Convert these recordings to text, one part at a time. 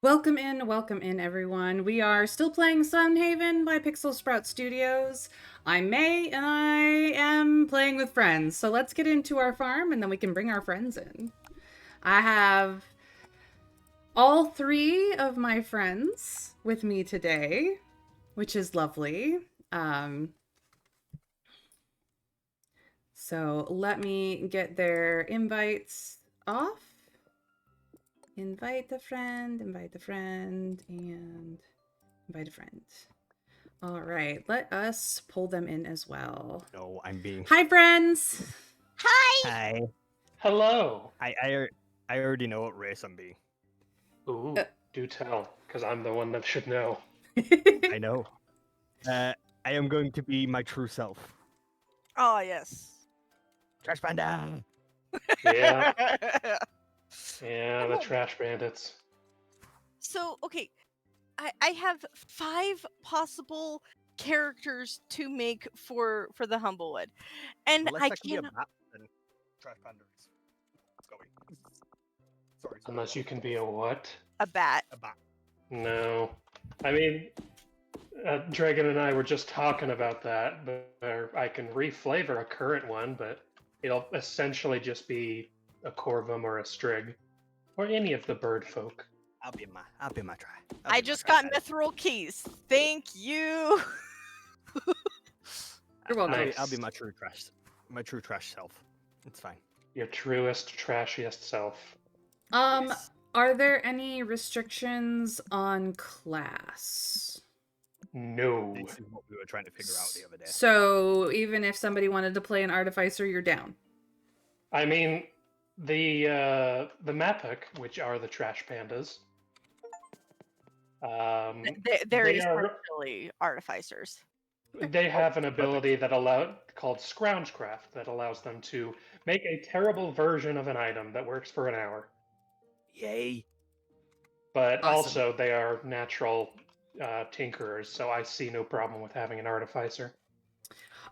Welcome in, everyone. We are still playing Sunhaven by Pixel Sprout Studios. I'm May, and I am playing with friends. So let's get into our farm, and then we can bring our friends in. I have all three of my friends with me today, which is lovely. So let me get their invites off. Invite the friend, and invite a friend. All right, let us pull them in as well. No, I'm being. Hi, friends. Hi! Hi. Hello. I already know what race I'm being. Ooh, do tell, because I'm the one that should know. I know. I am going to be my true self. Oh, yes. Trash Panda! Yeah, yeah, the trash bandits. So, okay, I have 5 possible characters to make for the Humblewood, and Unless I that can be a cannot. bat, then Trash Panda is going. Sorry. Unless you can be a what? A bat. A bat. No. I mean, Dragon and I were just talking about that, but I can reflavor a current one, but it'll essentially just be a Corvum or a Strig, or any of the bird folk. I'll be my try. I just got mithril keys. Thank you. You're welcome. Nice. I'll be my true trash self. It's fine. Your truest, trashiest self. Yes. Are there any restrictions on class? No. This is what we were trying to figure out the other day. So even if somebody wanted to play an artificer, you're down. I mean, the Mappic, which are the trash pandas, They're they are- essentially artificers. they have an ability that called Scroungecraft that allows them to make a terrible version of an item that works for an hour. Yay! But Awesome. also they are natural tinkerers, so I see no problem with having an artificer.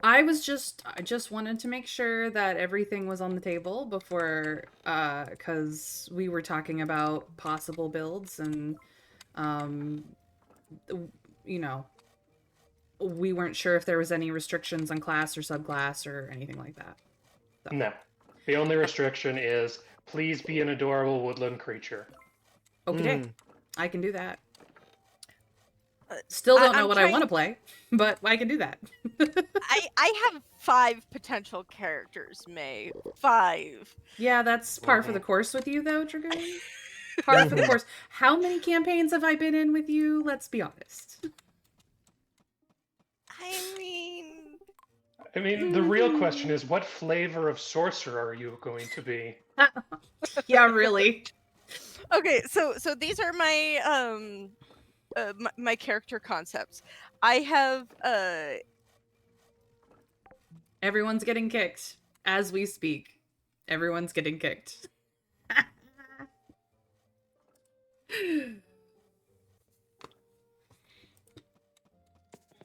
I just wanted to make sure that everything was on the table before, because we were talking about possible builds and, you know, we weren't sure if there was any restrictions on class or subclass or anything like that. So. No. The only restriction is please be an adorable woodland creature. Okay, I can do that. Still don't know what I want to play, but I can do that. I have 5 potential characters, May. 5. Yeah, that's par for the course with you, though, Dragoon. Par for the course. How many campaigns have I been in with you? Let's be honest. I mean, The real question is what flavor of sorcerer are you going to be? Yeah, really. okay, so these are my my character concepts. I have Everyone's getting kicked as we speak. Everyone's getting kicked.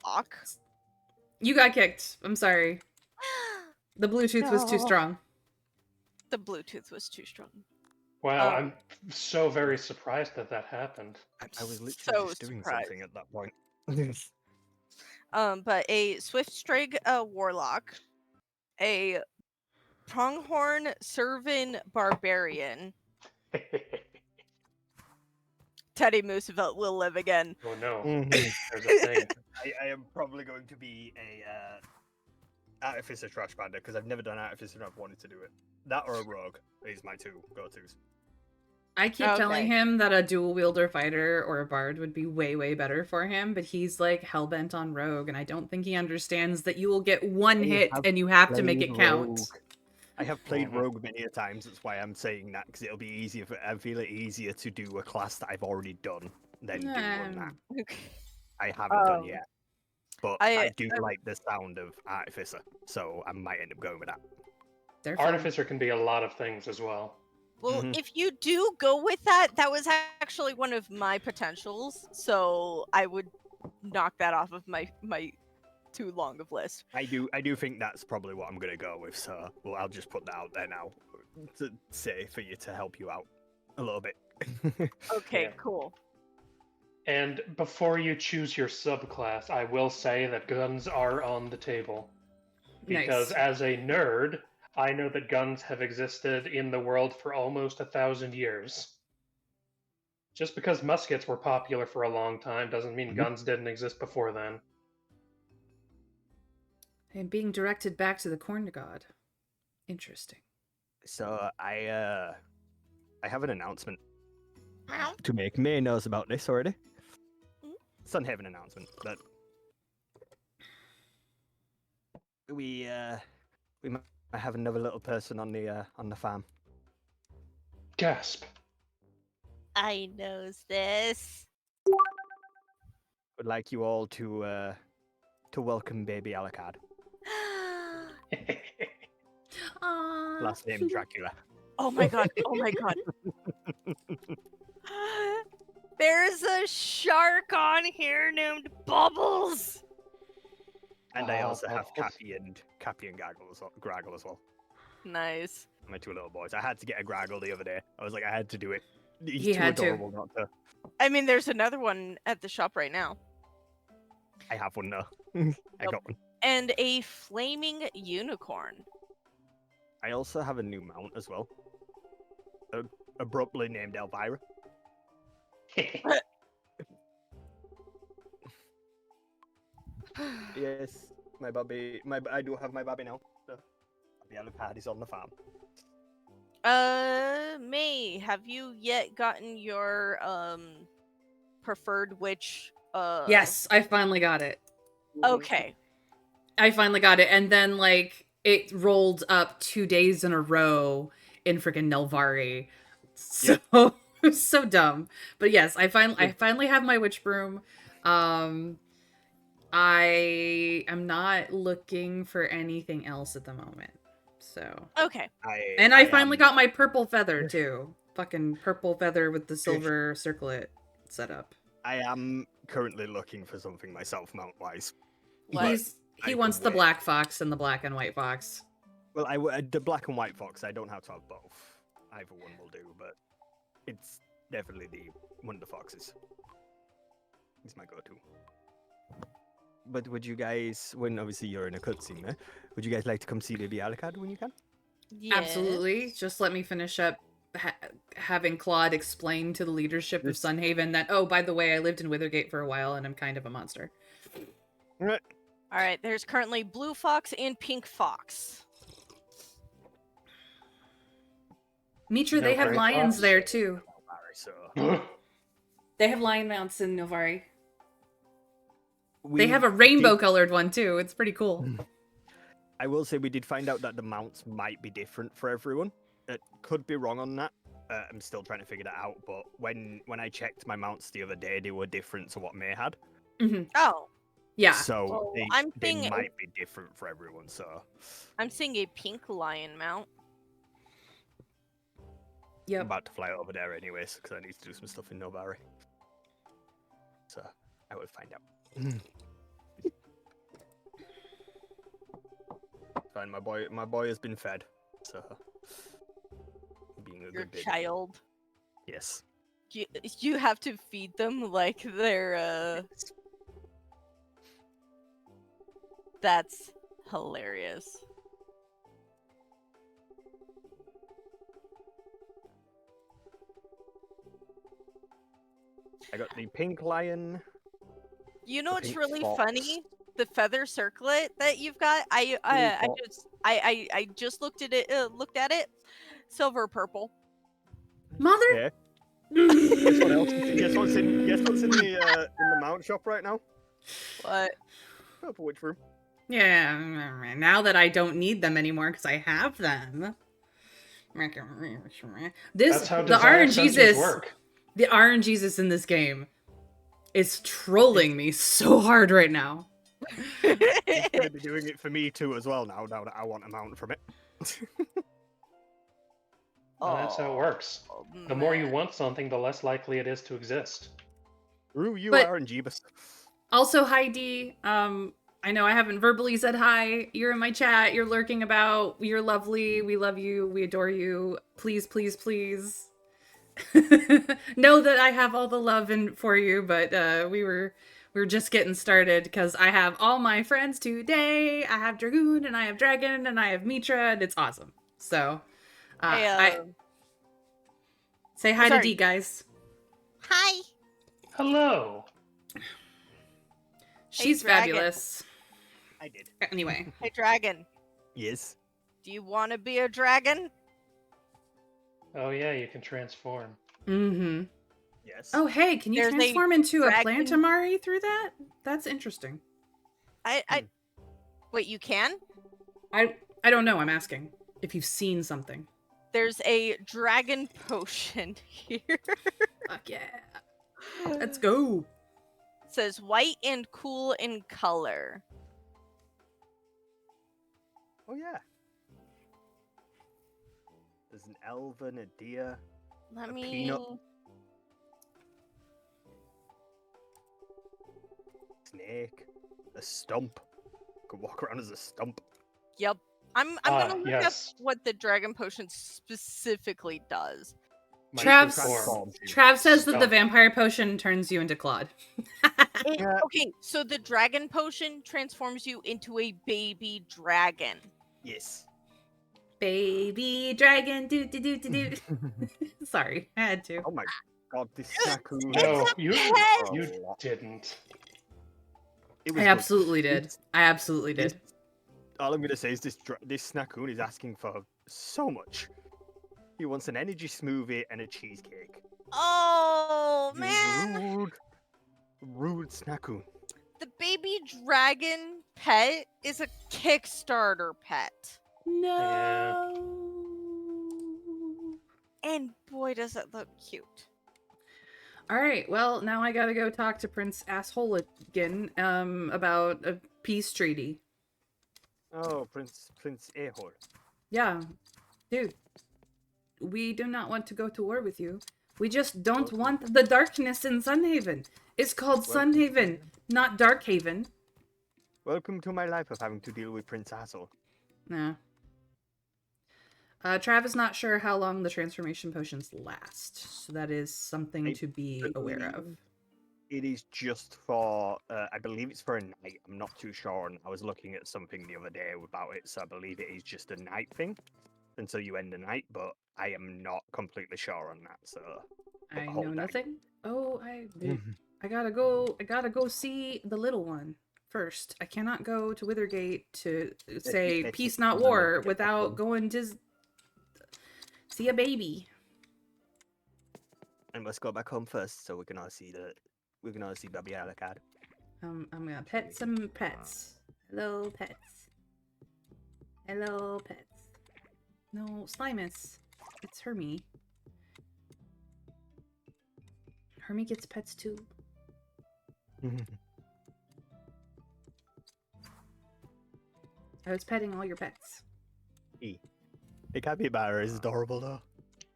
Lock. You got kicked. I'm sorry. The Bluetooth was too No. strong. The Bluetooth was too strong. Wow, Oh. I'm so very surprised that that happened. I was literally so just doing surprised. something at that point. But a Swift Strig Warlock, a Pronghorn Servan Barbarian. Teddy Moosevelt will live again. Oh no, Mhm. there's a thing. I am probably going to be a Artificer Trash Panda because I've never done Artificer and I've wanted to do it. That or a Rogue is my 2 go-tos. I keep telling him that a dual wielder fighter or a bard would be way, way better for him, but he's like hellbent on rogue, and I don't think he understands that you will get one hit and you have to make it count. I have played Rogue many a times, that's why I'm saying that, because it'll be easier. I feel it easier to do a class that I've already done than do one that I haven't done yet. But I do like the sound of Artificer, so I might end up going with that. Artificer can be a lot of things as well. Well, if you do go with that, that was actually one of my potentials, so I would knock that off of my too long of list. I do think that's probably what I'm gonna go with. So, well, I'll just put that out there now to say for you to help you out a little bit. Okay, Yeah. cool. And before you choose your subclass, I will say that guns are on the table. Because Nice. as a nerd, I know that guns have existed in the world for almost 1,000 years. Just because muskets were popular for a long time doesn't mean guns didn't exist before then. And being directed back to the corn god. Interesting. So I have an announcement to make. May knows about this already. Sunhaven announcement, but we might have another little person on the farm. Gasp. I knows this. Would like you all to welcome baby Alucard. Aww. Last name Dracula. Oh my god. Oh my god. There's a shark on here named Bubbles. And I also have Bubbles. Cappy and Graggle as well. Nice. My two little boys. I had to get a Graggle the other day. I was like, I had to do it. He's He too had to. adorable not to. I mean, there's another one at the shop right now. I have one now. I got one. And a flaming unicorn. I also have a new mount as well. Abruptly named Elvira. Yes, my baby. I do have my baby now. So, the Alucard is on the farm. May, have you yet gotten your preferred witch? Yes, I finally got it. Okay. I finally got it, and then like it rolled up 2 days in a row in freaking Nelvari. So it was so dumb. But yes, I finally have my witch broom. I am not looking for anything else at the moment. So Okay. I finally got my purple feather too. Fucking purple feather with the silver circlet set up. I am currently looking for something myself, mount wise. What? He I wants can the wait. black fox and the black and white fox. Well, the black and white fox. I don't have to have both. Either one will do, but it's definitely the Wonder Foxes. It's my go-to. But would you guys, when obviously you're in a cutscene there, would you guys like to come see baby Alucard when you can? Yeah. Absolutely. Just let me finish up having Claude explain to the leadership of Sunhaven that, oh, by the way, I lived in Withergate for a while and I'm kind of a monster. Right. All right. There's currently blue fox and pink fox. Mitra, they No have gray lions fox? there too. So They have lion mounts in Novari. we They have a rainbow did- colored one too. It's pretty cool. I will say we did find out that the mounts might be different for everyone. It could be wrong on that. I'm still trying to figure that out. But when I checked my mounts the other day, they were different to what May had. Oh, Yeah. So Well, they, I'm they seeing- might be different for everyone. So I'm seeing a pink lion mount. I'm Yep. about to fly over there anyways because I need to do some stuff in Novari. So I will find out. Fine, my boy has been fed. So being a Your good baby. child. Yes. You have to feed them like they're That's hilarious. I got the pink lion. You know The what's pink really fox. funny? The feather circlet that you've got. I just looked at it. Silver purple. Mother. Yeah. Guess what else? Guess what's in the mount shop right now? What? Purple witch room. Yeah. Now that I don't need them anymore because I have them. This That's how the desire sensors RNGesus. work. The RNGesus in this game is trolling me so hard right now. It's gonna be doing it for me too as well now that I want a mount from it. And that's how it works. Oh, The more you man. want something, the less likely it is to exist. Screw you, But- RNGesus. Also, Heidi, I know I haven't verbally said hi. You're in my chat. You're lurking about. You're lovely. We love you. We adore you. Please, please, please. know that I have all the love for you, but we were just getting started because I have all my friends today. I have Dragoon and I have Dragon and I have Mitra and it's awesome. So I say hi to sorry. D, guys. Hi. Hello. She's Dragon. fabulous. I did. Anyway, Hey, Dragon. Yes. Do you want to be a dragon? Oh yeah, you can transform. mm-hmm. Yes. Oh, hey, can you There's a transform into a dragon- plant Amari through that? That's interesting. Wait, you can? I don't know. I'm asking if you've seen something. There's a dragon potion here. Fuck yeah. Let's go. It says white and cool in color. Oh yeah. There's an elven, a deer, Let A me. peanut. snake, a stump. Could walk around as a stump. Yep. I'm gonna look yes. up what the dragon potion specifically does. Trav's- Transform you. Trav says that the Stump. vampire potion turns you into Claude. Yeah. Okay, so the dragon potion transforms you into a baby dragon. Yes. Baby dragon, do do do do do. Sorry, I had to. Oh my god, this Snaku. No, you pet! didn't. It I was good. absolutely did. This- I absolutely did. this- All I'm gonna say is this Snakoon is asking for so much. He wants an energy smoothie and a cheesecake. Oh You man, rude Snakoon. the baby dragon pet is a Kickstarter pet. No. And boy, does it look cute. All right. Well, now I gotta go talk to Prince Assholeigan about a peace treaty. Oh, Prince A-hole. Yeah, dude. We do not want to go to war with you. We just don't want the darkness in Sunhaven. It's called Welcome. Sunhaven, not Darkhaven. Welcome to my life of having to deal with Prince Asshole. Nah. Trav is not sure how long the transformation potions last, so that is something I to be aware of. It is just for, I believe it's for a night. I'm not too sure, and I was looking at something the other day about it, so I believe it is just a night thing until you end the night, but I am not completely sure on that, so... I hold know on. nothing. Oh, I gotta go see the little one first. I cannot go to Withergate to say it's peace just not another war get without one. going to see a baby. And let's go back home first, so we can all see Baby Alucard. I'm gonna pet some pets. Hello, pets. Hello, pets. No, Slimus. It's Hermie. Hermie gets pets too. I was petting all your pets. The capybara is adorable though.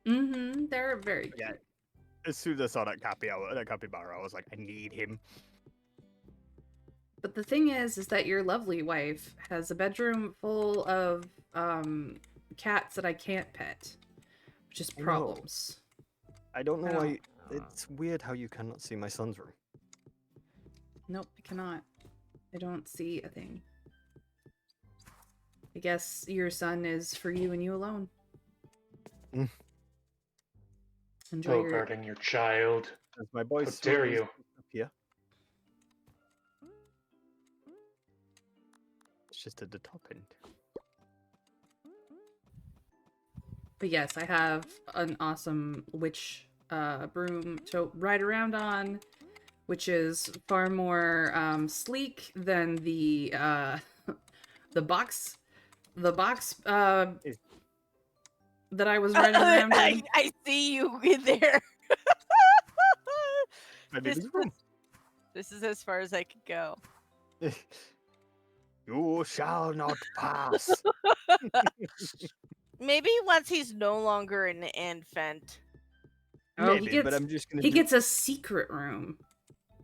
Mm-hmm. They're very cute. Yeah. As soon as I saw that capybara, I was like, I need him. But the thing is that your lovely wife has a bedroom full of cats that I can't pet, which is I know. problems. I don't know I why. It's weird how you cannot see my son's room. Nope, I cannot. I don't see a thing. I guess your son is for you and you alone. Mm. Enjoy your... Guarding your child. As my boy's How dare son is you. up here. It's just at the top end. But yes, I have an awesome witch broom to ride around on, which is far more sleek than the box that I was riding around in. I see you in there. My This baby's room. This is as far as I could go. You shall not pass. Maybe once he's no longer an infant. Oh, Maybe, but I'm just gonna. he gets a secret room.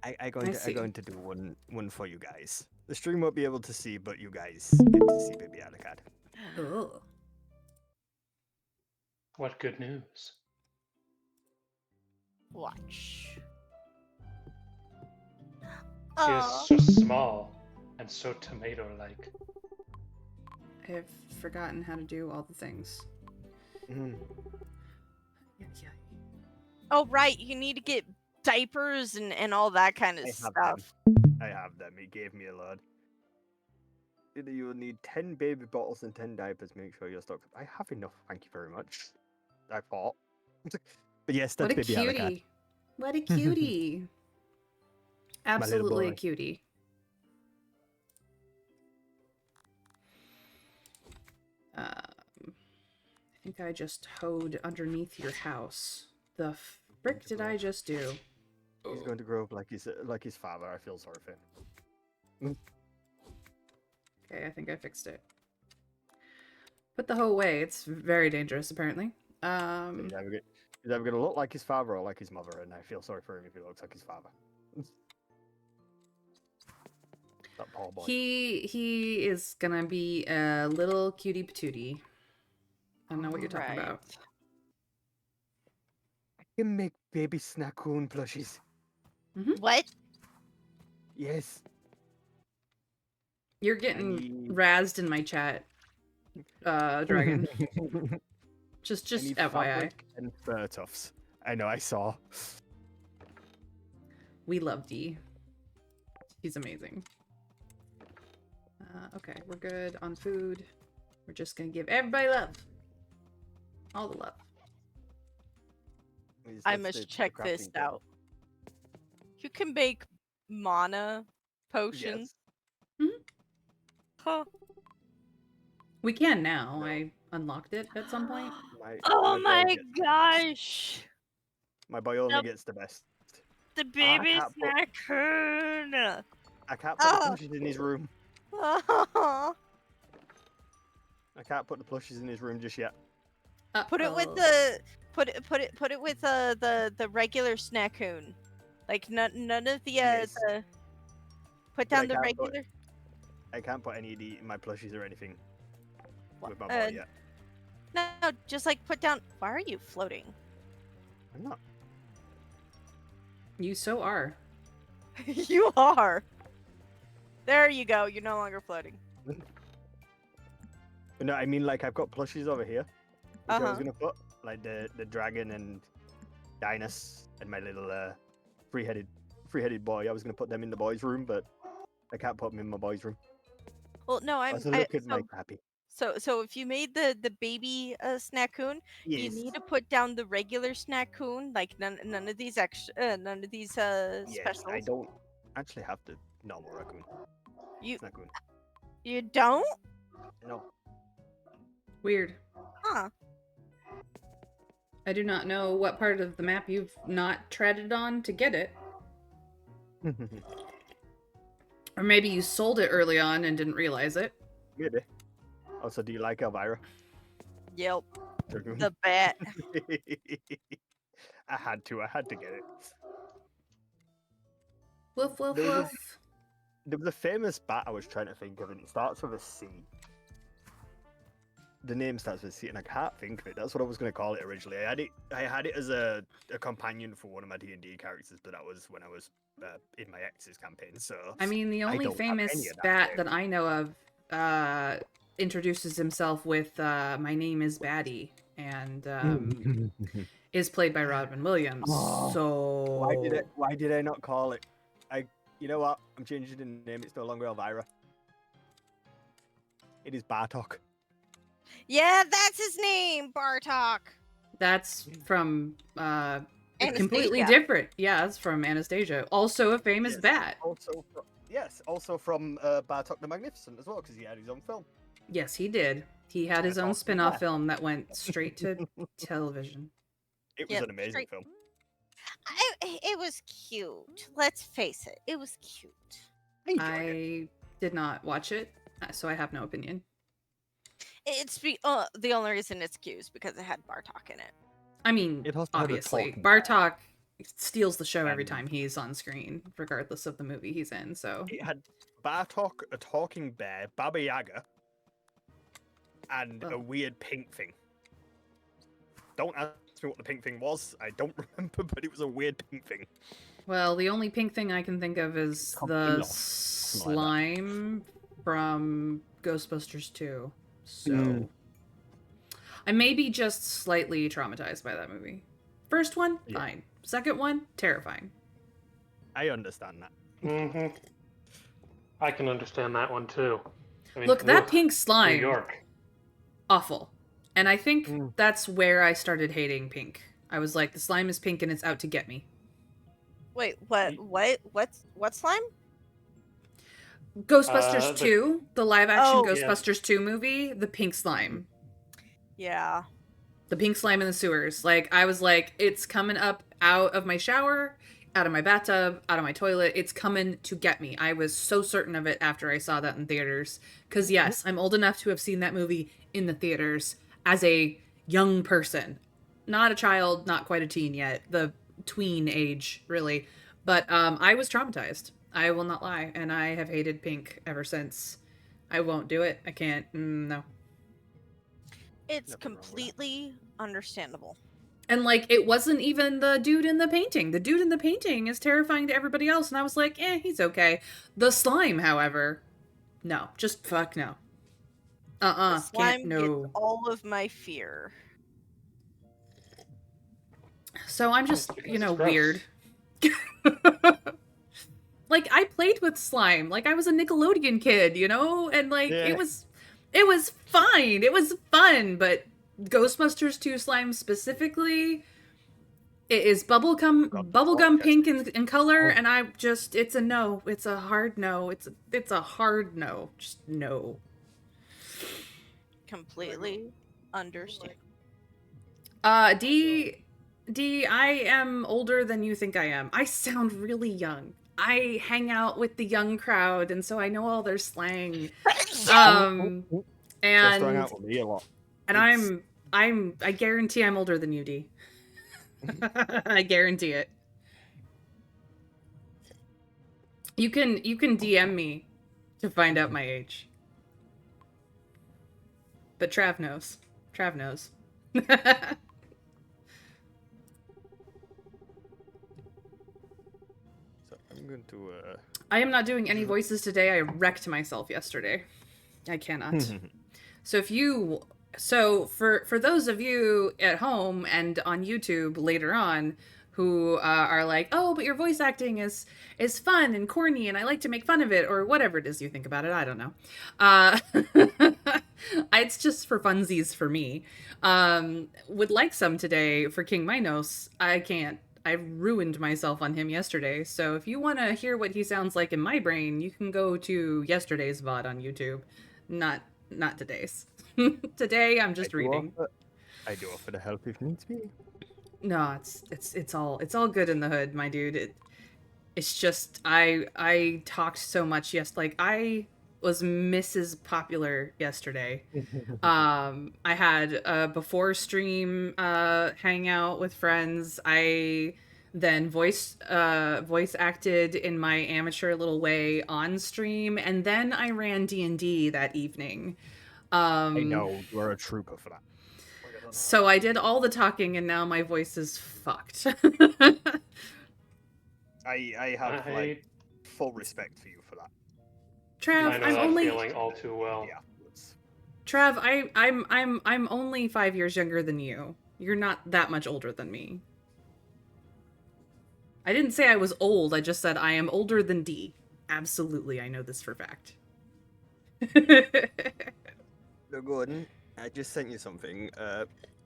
I'm see. going to do one for you guys. The stream won't be able to see, but you guys get to see Baby Alucard. Oh. What good news? Watch. He is so small and so tomato-like. I've forgotten how to do all the things. Mm. Yeah. Oh, right. You need to get diapers and all that kind of I have stuff. I have them. He gave me a load. You will need 10 baby bottles and 10 diapers. Make sure you're stocked. I have enough. Thank you very much. I thought. But yes, that's What a baby Alakan. cutie. What a cutie. Absolutely a boy. cutie. I think I just hoed underneath your house. The frick did I just do? He's going to grow up like his father. I feel sorry for him. Okay, I think I fixed it. Put the hoe away. It's very dangerous, apparently. He's either going to look like his father or like his mother, and I feel sorry for him if he looks like his father. That poor boy. He is gonna be a little cutie patootie. I don't know what you're talking about. I can make baby Snackoon plushies. What? Yes. You're getting razzed in my chat, Dragon. just I need FYI. fabric and fur tufts. I know, I saw. We love Dee. He's amazing. Okay, we're good on food. We're just gonna give everybody love. All the love. I must check this out. You can make mana potions. Yes. Huh. We can now. No. I unlocked it at some point. Oh my my gosh! My boy only gets the best. The baby can't put- Snackoon! I can't put the plushies in his room. Oh. I can't put the plushies in his room just yet. Put it with the put it with the regular Snackoon. Like none of the Yes. the put But I down the can't put- regular. I can't put any of my plushies or anything with my Uh, boy yet. No, just like put down. Why are you floating? I'm not. You so are. You are. There you go. You're no longer floating. But no, I mean like I've got plushies over here. Which I was Uh-huh. gonna put like the dragon and Dinas and my little three-headed boy. I was gonna put them in the boys' room, but I can't put them in my boys' room. Well, no, Also, look at my crappy. so if you made the baby Snackoon, you Yes. need to put down the regular Snackoon, like none of these extra none of these Yes, specials. I don't actually have the normal raccoon. You Snackoon. you don't? No. Weird. Huh. I do not know what part of the map you've not treaded on to get it. Or maybe you sold it early on and didn't realize it. Maybe. Also, do you like Elvira? Yep. Dragoon? The bat. I had to get it. Woof, woof, There was a- woof. There was a famous bat I was trying to think of, and it starts with a C. The name starts with C, and I can't think of it. That's what I was going to call it originally. I had it as a companion for one of my D&D characters, but that was when I was in my ex's campaign. So I mean, the I only don't have famous any of that bat name. that I know of introduces himself with "My name is Batty" and is played by Robin Williams. Oh, So why did I not call it? You know what? I'm changing the name. It's no longer Elvira. It is Bartok. Yeah, that's his name, Bartok. that's from completely Anastasia. different. Yeah, it's from Anastasia. Also a famous Yes. bat. Also from Bartok the Magnificent as well, because he had his own film. Yes, he did. He had his That's own awesome. spin-off Yeah. film that went straight to television. It was Yeah, an amazing straight- film. It was cute. Let's face it, it was cute. I enjoyed it. I did not watch it, so I have no opinion. It's the only reason it's cute is because it had Bartok in it. I mean, It also had a obviously, talking Bartok steals the show every And- time he's on screen, regardless of the movie he's in. So It had Bartok, a talking bear, Baba Yaga, and a Oh. weird pink thing. Don't ask asked me what the pink thing was. I don't remember, but it was a weird pink thing. Well, the only pink thing I can think of is the slime from Ghostbusters 2. So I may be just slightly traumatized by that movie. First one, fine. Second one, terrifying. I understand that. Mm-hmm. I can understand that one too. I mean, Look, that pink New slime, York. awful. And I think that's where I started hating pink. I was like, the slime is pink and it's out to get me. Wait, what slime? Ghostbusters 2, the live-action Ghostbusters 2 Yeah. movie, the pink slime. Yeah. The pink slime in the sewers. Like, I was like, it's coming up out of my shower, out of my bathtub, out of my toilet. It's coming to get me. I was so certain of it after I saw that in theaters. Because, yes, I'm old enough to have seen that movie in the theaters as a young person. Not a child, not quite a teen yet. The tween age, really. But I was traumatized. I will not lie. And I have hated pink ever since. I won't do it. I can't. No. It's completely understandable. And, like, it wasn't even the dude in the painting. The dude in the painting is terrifying to everybody else. And I was like, he's okay. The slime, however, no. Just fuck no. The slime no. gets all of my fear. So I'm just, Because it's gross. weird. Like, I played with slime. Like, I was a Nickelodeon kid, And, like, it was fine. It was fun. But Ghostbusters 2 slime specifically, it is bubblegum pink in color. And I just, it's a no. It's a hard no. It's a hard no. Just no. Completely understand. D, I am older than you think I am. I sound really young. I hang out with the young crowd, and so I know all their slang. Just hung out with me a lot. And I guarantee I'm older than you, D. I guarantee it. You can DM me to find out my age. But Trav knows. Trav knows. So I'm going to. I am not doing any voices today. I wrecked myself yesterday. I cannot. So for those of you at home and on YouTube later on who are like, oh, but your voice acting is fun and corny and I like to make fun of it, or whatever it is you think about it, I don't know. It's just for funsies for me. Would like some today for King Minos. I can't. I ruined myself on him yesterday. So if you want to hear what he sounds like in my brain, you can go to yesterday's VOD on YouTube. Not today's. Today I'm just reading. I do offer the help if needs be. No, it's all good in the hood, my dude. It's just I talked so much I was Mrs. Popular yesterday. I had a before stream hangout with friends. I then voice acted in my amateur little way on stream, and then I ran D&D that evening. I know, you're a trooper for that. So I did all the talking, and now my voice is fucked. I have full respect for you for that. Trav, I know I'm that only feeling all too well. Yeah. Trav, I'm only 5 years younger than you. You're not that much older than me. I didn't say I was old. I just said I am older than D. Absolutely, I know this for fact. So Gordon, I just sent you something.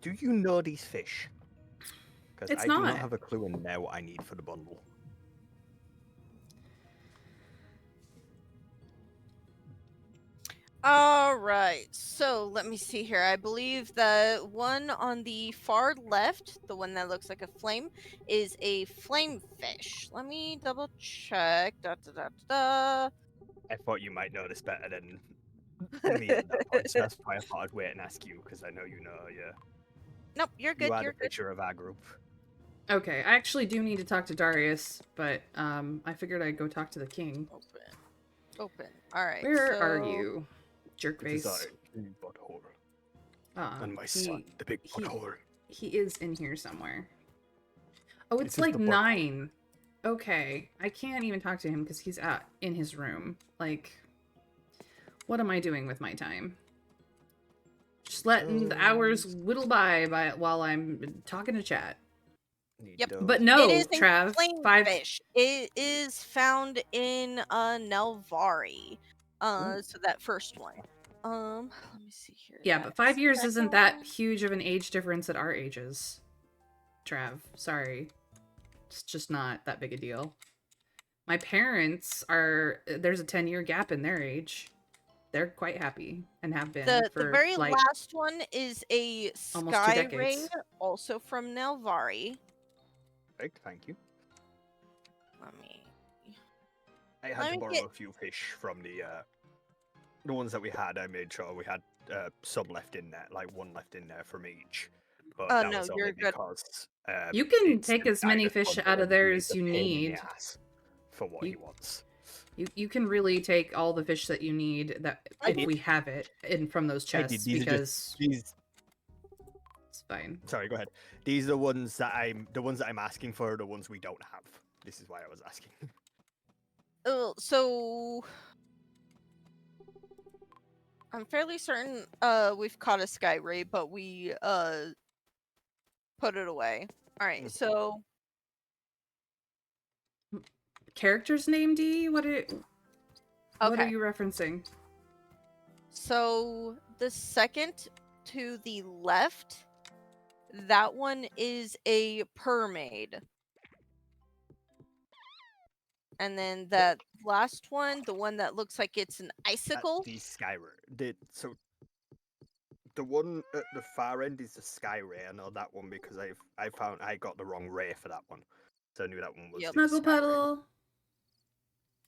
Do you know these fish? Because I do not have a clue and know what I need for the bundle. All right, so let me see here. I believe the one on the far left, the one that looks like a flame, is a flame fish. Let me double check. I thought you might know this better than me at that point, so that's why I thought I'd wait and ask you, because I know you know, yeah. Nope, you're good. You are You're the picture of our group. Okay, I actually do need to talk to Darius, but I figured I'd go talk to the king. Open. All right. Where are you, jerkface? It is I, the butthole. Ah, And my son, the big butthole. He is in here somewhere. Oh, it's It's just like the button. 9. Okay, I can't even talk to him because he's in his room. Like, what am I doing with my time? Just letting the hours whittle by while I'm talking to chat. Yep. But no, it is a Trav, flame 5. fish. It is found in Nelvari. So that first one. Let me see here. Yeah, but 5 years Second isn't that one. huge of an age difference at our ages. Trav, sorry. It's just not that big a deal. My parents there's a 10-year gap in their age. They're quite happy and have been The for very like last one is a almost 2 sky ray, decades. also from Nelvari. Perfect, thank you. Let me. I had Let to me borrow get- a few fish from the ones that we had. I made sure we had some left in there, like one left in there from each. But Oh, that no, was you're only good. because You can it's take the as many Dinus fish bundle, out of and there he as is a you pain in the need. ass for what he wants. You can really take all the fish that you need that I if did. we have it in from those I did. chests These are because these. it's fine. Sorry, go ahead. These are the ones that I'm asking for. Are the ones we don't have. This is why I was asking. Oh, so I'm fairly certain we've caught a sky ray, but we put it away. All right, so Character's name, D? What are okay. you referencing? So the second to the left, that one is a permaid. And then that last one, the one that looks like it's an icicle. The Skyray. So the one at the far end is the Skyray. I know that one because I got the wrong ray for that one, so I knew that one was Yep. the Snuggle Skyray. Puddle.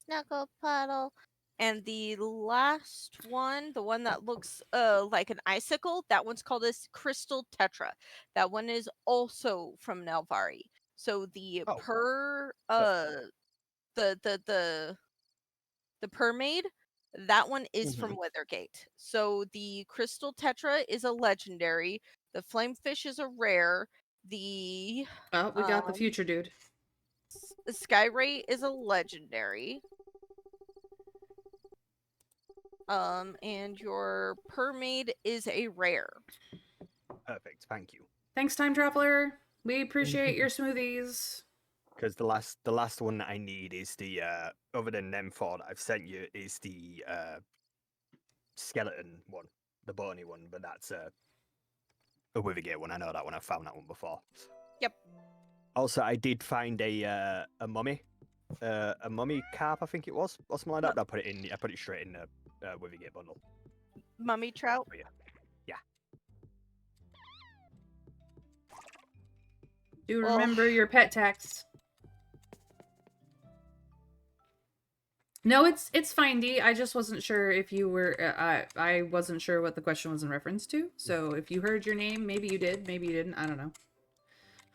Snuggle Puddle. And the last one, the one that looks like an icicle, that one's called a Crystal Tetra. That one is also from Nelvari. So the the permaid, that one is from Withergate. So the Crystal Tetra is a legendary. The Flamefish is a rare. The Oh, we got the future dude. Sky Ray is a legendary. And your permaid is a rare. Perfect, thank you. Thanks, Time Traveler. We appreciate your smoothies. Because the last one that I need is the other than them four that I've sent you is the skeleton one, the bony one, but that's a Withergate one. I know that one. I found that one before. Yep. Also, I did find a mummy carp, I think it was, or something like that. I put it straight in the Withergate bundle. Mummy trout. Oh, yeah. Do remember your pet tax. No, it's fine, D. I just wasn't sure if you were. I wasn't sure what the question was in reference to. So if you heard your name, maybe you did, maybe you didn't. I don't know.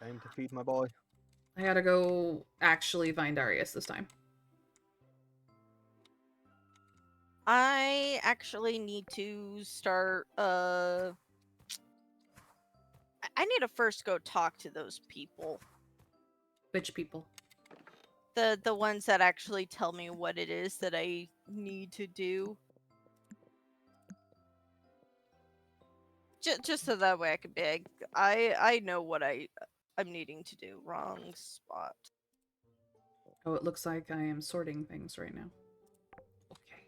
Time to feed my boy. I gotta go actually find Darius this time. I actually need to start. I need to first go talk to those people. Which people? The ones that actually tell me what it is that I need to do. Just so that way I can be like, I know what I'm needing to do. Wrong spot. Oh, it looks like I am sorting things right now. Okay.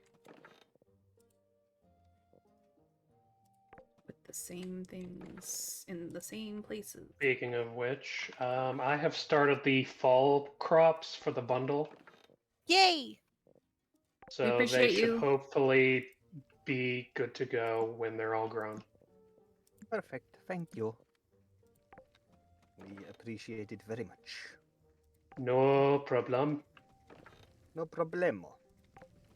Put the same things in the same places. Speaking of which, I have started the fall crops for the bundle, Yay! so they appreciate should you. hopefully be good to go when they're all grown. Perfect, thank you. We appreciate it very much. No problem. No problemo.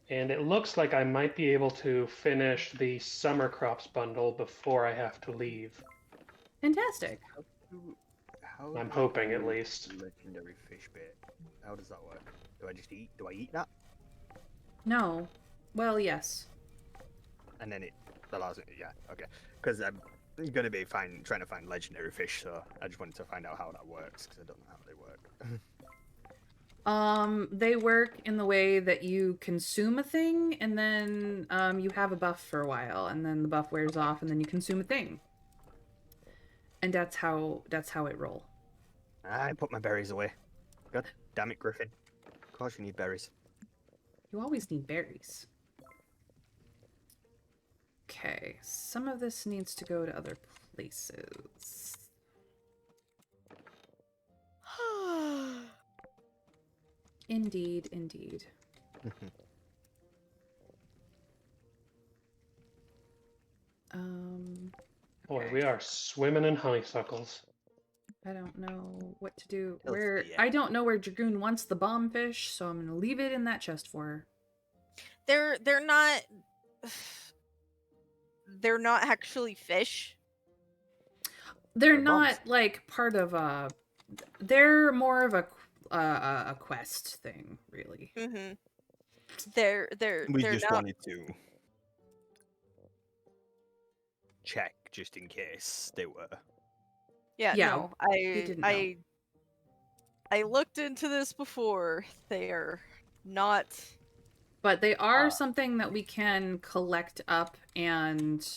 And it looks like I might be able to finish the summer crops bundle before I have to leave. Fantastic. How I'm do hoping I at do least. Legendary fish bait. How does that work? Do I just eat? Do I eat that? No. Well, yes. And then it allows it. Yeah. Okay. Because I'm gonna be trying to find legendary fish, so I just wanted to find out how that works because I don't know how they work. They work in the way that you consume a thing, and then you have a buff for a while, and then the buff wears off, and then you consume a thing. And that's how it roll. I put my berries away. God damn it, Griffin. Of course you need berries. You always need berries. Okay, some of this needs to go to other places. Indeed, indeed. Boy, we are swimming in honeysuckles. I don't know what to do. Healthy, yeah. I don't know where Dragoon wants the bomb fish, so I'm gonna leave it in that chest for her. They're not. They're not actually fish. They're They're not bombs. like part of a. They're more of a quest thing, really. Mm-hmm. They're We they're just not. wanted to check just in case they were. Yeah, Yeah, no. didn't know. I looked into this before. They are not. But they are something that we can collect up and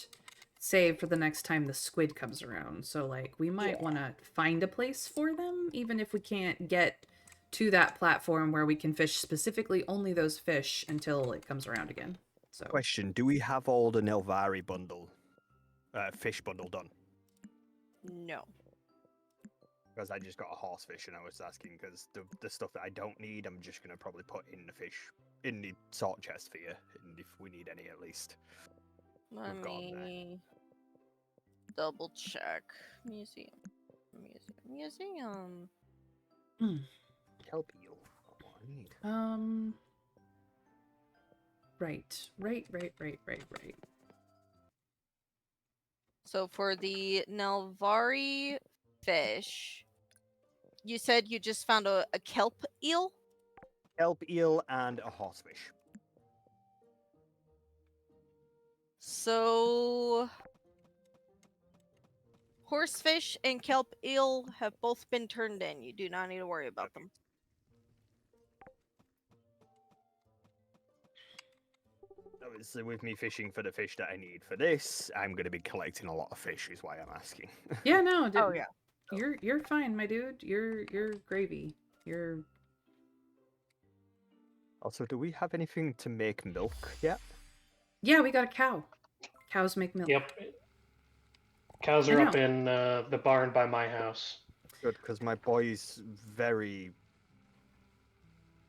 save for the next time the squid comes around. So, like, we might want to find a place for them, even if we can't get to that platform where we can fish specifically only those fish until it comes around again. So, Question: do we have all the Nelvari bundle, fish bundle done? No. Because I just got a horsefish and I was asking because the stuff that I don't need, I'm just gonna probably put in the fish in the salt chest for you, and if we need any at least. Let We've got 'em there. me double check. Museum. Kelp eel. Oh, I need. Right. So for the Nelvari fish, you said you just found a kelp eel? Kelp eel and a horsefish. So horsefish and kelp eel have both been turned in. You do not need to worry about them. Obviously, with me fishing for the fish that I need for this, I'm going to be collecting a lot of fish, is why I'm asking. Yeah, no. Oh yeah. You're fine, my dude. You're gravy. You're. Also, do we have anything to make milk yet? Yeah, we got a cow. Cows make milk. Yep. Cows I are up know. in the barn by my house. Good, because my boy's very...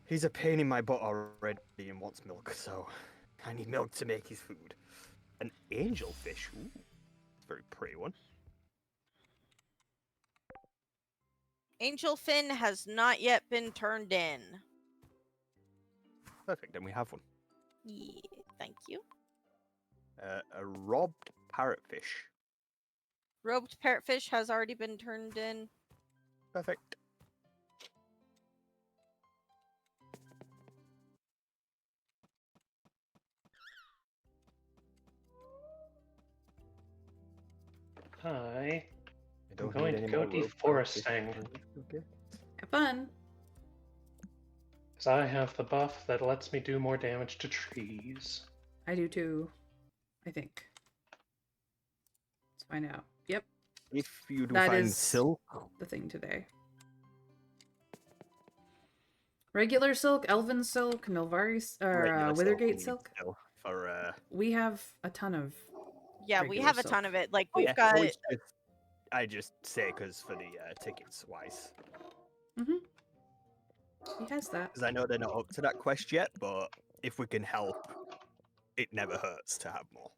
He's a pain in my butt already and wants milk, so I need milk to make his food. An angelfish. Ooh, it's a very pretty one. Angelfin has not yet been turned in. Perfect, then we have one. Yeah, thank you. A robbed parrotfish. Robed parrotfish has already been turned in. Perfect. I I am going to go deforesting. Okay. Have fun. Because I have the buff that lets me do more damage to trees. I do too. I think. Let's find out. Yep, If you do That find is- silk, the thing today. Regular silk, elven silk, Nilvari, or regular silk we Withergate need silk. still for We have a ton of. Yeah, we Regular have a silk. ton of it. Like Oh, we've yeah, got. always I just say because for the tickets wise, Mm-hmm. He has that. because I know they're not up to that quest yet, but if we can help, it never hurts to have more.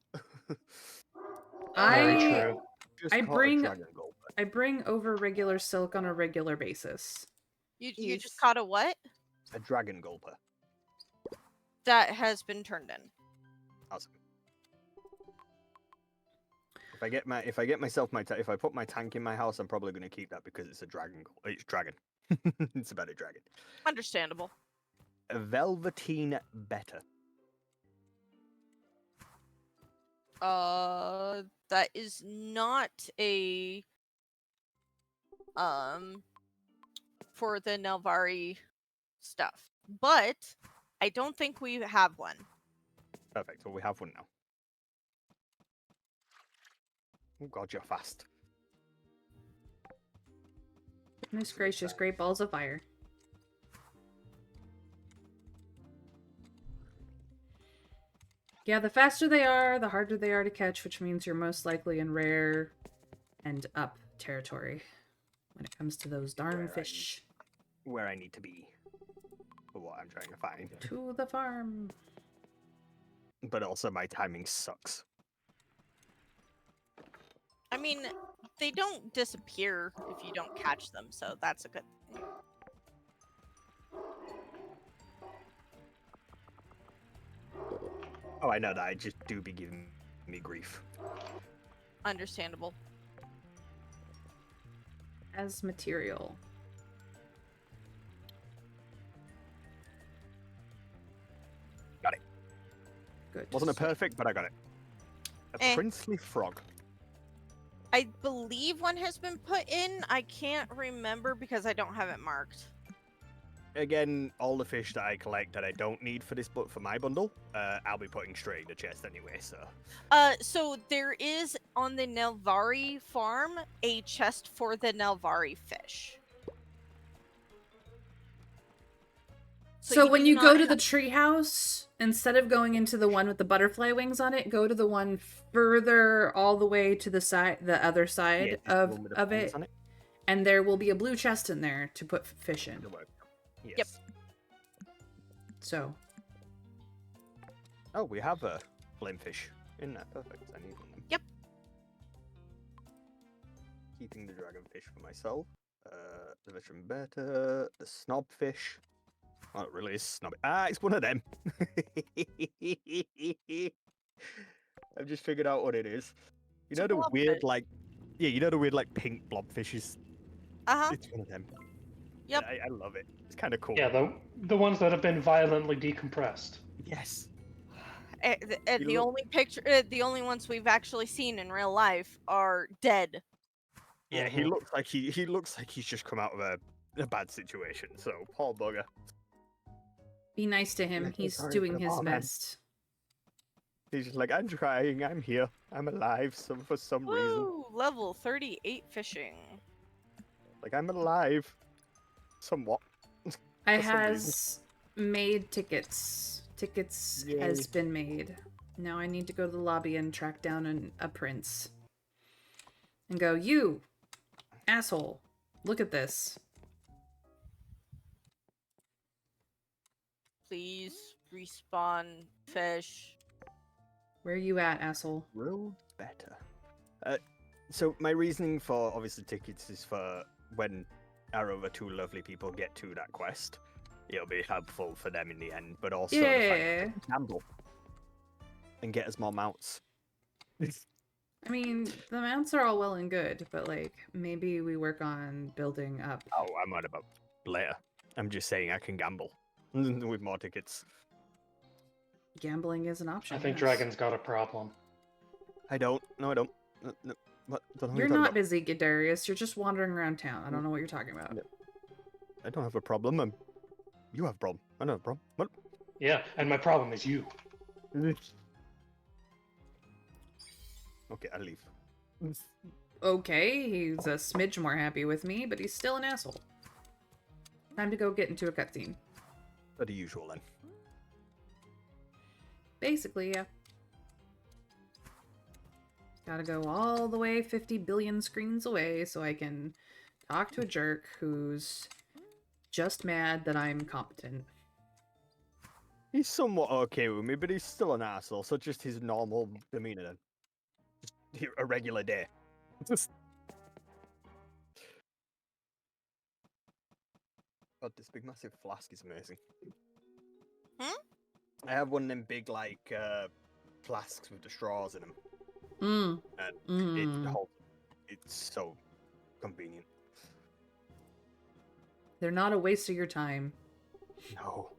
Very I true. Just I caught a bring- dragon gulp. I bring over regular silk on a regular basis. You Yes. just caught a what? A dragon gulper. That has been turned in. Awesome. If I get myself if I put my tank in my house, I'm probably going to keep that because it's a dragon. It's dragon. It's about a dragon. Understandable. A velveteen better. That is not a for the Nelvari stuff, but I don't think we have one. Perfect. Well, we have one now. Oh god, you're fast. Goodness gracious, great balls of fire. Yeah, the faster they are, the harder they are to catch, which means you're most likely in rare and up territory when it comes to those darn fish. Where I need to be for what I'm trying to find. To the farm. But also my timing sucks. I mean, they don't disappear if you don't catch them, so that's a good thing. Oh, I know that. I just do be giving me grief. Understandable. As material. Got it. Good. Wasn't it perfect, but I got it. A princely frog. I believe one has been put in. I can't remember because I don't have it marked. Again, all the fish that I collect that I don't need for this, but for my bundle, I'll be putting straight in the chest anyway. So there is on the Nelvari farm a chest for the Nelvari fish. So when you go to the have... treehouse, instead of going into the one with the butterfly wings on it, go to the one further all the way to the side, the other side of it, and there will be a blue chest in there to put fish in. Yes. Yep. So. Oh, we have a flame fish in there. Perfect. I need one of them. Yep. Keeping the dragonfish for myself. The veteran beta, the snobfish. Oh, it really is snobby. Ah, it's one of them. I've just figured out what it is. You know the weird, like, yeah, you know the weird, like, pink blobfishes? Uh-huh. It's one of them. Yep. I love it. It's kind of cool. Yeah, the ones that have been violently decompressed. Yes. And the only the only ones we've actually seen in real life are dead. Yeah, he looks like he looks like he's just come out of a bad situation. So poor bugger. Be nice to him. He's doing his best. He's just like, I'm trying. I'm here. I'm alive. For some reason. Level 38 fishing. Like I'm alive. Somewhat. I has made tickets. Tickets has been made. Now I need to go to the lobby and track down a prince. And go, you asshole. Look at this. Please respawn fish. Where are you at, asshole? Real better. So my reasoning for obviously tickets is for when our other two lovely people get to that quest. It'll be helpful for them in the end, but also the fact that they can gamble and get us more mounts. I mean, the mounts are all well and good, but like maybe we work on building up. Oh, I'm on about later. I'm just saying I can gamble with more tickets. Gambling is an option. I think Dragon's got a problem. I don't. No, I don't. No, what? Don't know You're what not about. busy, Darius. You're just wandering around town. I don't know what you're talking about. No. I don't have a problem. You have a problem. I don't have a problem. What? Yeah, and my problem is you. Okay, I'll leave. Okay, he's a smidge more happy with me, but he's still an asshole. Time to go get into a cutscene. But the usual then. Basically, yeah. Gotta go all the way 50 billion screens away so I can talk to a jerk who's just mad that I'm competent. He's somewhat okay with me, but he's still an asshole, so just his normal demeanor then. Just a regular day. God, this big massive flask is amazing. I have one of them big, like, flasks with the straws in them. And it's so convenient. They're not a waste of your time. No.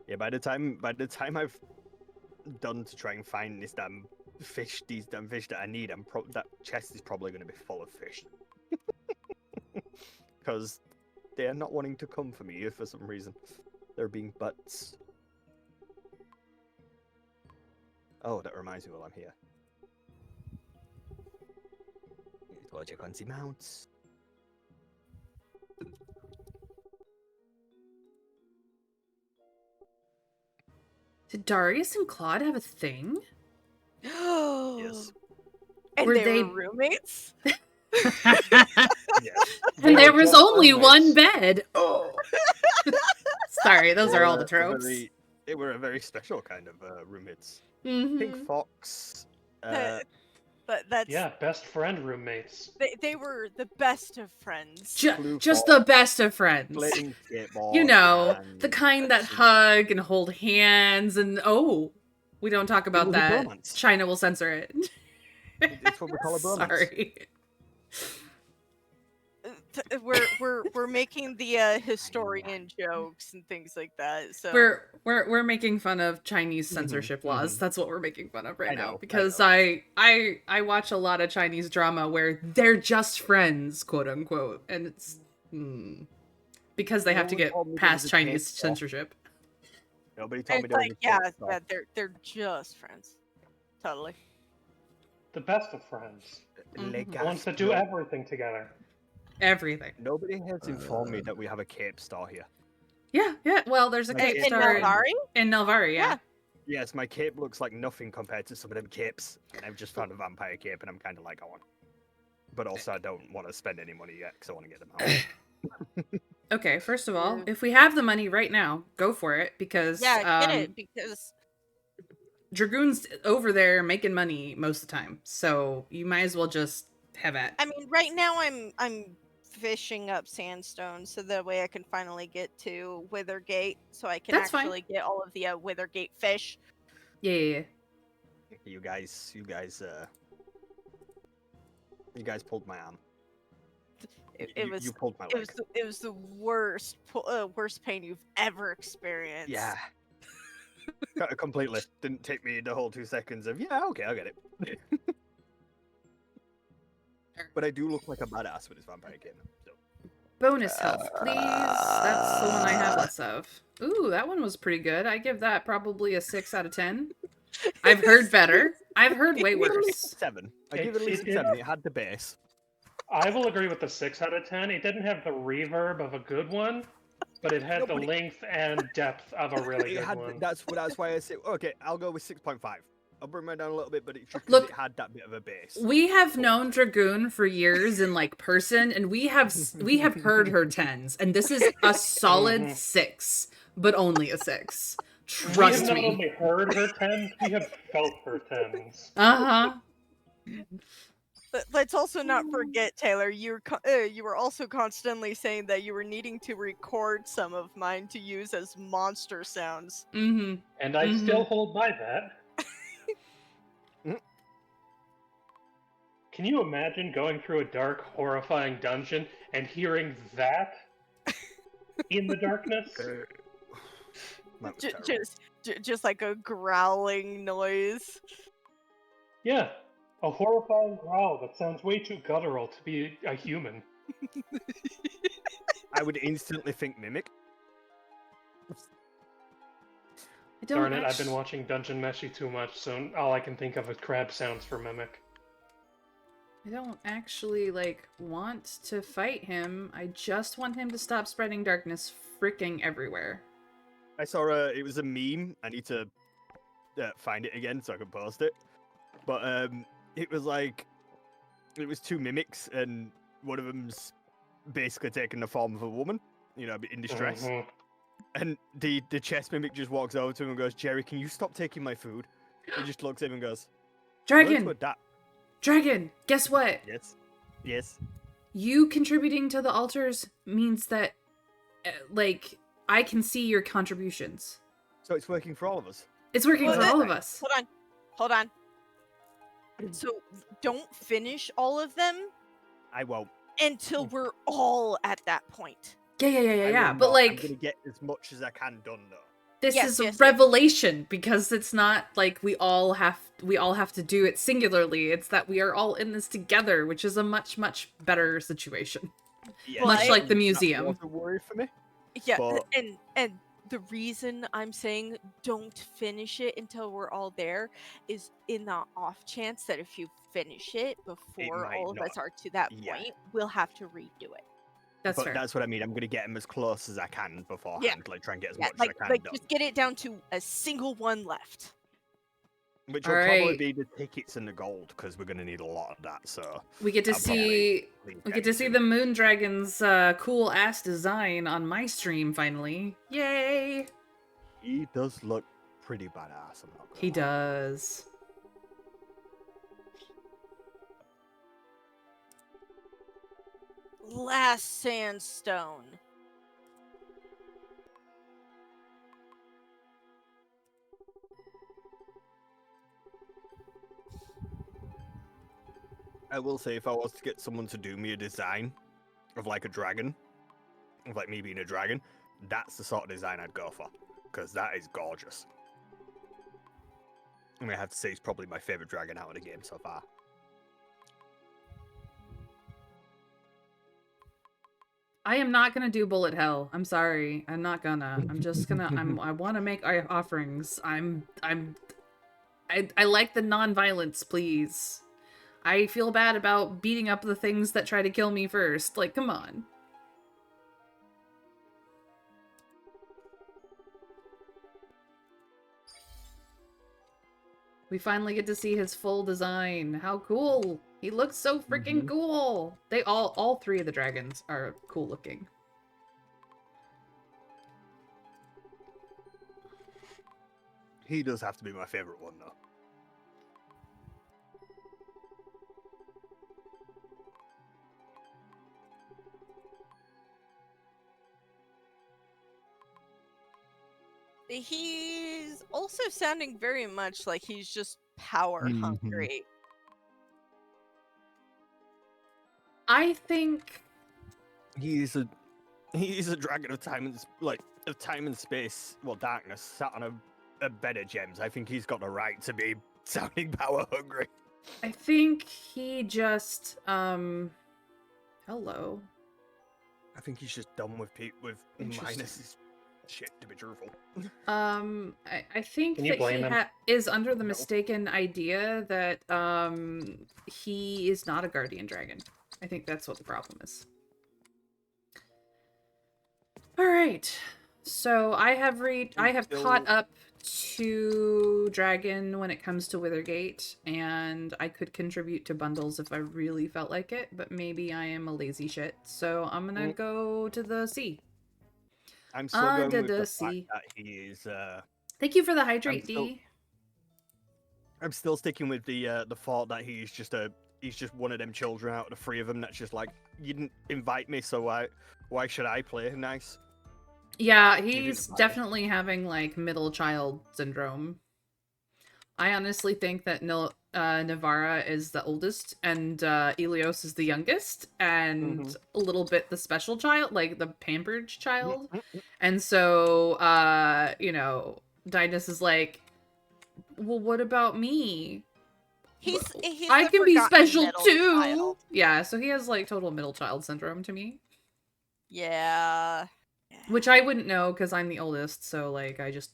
Yeah, by the time I've done to try and find these damn fish that I need, that chest is probably going to be full of fish. Because they are not wanting to come for me for some reason. They're being butts. Oh, that reminds me while I'm here. Go check on the mounts. Did Darius and Claude have a thing? Yes. And Were they they- were roommates? Yes. And there were was just only one roommates. bed. Oh. Sorry, those are all the tropes. They were a very special kind of roommates. Mhm. Pink Fox. But that's Yeah, best friend roommates. they were the best of friends. Blue Just Fox, the best of friends. playing skateboard. You know, the and kind that actually- hug and hold hands and we don't talk about was a that. bromance. China will censor it. It's what we call a bromance. Sorry. We're making the historian jokes and things like that. So We're making fun of Chinese censorship laws. mhm. That's what we're making fun of right I now. know, Because I I watch a lot of Chinese drama where they're just friends, quote unquote, and it's because they No have to one get told me there past was a Chinese case law. censorship. Nobody told me it's there was like, a yeah, case law. they're just friends. Totally. The best of friends. Mhm. The ones that do everything together. Everything. Nobody has informed me that we have a cape store here. Yeah. Well, there's a Like cape in In store Nelvari? in Nelvari, yeah. Yeah. Yes, my cape looks like nothing compared to some of them capes. And I've just found a vampire cape, and I'm kind of like, I want. But also, I don't want to spend any money yet because I want to get them out. Okay, first of all, Yeah. if we have the money right now, go for it because Yeah, get it because Dragoon's over there making money most of the time. So you might as well just have at. I mean, right now I'm fishing up sandstone so that way I can finally get to Withergate, so I can That's fine. actually get all of the Withergate fish. Yeah. You guys pulled my arm. You pulled my leg. It was the worst worst pain you've ever experienced. Yeah. Completely. Didn't take me the whole 2 seconds of, yeah, okay, I'll get it. But I do look like a badass with this vampire cape. So. Bonus health, please. That's the one I have less of. Ooh, that one was pretty good. I give that probably a 6 out of 10. I've heard better. I've heard way worse. 7. I give it at least a 7. It had the base. I will agree with the 6 out of 10. It didn't have the reverb of a good one, but it had the length and depth of a really good one. That's why I say, okay, I'll go with 6.5. I'll bring mine down a little bit, but it's just 'cause Look, it had that bit of a base. We have known Dragoon for years in like person, and we have heard her tens, and this is a solid 6, but only a 6. We Trust have not me. only heard her 10s, we have felt her 10s. But let's also not forget, Taylor, you were also constantly saying that you were needing to record some of mine to use as monster sounds. Mm-hmm. And I Mhm. still hold by that. Can you imagine going through a dark, horrifying dungeon and hearing that in the darkness? That was terrible. Just like a growling noise. Yeah, a horrifying growl that sounds way too guttural to be a human. I would instantly think Mimic. I don't Darn it, I've actu- been watching Dungeon Meshi too much, so all I can think of is crab sounds for Mimic. I don't actually like want to fight him. I just want him to stop spreading darkness freaking everywhere. I saw it was a meme. I need to find it again so I can post it. But it was like, it was 2 mimics, and one of them's basically taking the form of a woman, in distress. Mhm. And the chess mimic just walks over to him and goes, "Jerry, can you stop taking my food?" He just looks at him and goes, "Learn to Dragon! adapt." Dragon! Guess what? Yes. You contributing to the altars means that, I can see your contributions. So it's working for all of us. It's working Well, for all of us. Hold on. So don't finish all of them I won't. until we're all at that point. Yeah. I will But not. I'm like, gonna get as much as I can done though. this Yes, is a yes, yes. revelation because it's not like we all have to do it singularly. It's that we are all in this together, which is a much, much better situation. Yeah, Much But- like the that museum. was a worry for me. Yeah, But- and the reason I'm saying don't finish it until we're all there is in the off chance that if you finish it before might all of us not. are to that Yeah. point, we'll have to redo it. That's but fair. that's what I mean. I'm gonna get them as close as I can beforehand. Like try and get as Yeah, much like as I can like done. just get it down to a single one left. Which will probably Alright. be the tickets and the gold because we're gonna need a lot of that. So We get to I'll probably see leave we that get to see soon. the Moondragon's cool ass design on my stream finally. Yay! He does look pretty badass. I'm not gonna He lie. does. Last sandstone. I will say, if I was to get someone to do me a design of like a dragon, of like me being a dragon, that's the sort of design I'd go for because that is gorgeous. I mean, I have to say, it's probably my favorite dragon out of the game so far. I am not gonna do bullet hell. I'm sorry. I'm not gonna. I'm just gonna. I want to make offerings. I like the non-violence, please. I feel bad about beating up the things that try to kill me first. Like, come on. We finally get to see his full design. How cool! He looks so freaking cool. They all three of the dragons are cool looking. He does have to be my favorite one, though. He's also sounding very much like he's just power hungry. I think He's a dragon of time and of time and space. Well, darkness sat on a bed of gems. I think he's got the right to be sounding power hungry. I think he just hello. I think he's just done with Interesting. Minus's shit, to be truthful. I think Can you that blame he him? is under the No. mistaken idea that he is not a guardian dragon. I think that's what the problem is. All right. So I have caught up to Dragon when it comes to Withergate, and I could contribute to bundles if I really felt like it, but maybe I am a lazy shit. So I'm gonna go to the sea. I'm still going Under with the the sea. fact that he is. Thank you for the hydrate, still- D. I'm still sticking with the thought that he's just one of them children out of the three of them that's just like, you didn't invite me, so why should I play nice? Yeah, didn't he's invite me. definitely having like middle child syndrome. I honestly think that Navara is the oldest and Elios is the youngest and a little bit the special child, like the pampered child. And so, Dynas is like, well, what about me? He's I the can be forgotten special middle too. child. Yeah, so he has like total middle child syndrome to me, Yeah. which I wouldn't know because I'm the oldest. So like, I just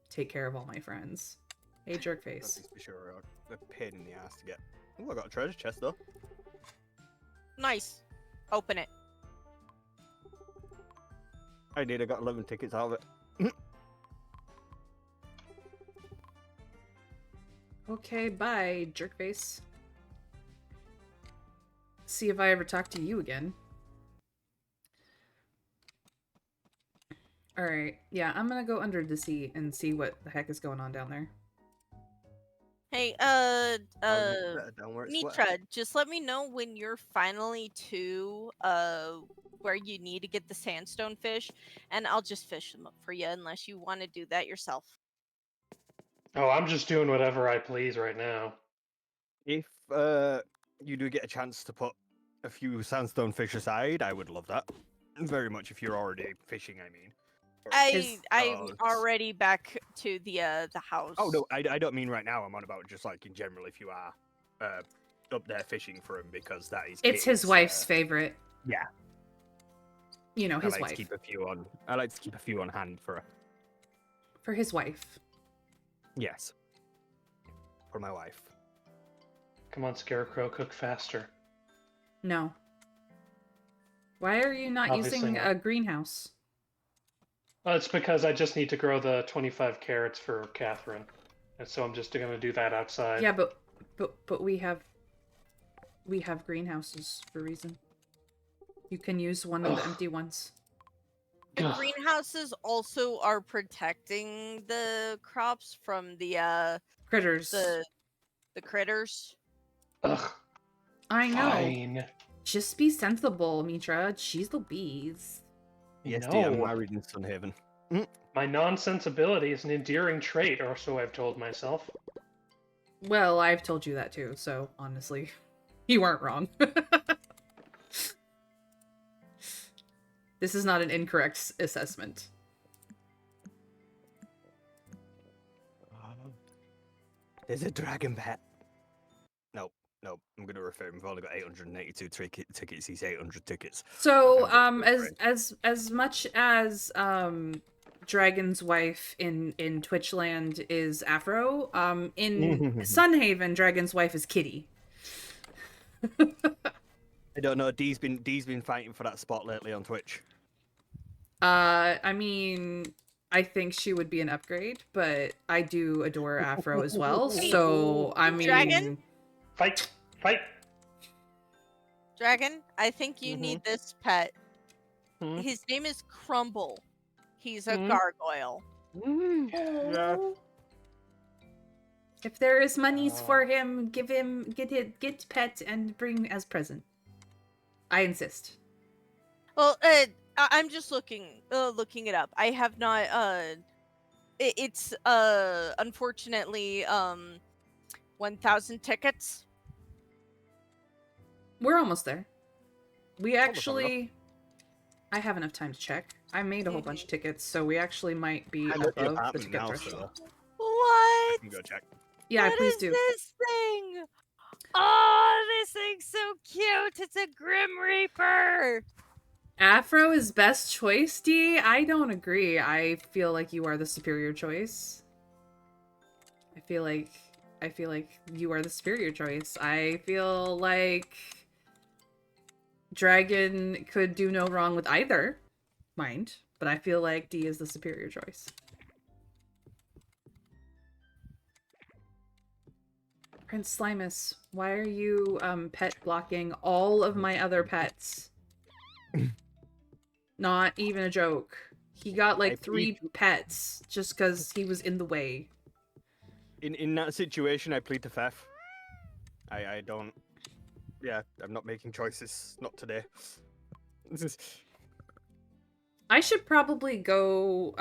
take care of all my friends. Hey, jerk face. These for sure are a pain in the ass to get. Oh, I got a treasure chest though. Nice. Open it. I got 11 tickets out of it. Okay, bye, jerk face. See if I ever talk to you again. Alright, yeah, I'm gonna go under the sea and see what the heck is going on down there. Hey, Down where it's wet. Mitra, just let me know when you're finally to where you need to get the sandstone fish, and I'll just fish them up for you unless you want to do that yourself. Oh, I'm just doing whatever I please right now. If you do get a chance to put a few sandstone fish aside, I would love that. Very much if you're already fishing, I mean. I'm already back to the house. Oh no, I don't mean right now. I'm on about just like in general. If you are up there fishing for him, because that is It's his wife's favorite. Yeah. You know, his I like wife. To keep a few on. I like to keep a few on hand for his wife. Yes. For my wife. Come on, Scarecrow, cook faster. No. Why are you not Obviously using not. a greenhouse? It's because I just need to grow the 25 carrots for Catherine. And so I'm just going to do that outside. Yeah, but we have greenhouses for a reason. You can use one of the empty ones. The Ugh. greenhouses also are protecting the crops from the Critters. the critters. Ugh. I know. Fine. Just be sensible, Mitra. Jeez Louise. Yes, No. dear, I'm married in Sunhaven. My non-sensibility is an endearing trait, or so I've told myself. Well, I've told you that too, so honestly, you weren't wrong. This is not an incorrect assessment. There's a dragon pet. Nope. I'm going to refer him. We've only got 882 tickets. He's 800 tickets. So, as much as Dragon's wife in Twitchland is Afro, in Sunhaven, Dragon's wife is Kitty. I don't know. Dee's been fighting for that spot lately on Twitch. I mean, I think she would be an upgrade, but I do adore Afro as well. So I mean, Dragon? Fight! Dragon, I think you need this pet. Hmm? His name is Crumble. He's a gargoyle. Yeah. If there is monies for him, get pet and bring as present. I insist. Well, I'm just looking it up. I have not. It's unfortunately 1,000 tickets. We're almost there. We Almost actually. I have enough time to check. I made a whole bunch of tickets, so we actually might be I'm at the above the apartment ticket now, threshold. so What? I can go check. Yeah, What please is do. this thing? Oh, this thing's so cute. It's a Grim Reaper. Afro is best choice, D? I don't agree. I feel like you are the superior choice. I feel like you are the superior choice. I feel like Dragon could do no wrong with either, mind, but I feel like D is the superior choice. Prince Slimus, why are you pet blocking all of my other pets? Not even a joke. He got like 3 pets just because he was in the way. In that situation, I plead the fifth. I don't. Yeah, I'm not making choices. Not today. I should probably go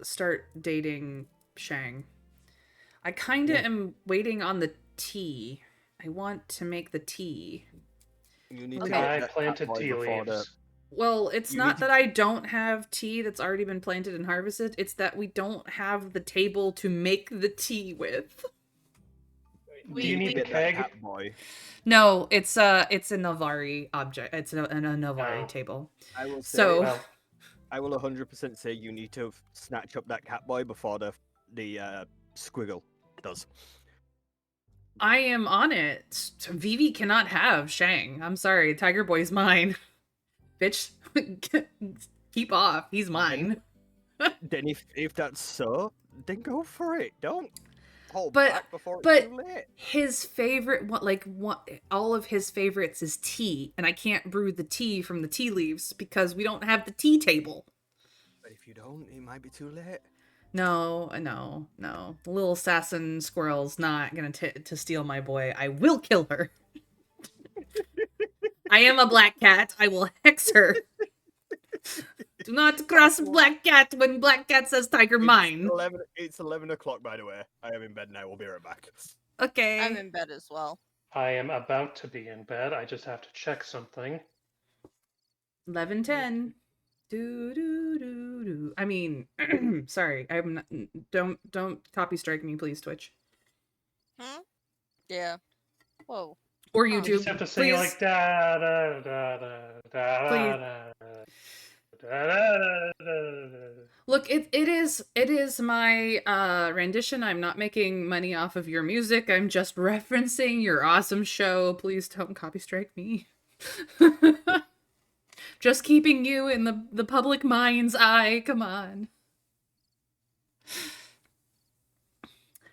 start dating Shang. I kind of am waiting on the tea. I want to make the tea. You need Okay. to I get that planted boy tea before leaves. Well, it's You not need to- that I don't have tea that's already been planted and harvested. It's that we don't have the table to make the tea with. Do you need the get that keg? cat boy. No, it's a Navari object. It's a Navari Oh. table. I will say, So Well, I will 100% say you need to snatch up that cat boy before the squiggle does. I am on it. Vivi cannot have Shang. I'm sorry, Tiger Boy's mine. Bitch, keep off. He's mine. Then if that's so, then go for it. Don't hold But- back before but- it's too late. His favorite, all of his favorites is tea, and I can't brew the tea from the tea leaves because we don't have the tea table. But if you don't, it might be too late. No. Little assassin squirrel's not gonna to steal my boy. I will kill her. I am a black cat. I will hex her. Do not cross black cat when black cat says tiger mine. It's 11 o'clock, by the way. I am in bed now. We'll be right back. Okay. I'm in bed as well. I am about to be in bed. I just have to check something. 11:10. Do do do do. I mean, sorry. I'm not. Don't copy strike me, please, Twitch Yeah. Whoa. or You just YouTube. have to sing it Please, like da da da da da please. da da da da. Look, it is my rendition. I'm not making money off of your music. I'm just referencing your awesome show. Please don't copy strike me. Just keeping you in the public mind's eye. Come on.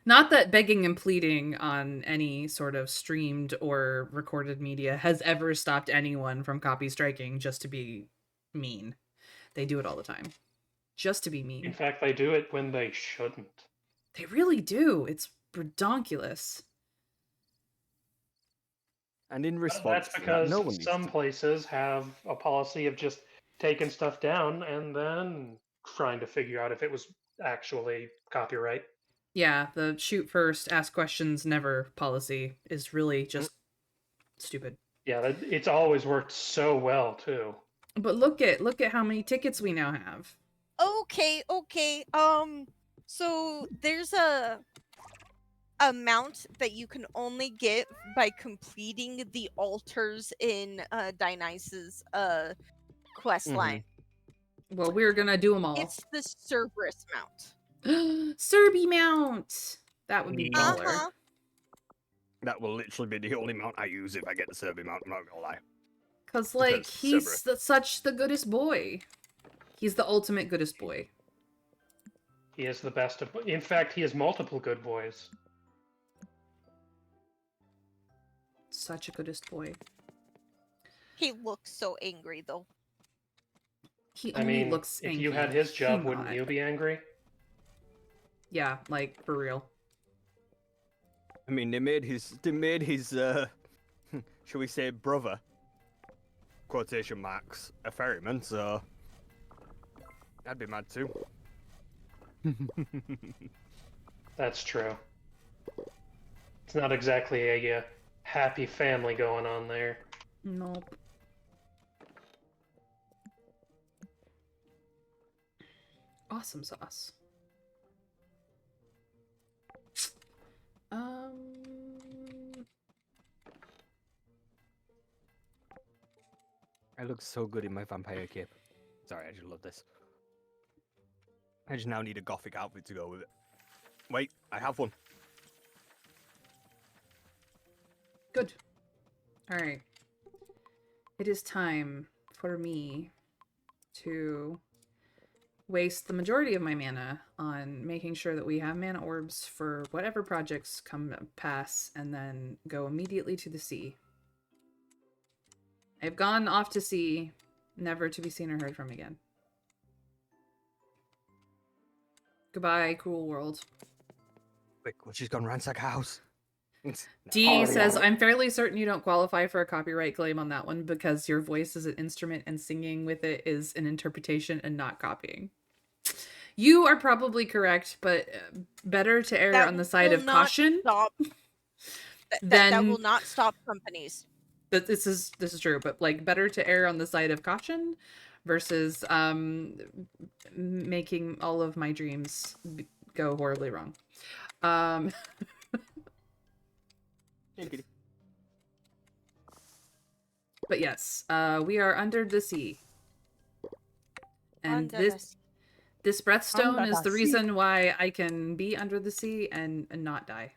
Not that begging and pleading on any sort of streamed or recorded media has ever stopped anyone from copy striking just to be mean. They do it all the time. Just to be mean. In fact, they do it when they shouldn't. They really do. It's redonkulous. And in response, That's because no one some places have a policy of just taking stuff down and then trying to figure out if it was actually copyright. Yeah, the shoot first, ask questions never policy is really just stupid. Yeah, it's always worked so well too. But look at how many tickets we now have. Okay. So there's a amount that you can only get by completing the altars in Dionysus quest line. Well, we're gonna do them all. It's the Cerberus mount. Serby mount. That would be baller. Uh-huh. That will literally be the only mount I use if I get the Serby mount, I'm not gonna lie. Cause like Because he's such the goodest boy. He's the ultimate goodest boy. He is the best of. In fact, he has multiple good boys. Such a goodest boy. He looks so angry though. He I only mean, looks if angry. you had his job, He wouldn't not. you be angry? Yeah, like for real. I mean, they made his shall we say brother, quotation marks, a ferryman, so I'd be mad too. That's true. It's not exactly a happy family going on there. Nope. Awesome sauce. I look so good in my vampire cape. Sorry, I just love this. I just now need a gothic outfit to go with it. Wait, I have one. Good. All right. It is time for me to waste the majority of my mana on making sure that we have mana orbs for whatever projects come pass, and then go immediately to the sea. I've gone off to sea, never to be seen or heard from again. Goodbye, cruel world. Quick, well, she's gone ransack a house. D says, I'm fairly certain you don't qualify for a copyright claim on that one because your voice is an instrument and singing with it is an interpretation and not copying. You are probably correct, but better to err on the side of caution. That will not stop companies. This is true, but like better to err on the side of caution versus making all of my dreams go horribly wrong. But yes, we are under the sea. And this breathstone is the reason why I can be under the sea and not die.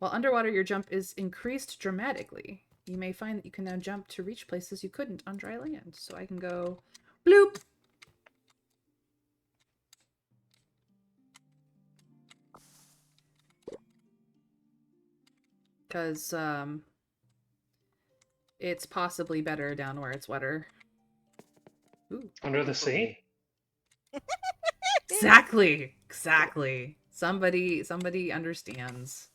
While underwater, your jump is increased dramatically. You may find that you can now jump to reach places you couldn't on dry land. So I can go bloop. Because it's possibly better down where it's wetter. Ooh. Under the sea? Exactly. Somebody understands.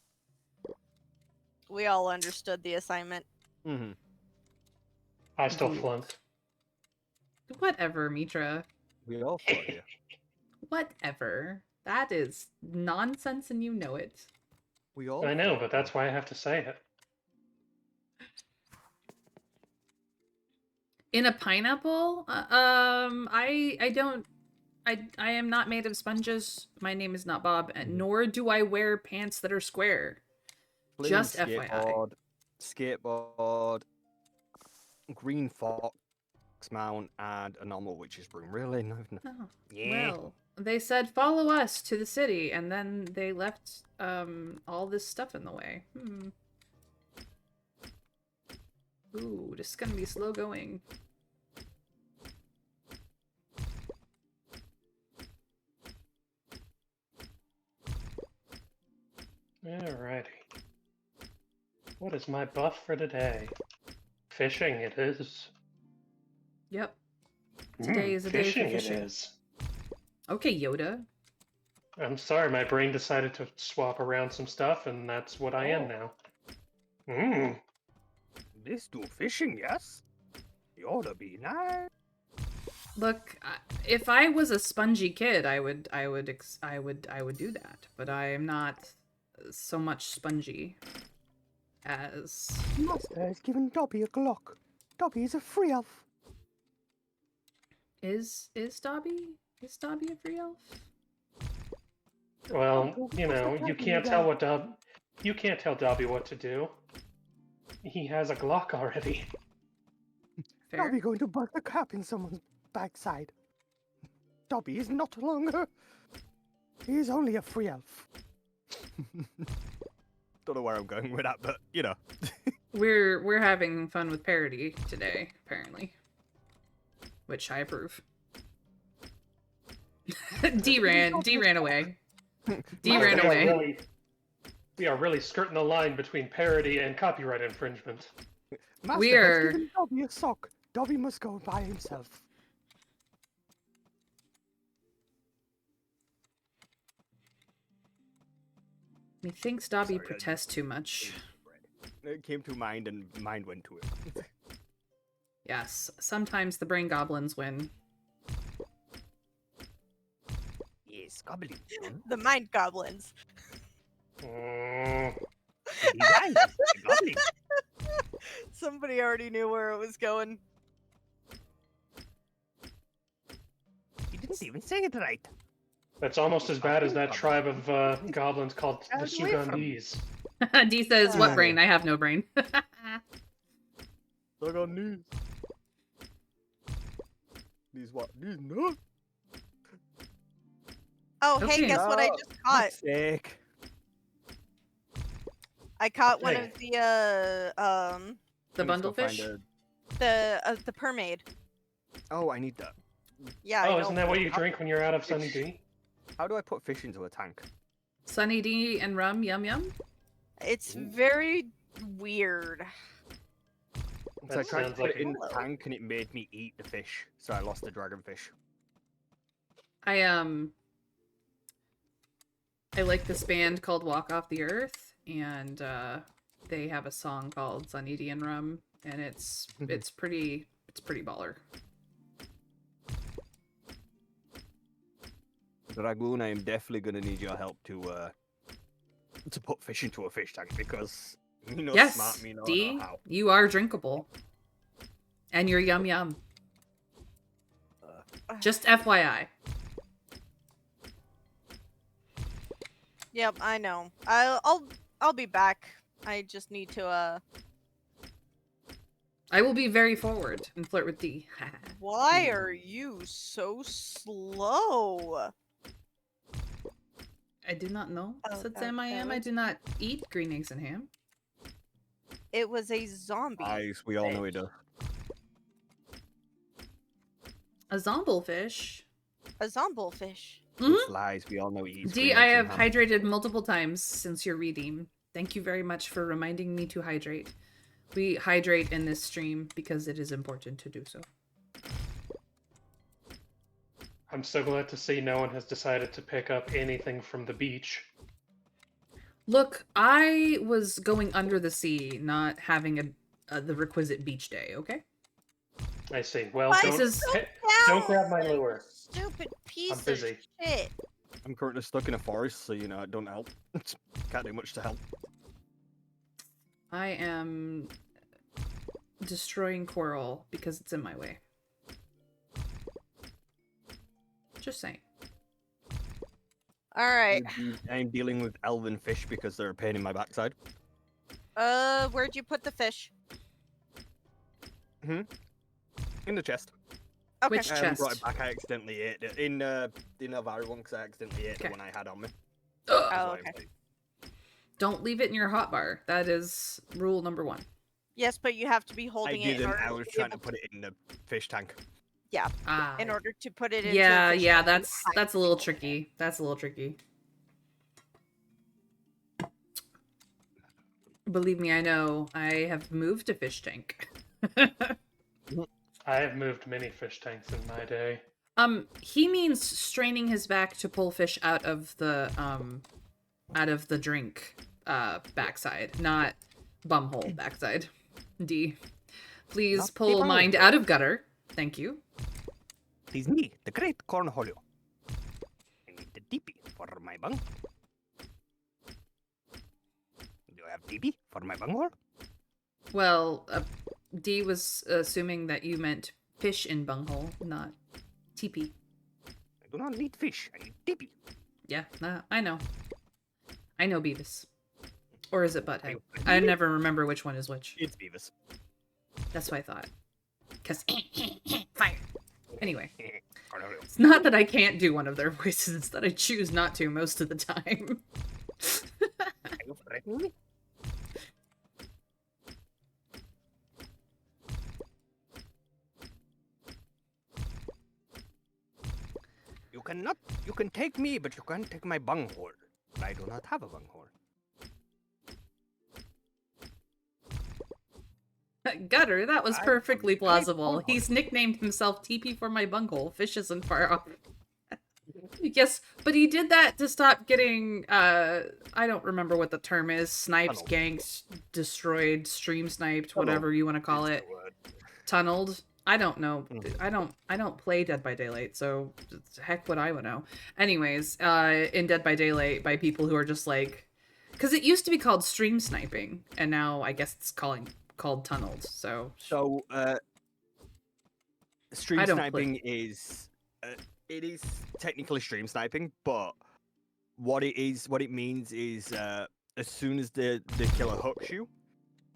We all understood the assignment. Mm-hmm. I still flunked. Whatever, Mitra. We all thought you. Whatever. That is nonsense and you know it. We all. I know, but that's why I have to say it. In a pineapple? I am not made of sponges. My name is not Bob, and nor do I wear pants that are square. Balloon, Just FYI. Skateboard, green fox mount, and a normal witch's broom. Really? No. Oh, Yeah. well, they said follow us to the city, and then they left all this stuff in the way. Ooh, this is gonna be slow going. Alrighty. What is my buff for today? Fishing it is. Yep. Today is a day for fishing. fishing. It is. Okay, Yoda. I'm sorry, my brain decided to swap around some stuff, and that's what I am now. This do fishing, yes? You ought to be nice. Look, if I was a spongy kid, I would do that. But I am not so much spongy as. Master has given Dobby a Glock. Dobby is a free elf. Is Dobby? Is Dobby a free elf? Well, you know, you can't tell Dobby what to do. He has a Glock already. Fair. Dobby going to bust a cap in someone's backside. Dobby is not longer. He is only a free elf. Don't know where I'm going with that, but you know. We're having fun with parody today, apparently. Which I approve. D ran away. D ran away. We are really skirting the line between parody and copyright infringement. Master We has are- given Dobby a sock. Dobby must go by himself. Methinks Dobby Sorry, I protests too much. It came to mind and mind went to it. Yes, sometimes the brain goblins win. Yes, goblin. The mind goblins. Mm, Goblin. Somebody already knew where it was going. You didn't even say it right. that's almost as bad as that tribe of goblins called the Get away from Sugandese. D says, what brain? I have no brain. Look on these. These what? These no. Oh, Okay. hey, guess what I just caught? Sick. I caught one Hey. of the The bundlefish? the permaid. Oh, I need that. Yeah. Oh, I isn't know. that what you drink when you're out of Sunny D? How do I put fish into a tank? Sunny D and rum, yum yum. It's very weird. So I That tried to sounds put like it in the Hello. tank and it made me eat the fish, so I lost the dragonfish. I like this band called Walk Off the Earth, and they have a song called Sunny D and Rum, and it's pretty baller. Dragoon, I am definitely gonna need your help to put fish into a fish tank because you know Yes, smart me, no D, know how. you are drinkable, and you're yum yum. Just FYI. Yep, I know. I'll be back. I just need to I will be very forward and flirt with D. Why are you so slow? I do not know. Oh, Said Sam I am. I do not eat green eggs and ham. It was a zombie. Eyes, we all know he does. A zomblefish. A zomblefish. Mhm. It's lies, we all know he eats. D, green I eggs have and ham. hydrated multiple times since your reading. Thank you very much for reminding me to hydrate. We hydrate in this stream because it is important to do so. I'm so glad to see no one has decided to pick up anything from the beach. Look, I was going under the sea, not having the requisite beach day, okay? I see. Well, Why don't, is- don't grab my lure. Stupid piece I'm busy. of shit. I'm currently stuck in a forest, so you know it don't help. Can't do much to help. I am destroying coral because it's in my way. Just saying. All right. I'm dealing with elven fish because they're a pain in my backside. Where'd you put the fish? In the chest. Okay. Which I haven't chest? brought it back. I accidentally ate it in the Elvira one because I accidentally ate the one I had on me. Ugh. Oh, That's why okay. Don't leave it in your hotbar. That is rule number 1. Yes, but you have to be I holding it in didn't. order I was to be trying to able put it in the fish tank. Ah, in order to put it into yeah, the fish yeah, tank, you that's have a to little hold it. tricky. That's a little tricky. Believe me, I know. I have moved a fish tank. I have moved many fish tanks in my day. He means straining his back to pull fish out of the drink backside, not bumhole backside. D. Please Not the pull mind bumhole. out of gutter. Thank you. It is me, the great Cornholio. I need the DP for my bung. Do I have DP for my bunghole? Well, D was assuming that you meant fish in bunghole, not teepee. I do not need fish. I need DP. Yeah, I know. I know Beavis. Or is it Butthead? You- I never remember which one is which. It's Beavis. That's what I thought. Because fire. Anyway, Cornholio. it's not that I can't do one of their voices, it's that I choose not to most of the time. Are you threatening me? You can take me, but you can't take my bunghole. I do not have a bunghole. Gutter, that was I perfectly am plausible. bunghole. He's nicknamed himself TP for my bunghole. Fish isn't far off. Yes, but he did that to stop getting, I don't remember what the term is. Sniped, Tunneled. ganked, destroyed, stream sniped, Tunneled whatever you want to call It's it. the word. Tunneled. I don't know. Mhm. I don't play Dead by Daylight, so heck would I would know. Anyways, in Dead by Daylight by people who are just like, because it used to be called stream sniping, and now I guess it's called tunneled. So So, stream I don't sniping is it is technically stream sniping, but what it means is as soon as the killer hooks you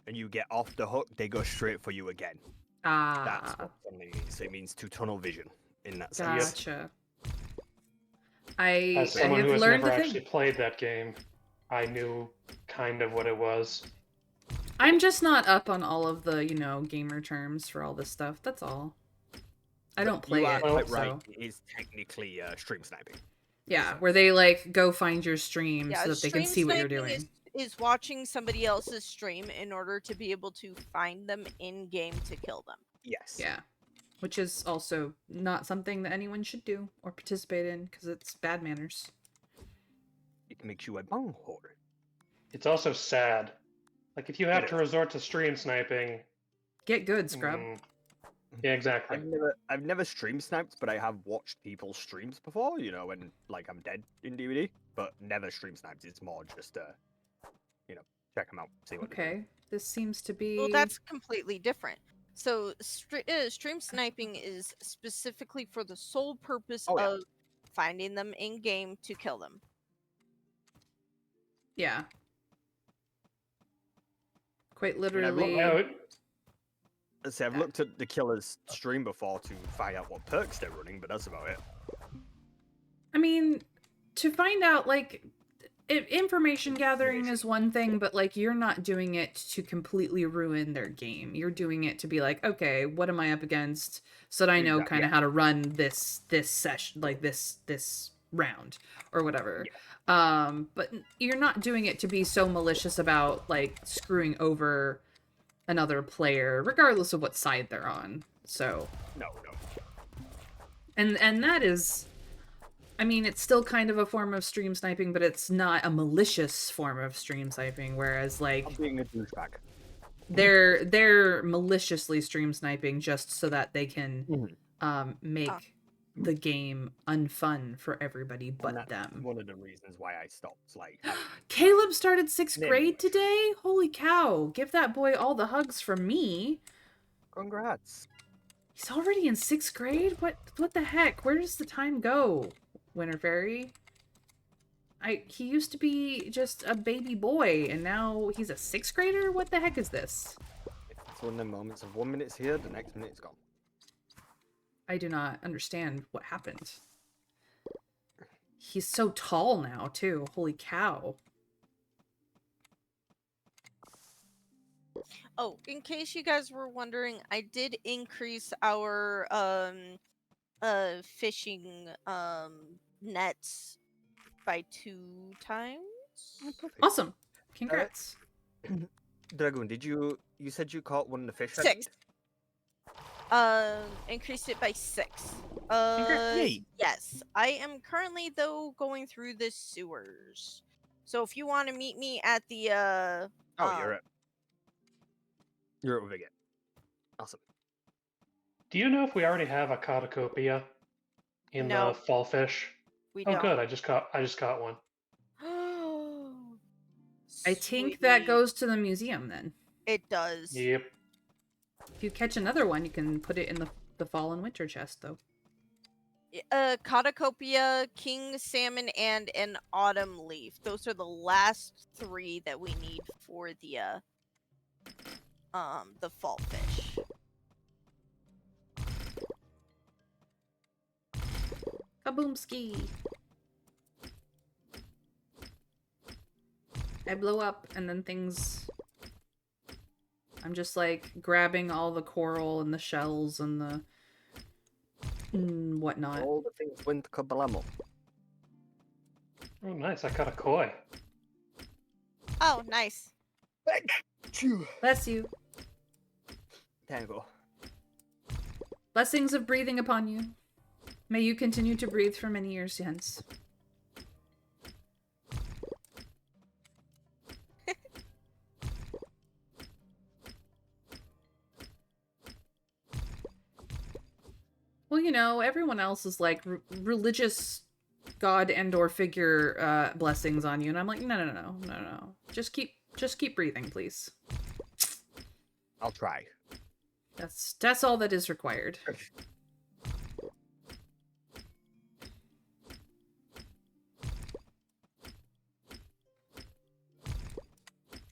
and you get off the hook, they go straight for you again. That's what tunneling means. So it means to tunnel vision in that sense. Gotcha. I As someone have who has learned never a actually thing. played that game, I knew kind of what it was. I'm just not up on all of the, gamer terms for all this stuff. That's all. I don't play You are it. quite so. right. It is technically stream sniping. Yeah, where they like go find your stream Yeah, so that they can stream see what you're sniping doing. is watching somebody else's stream in order to be able to find them in game to kill them. Yes. Yeah. Which is also not something that anyone should do or participate in because it's bad manners. It makes you a bunghole. It's also sad. Like if you have It to is. resort to stream sniping. Get good, scrub. Yeah, exactly. I've never stream sniped, but I have watched people's streams before, when like I'm dead in DVD, but never stream sniped. It's more just check them out, see what they're doing. Okay. This seems to be. Well, that's completely different. So, stream sniping is specifically for the sole purpose Oh, yeah. of finding them in game to kill them. Yeah. Quite mean, I've literally. No, Let's say I've looked at the killer's stream before to find out what perks they're running, but that's about it. I mean, to find out, like, information gathering is one thing, but, like, you're not doing it to completely ruin their game. You're doing it to be like, okay, what am I up against so that I know Exactly, kind of how to run this session, like, this round or whatever. But you're not doing it to be so malicious about, like, screwing over another player, regardless of what side they're on. So, No. and that is, I mean, it's still kind of a form of stream sniping, but it's not a malicious form of stream sniping. Whereas, like, I'm being a douchebag. they're maliciously stream sniping just so that they can make the game unfun for everybody And but that's them. one of the reasons why I stopped. Like, having Caleb started 6th Maybe. grade today. Holy cow! Give that boy all the hugs from me. Congrats. He's already in 6th grade? What the heck? Where does the time go, Winter Fairy? He used to be just a baby boy, and now he's a 6th grader? What the heck is this? It's one of the moments of 1 minute's here, the next minute's gone. I do not understand what happened. He's so tall now, too. Holy cow. Oh, in case you guys were wondering, I did increase our fishing nets by 2 times. Awesome. Congrats. Dragoon, you said you caught one of the fish? 6. Increased it by 6. Yay. Yes. I am currently though going through the sewers. So if you want to meet me at the You're at Viget. Awesome. Do you know if we already have a Catacopia in No. the fall fish? We Oh, don't. good. I just caught one. I think that Sweet. goes to the museum then. It does. Yep. If you catch another one, you can put it in the fall and winter chest, though. Catacopia, king salmon, and an autumn leaf. Those are the last 3 that we need for the fall fish. Kaboomski! I blow up, and then things... I'm just, like, grabbing all the coral and the shells and the... whatnot. All the things went kablamo. Oh, nice. I caught a koi. Oh, nice. Bless you. Tango. Blessings of breathing upon you. May you continue to breathe for many years hence. Well, you know, everyone else is like religious god and or figure blessings on you, and I'm like, no. Just keep breathing, please. I'll try. That's all that is required.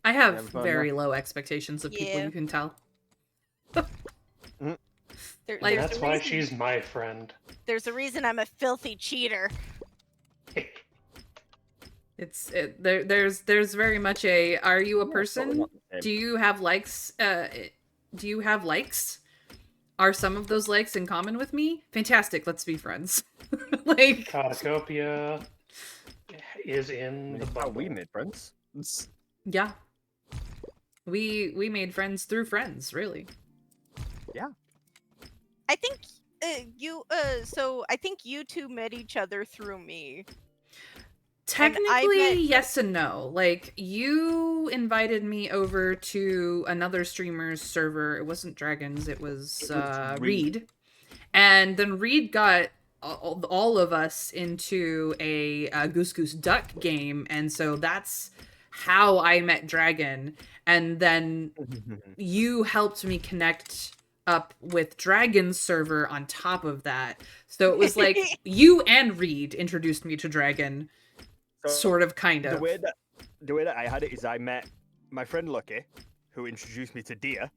I have very low expectations of people, Yeah. you can tell. There's That's a why reason- she's my friend. There's a reason I'm a filthy cheater. There's very much a, are you a person? Do you have likes? Do you have likes? Are some of those likes in common with me? Fantastic, let's be friends. Like, Catacopia is in the How bubble. we made friends. yeah. We made friends through friends, really. I think I think you two met each other through me. Technically, met- yes and no. Like, you invited me over to another streamer's server. It wasn't Dragons, it was Reed. And then Reed got all of us into a Goose Goose Duck game, and so that's how I met Dragon. And then you helped me connect up with Dragon's server on top of that. So it was like you and Reed introduced me to Dragon. Sort of, kind of. The way that I had it is I met my friend Lucky, who introduced me to Deer.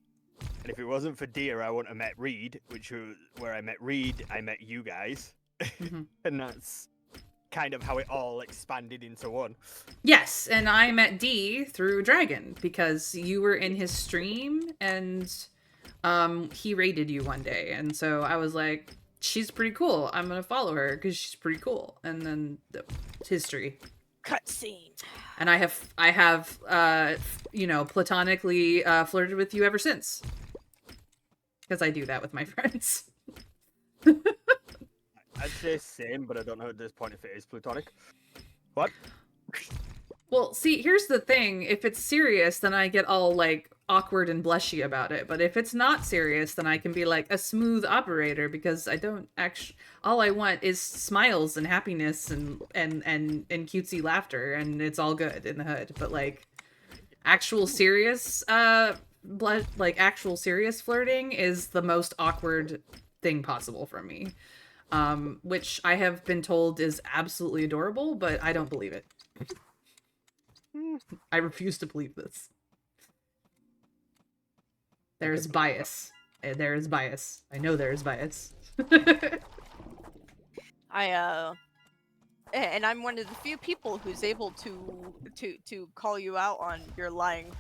And if it wasn't for Deer, I wouldn't have met Reed, which was where I met Reed, I met you guys. Mhm. And that's kind of how it all expanded into one. Yes, and I met D through Dragon because you were in his stream and he raided you one day. And so I was like, she's pretty cool. I'm going to follow her because she's pretty cool. And then it's history. Cutscene. And I have platonically flirted with you ever since. Because I do that with my friends. I'd say same, but I don't know at this point if it is platonic. What? Well, see, here's the thing. If it's serious, then I get all, like, awkward and blushy about it. But if it's not serious, then I can be, like, a smooth operator because I don't actually... All I want is smiles and happiness and cutesy laughter, and it's all good in the hood. But, like, actual serious like actual serious flirting is the most awkward thing possible for me. Which I have been told is absolutely adorable, but I don't believe it. I refuse to believe this. There's bias. There is bias. I know there is bias. And I'm one of the few people who's able to call you out on your lying.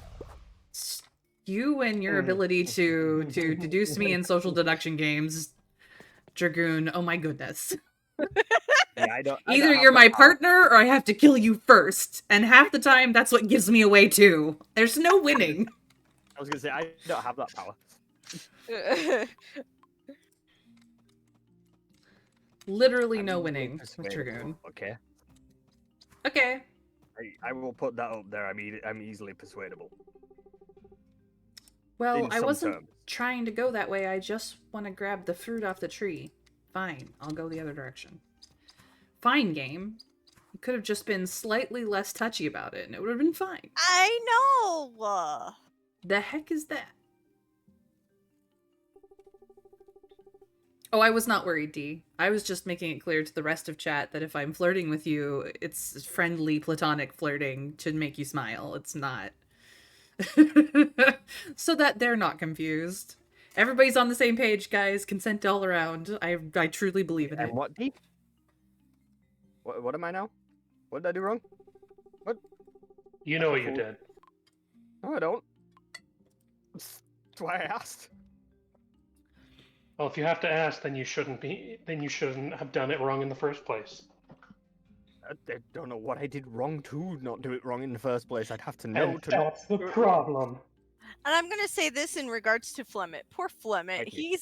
You and your ability to deduce me in social deduction games, Dragoon. Oh my goodness. Yeah, Either you're my partner or I have to kill you first, and half the time that's what gives me away too. There's no winning. I was gonna say I don't have that power. Literally no winning with Dragoon. Okay. Okay. I will put that up there. I'm easily persuadable. Well, I wasn't trying to go that way. I just want to grab the fruit off the tree. Fine, I'll go the other direction. Fine, game. You could have just been slightly less touchy about it, and it would have been fine. I know! The heck is that? Oh, I was not worried, Dee. I was just making it clear to the rest of chat that if I'm flirting with you, it's friendly, platonic flirting to make you smile. It's not. So that they're not confused. Everybody's on the same page, guys. Consent all around. I truly believe in it. And what, Dee? What am I now? What did I do wrong? What? You know what you did. No, I don't. That's why I asked. Well, if you have to ask, then you shouldn't have done it wrong in the first place. I don't know what I did wrong to not do it wrong in the first place. I'd have to know And to that's not the problem. And I'm gonna say this in regards to Flemmet. Poor Flemmet. He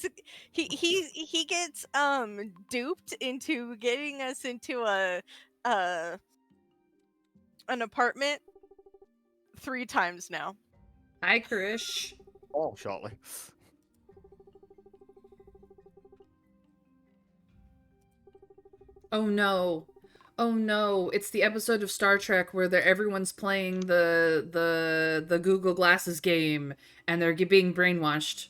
gets duped into getting us into an apartment 3 times now. Hi, Krish. Oh, shortly. Oh no. Oh no, it's the episode of Star Trek where everyone's playing the Google Glasses game and they're being brainwashed.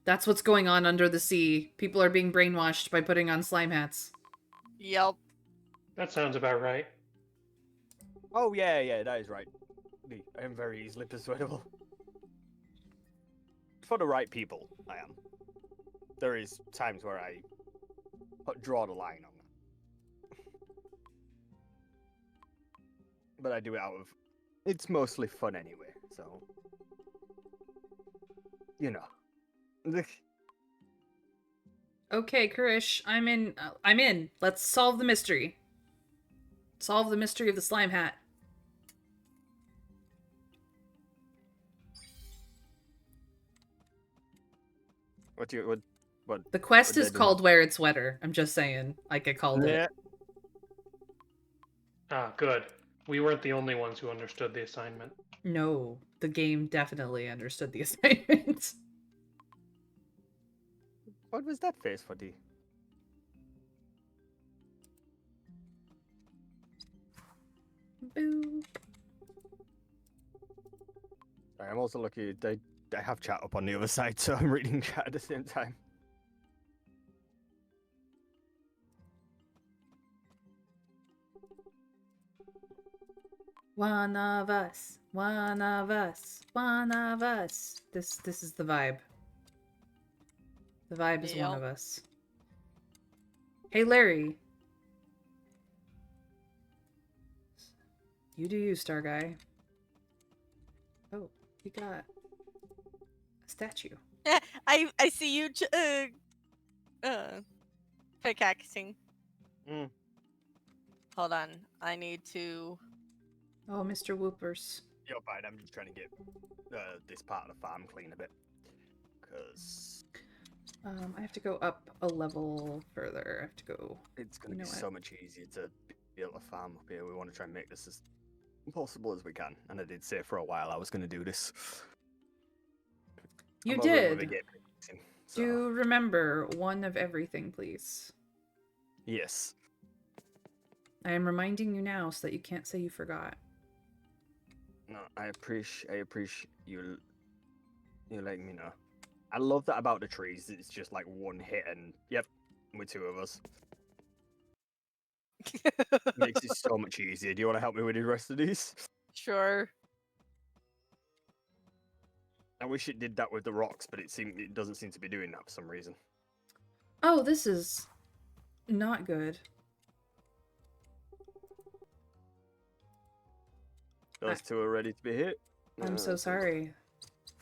That's what's going on under the sea. People are being brainwashed by putting on slime hats. Yep. That sounds about right. Oh, yeah, that is right. I am very easily persuadable. For the right people, I am. There is times where I draw the line on that. But I do it out of... It's mostly fun anyway, so... You know. Okay, Krish, I'm in. Let's solve the mystery. Solve the mystery of the slime hat. What? The quest is called Wear Its Sweater. I'm just saying. Like I called it. Ah, good. We weren't the only ones who understood the assignment. No, the game definitely understood the assignment. What was that face for, D? Boop. I'm also lucky I have chat up on the other side, so I'm reading chat at the same time. One of us, one of us, one of us. This is the vibe. The vibe is one of us. Hey, Larry. You do you, Star Guy. Oh, you got a statue. I see you pickaxing. Hold on. I need to... Oh, Mr. Whoopers. You're fine, I'm just trying to get this part of the farm clean a bit. Because... I have to go up a level further. I have to go... It's going to be so much easier to be able to farm up here. We want to try and make this as possible as we can. And I did say for a while I was going to do this. You did. Do remember one of everything, please. Yes. I am reminding you now so that you can't say you forgot. No, I appreciate you You let me know. I love that about the trees. It's just like one hit, and yep, we're two of us. Makes it so much easier. Do you want to help me with the rest of these? Sure. I wish it did that with the rocks, but it doesn't seem to be doing that for some reason. Oh, this is not good. Those two are ready to be hit. I'm so sorry.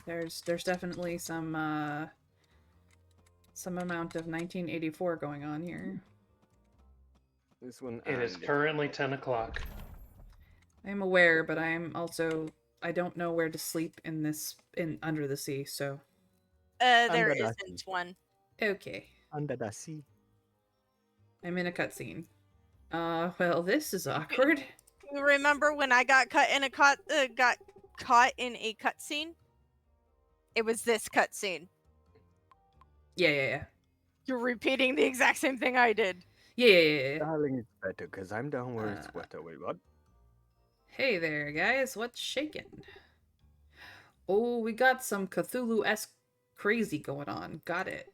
There's definitely some amount of 1984 going on here. This one. It is currently 10 o'clock. I'm aware, but I don't know where to sleep in under the sea, so. There Under the isn't sea. one. Okay. Under the sea. I'm in a cutscene. Well, this is awkward. You remember when I got caught in a cutscene? It was this cutscene. Yeah. You're repeating the exact same thing I did. Yeah. Darling, it's better because I'm down where it's wetter. Wait, what? Hey there, guys. What's shaking? Oh, we got some Cthulhu-esque crazy going on. Got it.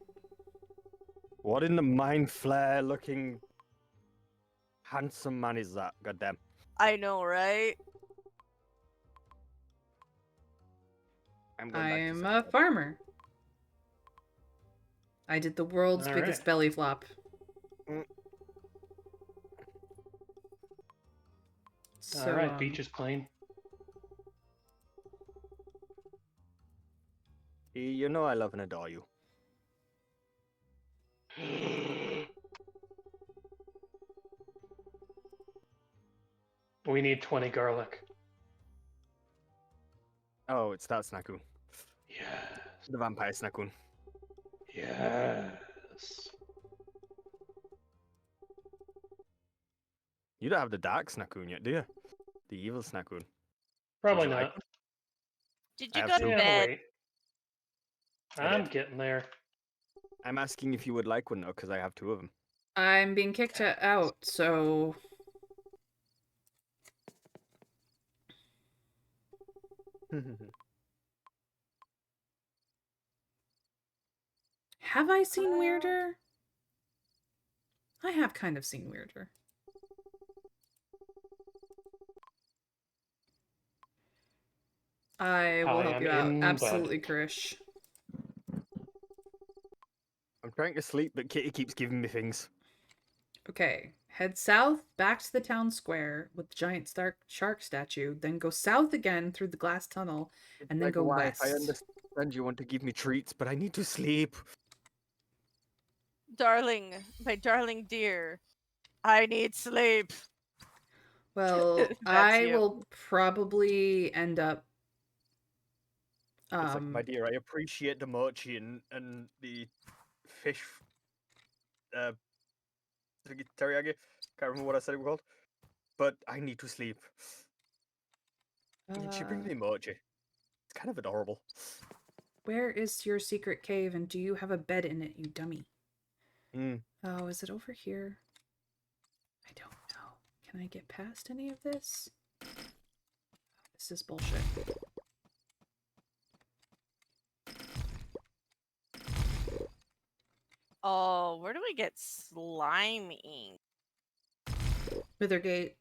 What in the mind flare looking handsome man is that? Goddamn. I know, right? I'm a farmer. I did the world's All biggest right. belly flop. So, All right, beach is clean. You know I love and adore you. We need 20 garlic. Oh, it's that Snakoon. Yes. The vampire Snakoon. Yes. You don't have the dark Snakoon yet, do you? The evil Snakoon. Probably Would you not. like Did I you have go to- to Yeah, bed? wait. I I'm did. getting there. I'm asking if you would like one though, because I have two of them. I'm being kicked out, so... Have I seen Weirder? I have kind of seen Weirder. I will I help am you out. in Absolutely, bed. Krish. I'm trying to sleep, but Kitty keeps giving me things. Okay, head south, back to the town square with the giant shark statue, then go south again through the glass tunnel, and then Like, go wife, I west. understand you want to give me treats, but I need to sleep. Darling, my darling dear, I need sleep. Well, That's I you. will probably end up It's like, my dear, I appreciate the mochi and the fish teriyaki. Can't remember what I said it was called. But I need to sleep. And she brings me mochi. It's kind of adorable. Where is your secret cave, and do you have a bed in it, you dummy? Hmm. Oh, is it over here? I don't know. Can I get past any of this? This is bullshit. Oh, where do we get slime ink? Withergate.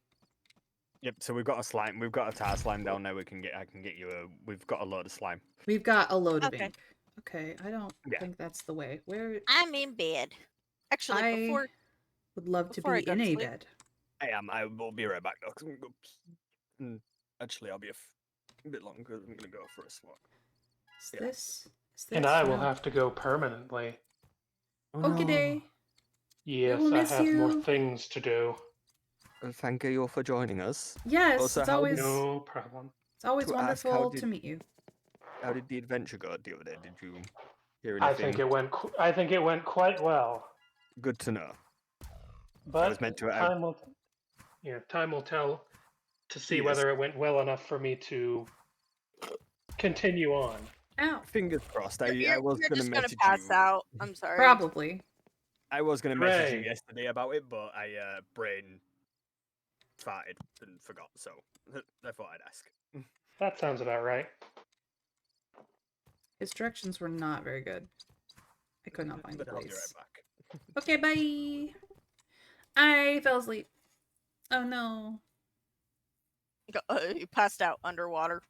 Yep. So we've got a slime. We've got a tar slime down there. I can get you a. We've got a load of slime. We've got a load of Okay. ink. Okay, I don't Yeah. think that's the way. Where I'm in bed. Actually, I before would love to before I be go in to a sleep. bed. I am. I will be right back though. 'Cause I'm gonna go pee. And actually, I'll be a bit longer. I'm gonna go for a swap. Is Yeah. this? Is this? And I will No. have to go permanently. Oh, Okay, day. Yes, will I miss have more you. things to do. Well, thank you all for joining us. Yes, Also, it's how always did- No problem. it's always to ask, how wonderful did- to meet you. How did the adventure go the other day? Did you hear I anything? think it went. I think it went quite well. Good to know. But was meant to- time will. Yeah, time will tell to see Yes. whether it went well enough for me to continue on. Ow. Fingers crossed. I You're was going to just gonna message pass you. out. I'm sorry. Probably. I was going to message you Hooray. yesterday about it, but I brain farted and forgot, so I thought I'd ask. That sounds about right. His directions were not very good. I could not find the But I'll be place. right back. Okay, bye. I fell asleep. Oh no. You passed out underwater.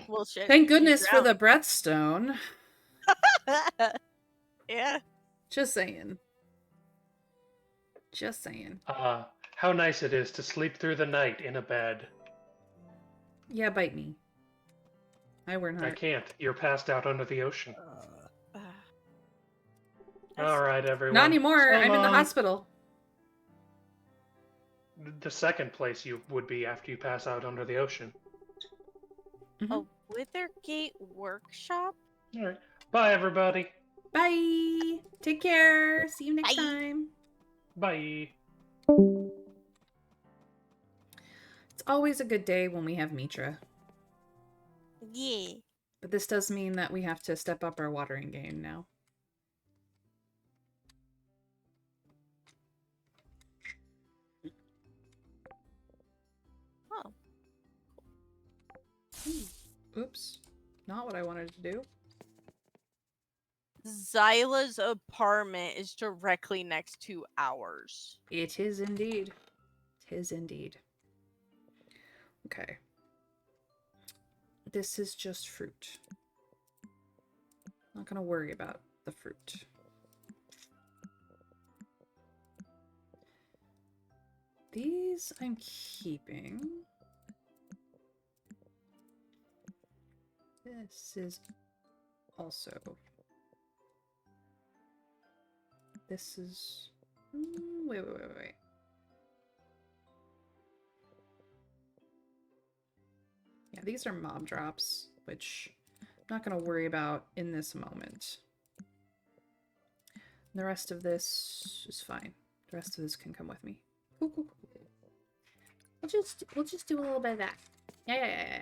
Well, shit. Thank you goodness for drowned. the breathstone. Yeah. Just saying. Just saying. How nice it is to sleep through the night in a bed. Yeah, bite me. I were I not. can't. You're passed out under the ocean. That's- All right, everyone. Not anymore. So I'm in the long. hospital. The second place you would be after you pass out under the ocean. A Withergate workshop? All right. Bye, everybody. Bye. Take care. See you next Bye. time. Bye. It's always a good day when we have Mitra. Yeah. But this does mean that we have to step up our watering game now. Oh. Oops. Not what I wanted to do. Zyla's apartment is directly next to ours. It is indeed. It is indeed. Okay. This is just fruit. Not gonna worry about the fruit. These I'm keeping. This is also. This is. Wait. Yeah, these are mob drops, which I'm not going to worry about in this moment. The rest of this is fine. The rest of this can come with me. Cool. We'll just do a little bit of that. Yeah.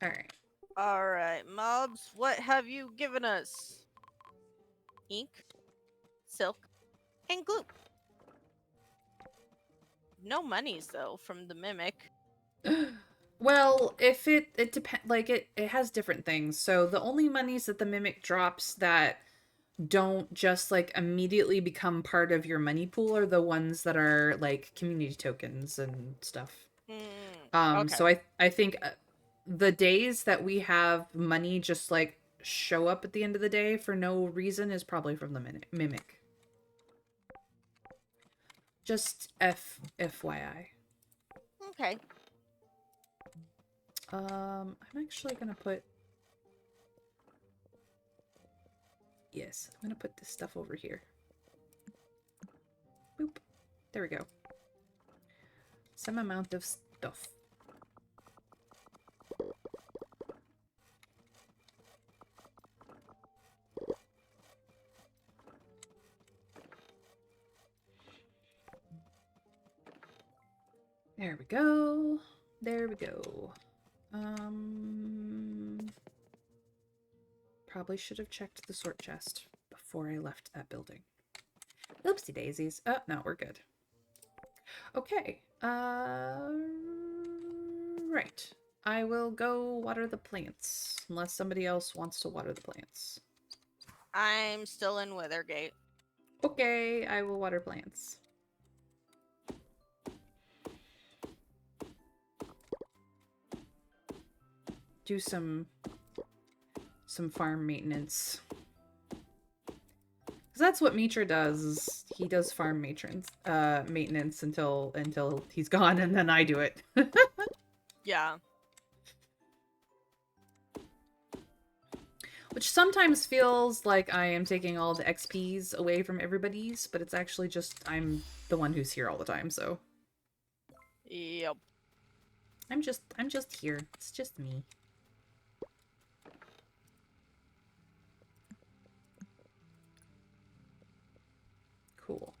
Alright. Alright, mobs, what have you given us? Ink, silk, and glue. No monies, though, from the mimic. Well, if it depends, like it has different things. So the only monies that the mimic drops that don't just like immediately become part of your money pool are the ones that are like community tokens and stuff. Okay. So I think the days that we have money just like show up at the end of the day for no reason is probably from the mimic. Just FYI. Okay. I'm actually gonna put. Yes, I'm gonna put this stuff over here. Boop. There we go. Some amount of stuff. There we go. There we go. Probably should have checked the sort chest before I left that building. Oopsie daisies. Oh, no, we're good. Okay. Right. I will go water the plants, unless somebody else wants to water the plants. I'm still in Withergate. Okay, I will water plants. Do some farm maintenance. Because that's what Mitra does. Is he does farm maintenance until he's gone, and then I do it. Yeah. Which sometimes feels like I am taking all the XPs away from everybody's, but it's actually just I'm the one who's here all the time, so. Yep. I'm just here. It's just me. Cool.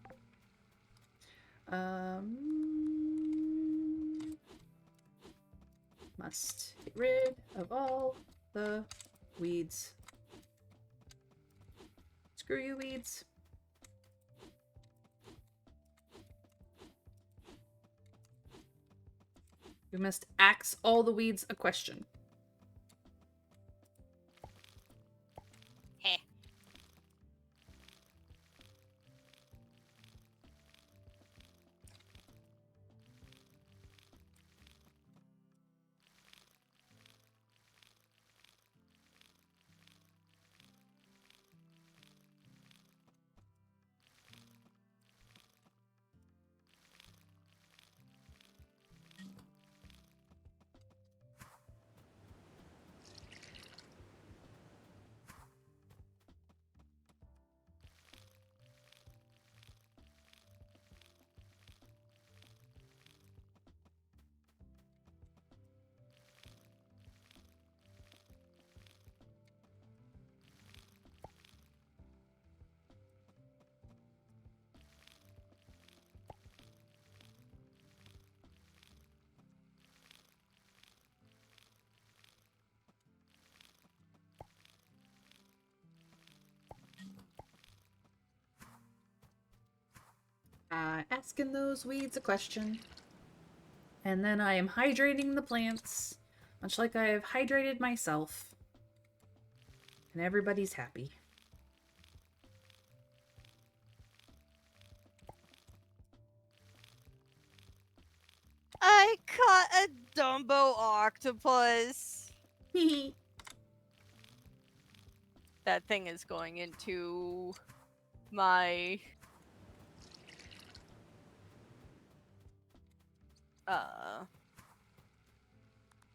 Must get rid of all the weeds. Screw you, weeds. We must ask all the weeds a question. asking those weeds a question. And then I am hydrating the plants, much like I have hydrated myself. And everybody's happy. I caught a Dumbo octopus. That thing is going into my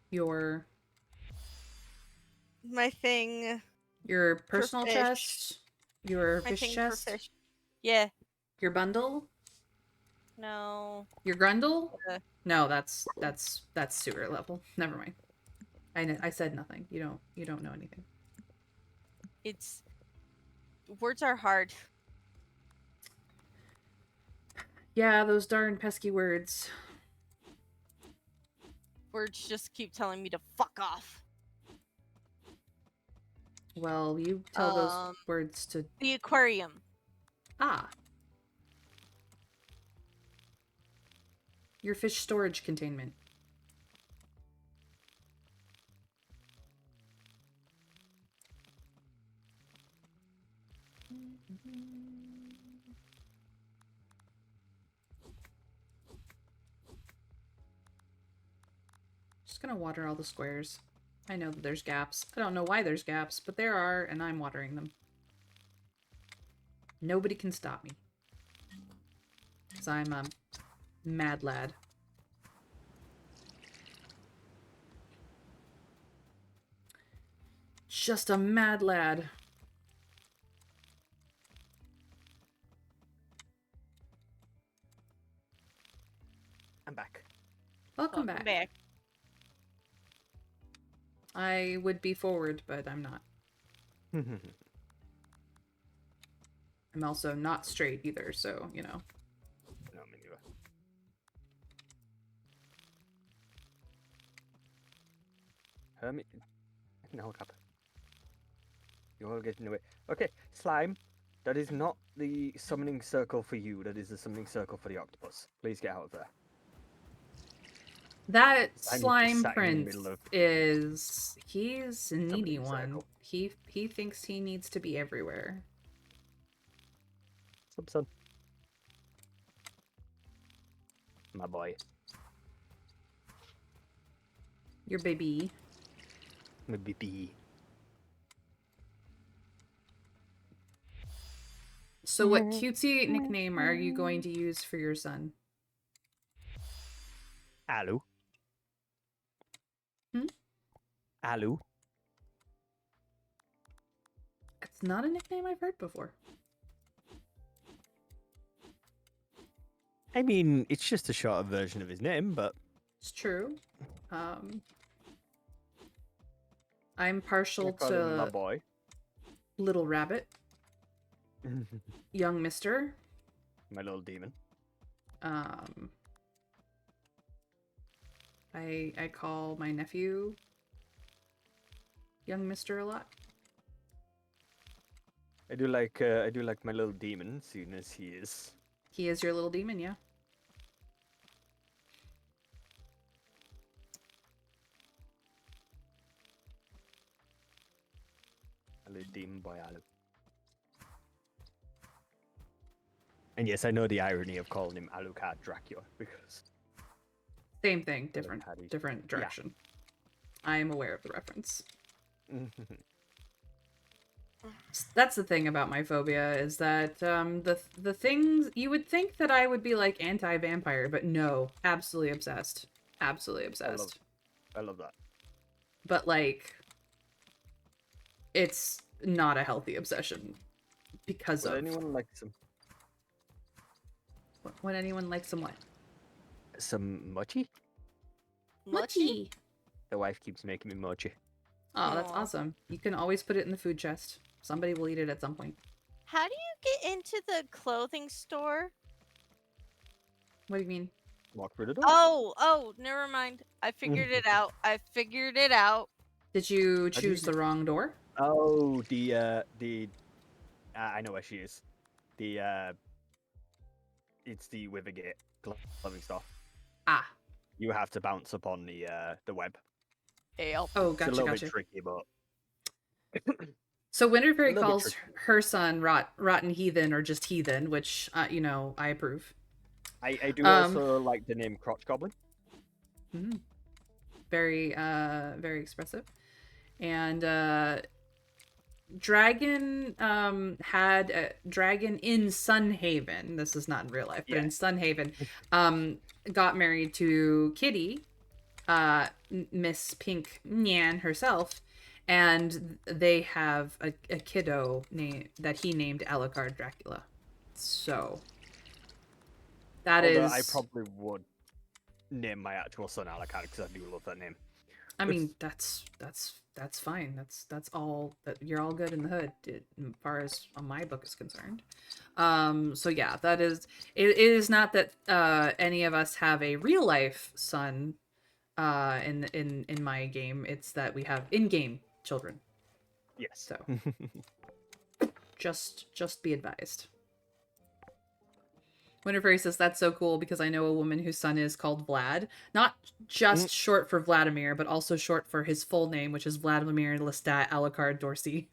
Your my thing. your For personal fish. chest, your My fish thing chest, for fish. Yeah. your bundle, No. your grundle. Uh. No, that's sewer level. Never mind. I said nothing. You don't know anything. It's words are hard. Yeah, those darn pesky words. Words just keep telling me to fuck off. Well, you tell those words to... The aquarium. Ah. Your fish storage containment. Just gonna water all the squares. I know that there's gaps. I don't know why there's gaps, but there are, and I'm watering them. Nobody can stop me. Because I'm a mad lad. Just a mad lad. I'm back. Welcome back. I would be forward, but I'm not. I'm also not straight either, so, you know. No, me neither. Hermit. No, cap. You all get in the way. Okay, slime. That is not the summoning circle for you. That is the summoning circle for the octopus. Please get out of there. That I'm slime sat in the prince middle of he's a needy summoning one. circle. He thinks he needs to be everywhere. Sup, son? My boy. Your baby. My baby. So what cutesy nickname are you going to use for your son? Alu. Hmm? Alu. It's not a nickname I've heard before. I mean, it's just a shorter version of his name, but... It's true. I'm partial I call him my to boy. Little Rabbit. Young Mister. My little demon. I call my nephew Young Mister a lot. I do like my little demon, seeing as he is. He is your little demon, yeah. A little demon boy Alu. And yes, I know the irony of calling him Alucard Dracula because Same thing, different Alucard. different direction. I am aware of the reference. That's the thing about my phobia is that the things you would think that I would be like anti-vampire, but no, absolutely obsessed. Absolutely obsessed. I love that. But like it's not a healthy obsession because Would of anyone like some when anyone likes some what? mochi? Mochi. The wife keeps making me mochi. Oh, that's Aw. awesome. You can always put it in the food chest. Somebody will eat it at some point. How do you get into the clothing store? What do you mean? Walk through the door. Oh, never mind. I figured it out. Did you do you choose the wrong door? Oh, I know where she is. The It's the Withergate glowing stuff. Ah. You have to bounce upon the web. Ale. Oh, It's a gotcha, little gotcha. bit tricky, but So Winter Fairy A little bit calls tricky. her son Rotten Heathen or just Heathen, which, you know, I approve. I do also like the name Crotch Goblin. Mhm. Very, very expressive. And Dragon had a dragon in Sunhaven. This is not in real life, but in Sunhaven, got married to Kitty, Miss Pink Nyan herself, and they have a kiddo that he named Alucard Dracula. So that Although is. I probably would name my actual son Alucard because I do love that name. I mean, that's fine. That's all that you're all good in the hood, as far as my book is concerned. So yeah, that is. It is not that any of us have a real life son in my game. It's that we have in-game children. Yes. So just be advised. Winterfairy says that's so cool because I know a woman whose son is called Vlad. Not just short for Vladimir, but also short for his full name, which is Vladimir Lestat Alucard Dorsey.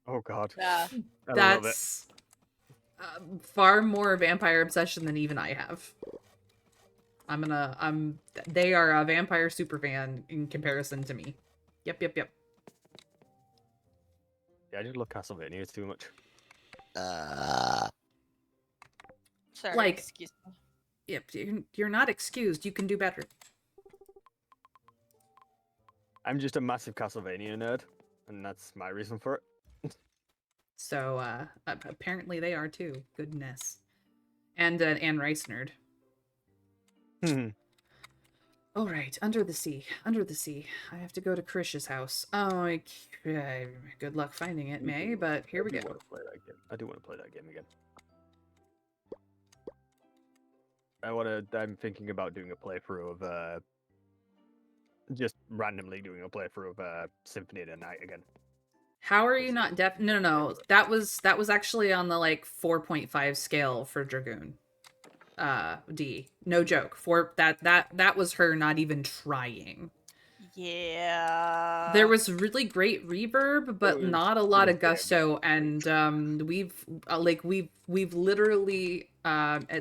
Oh God. Yeah. That's far more vampire obsession than even I have. They are a vampire super fan in comparison to me. Yep. Yeah, I just love Castlevania too much. Sorry, Like- excuse me. Yep, you're not excused. You can do better. I'm just a massive Castlevania nerd, and that's my reason for it. So apparently they are too. Goodness. And an Anne Rice nerd. All right, under the sea. I have to go to Krish's house. Oh, good luck finding it, May. But here we go. I do want to play that game again. I'm thinking about doing a playthrough of just randomly doing a playthrough of Symphony of the Night again. How are you not deaf? No. That was actually on the like 4.5 scale for Dragoon. D. No joke. That was her not even trying. Yeah. There was really great reverb, but not a lot of gusto, and we've literally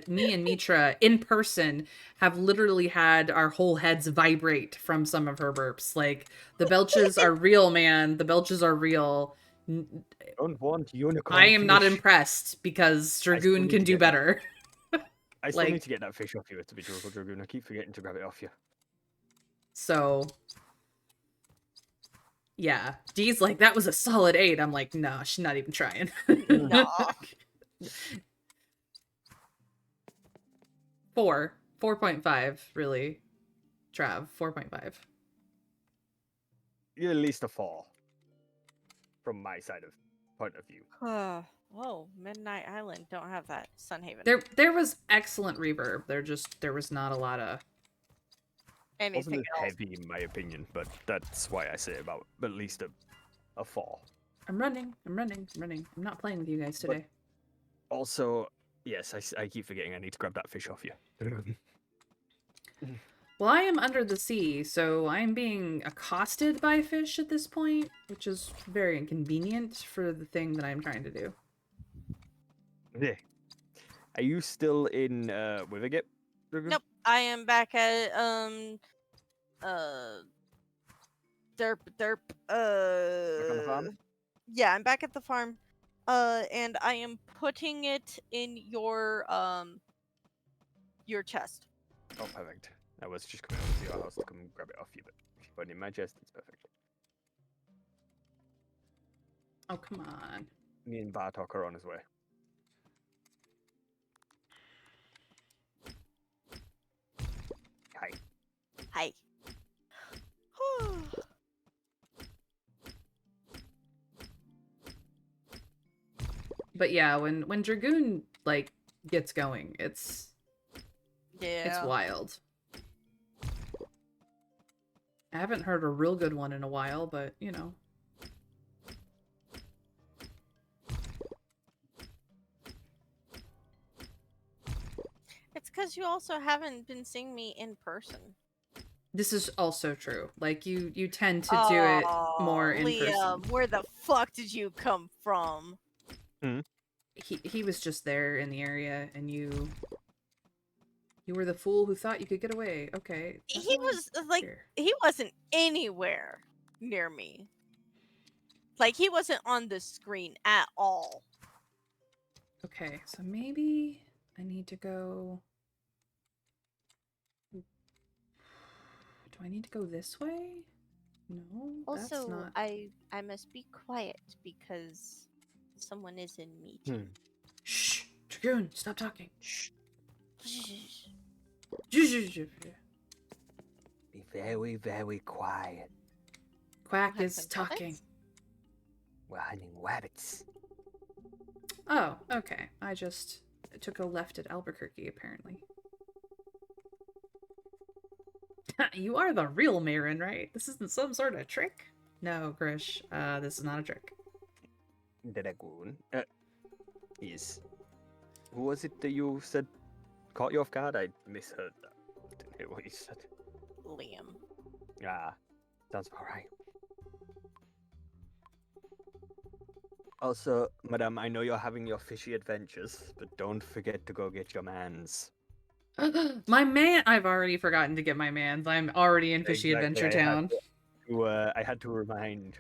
me and Mitra in person have literally had our whole heads vibrate from some of her burps. Like the belches are real, man. The belches are real. Don't want unicorn I am not fish. impressed because still Dragoon need can to do get that. better. I still like- need to get that fish off you to be Dragoon. I keep forgetting to grab it off you. So yeah, Dee's like, that was a solid 8. I'm like, no, she's not even trying. No. 4.5, really. Trav, 4.5. You're at least a 4. From my side of point of view. Whoa, Midnight Island don't have that. Sunhaven. There was excellent reverb. There was not a lot of. Wasn't Anything as else? heavy in my opinion, but that's why I say about at least a 4. I'm running. I'm not playing with you guys today. Also, yes, I keep forgetting I need to grab that fish off you. Well, I am under the sea, so I'm being accosted by fish at this point, which is very inconvenient for the thing that I'm trying to do. Yeah. Are you still in Withergate? Dragoon? Nope. I am back at derp Back on the farm? Yeah, I'm back at the farm. And I am putting it in your chest. Oh, perfect. I was just coming over to your house to come grab it off you, but if you put it in my chest, it's perfect. Oh, come on. Me and Bartok are on his way. Hi. Hi. But yeah, when Dragoon like gets going, it's Yeah. wild. I haven't heard a real good one in a while, but you know. because you also haven't been seeing me in person. This is also true. Like you tend to do it more in Liam, person. where the fuck did you come from? He was just there in the area, and you were the fool who thought you could get away. Okay. He was like, he wasn't anywhere near me. Like, he wasn't on the screen at all. Okay, so maybe I need to go. Do I need to go this way? No, that's Also, not. I must be quiet because someone is in meeting. Shh, Dragoon, stop talking. Shh. Be very, very quiet. Quack is talking. We're hunting rabbits. Oh, okay. I just took a left at Albuquerque, apparently. You are the real Marin, right? This isn't some sort of trick? No, Grish, this is not a trick. Dragoon? Yes. Who was it that you said caught you off guard? I misheard that. Didn't hear what you said. Liam. Ah, sounds alright. Also, madame, I know you're having your fishy adventures, but don't forget to go get your mans. My man! I've already forgotten to get my mans. I'm already in Fishy Adventure Town. I had to remind,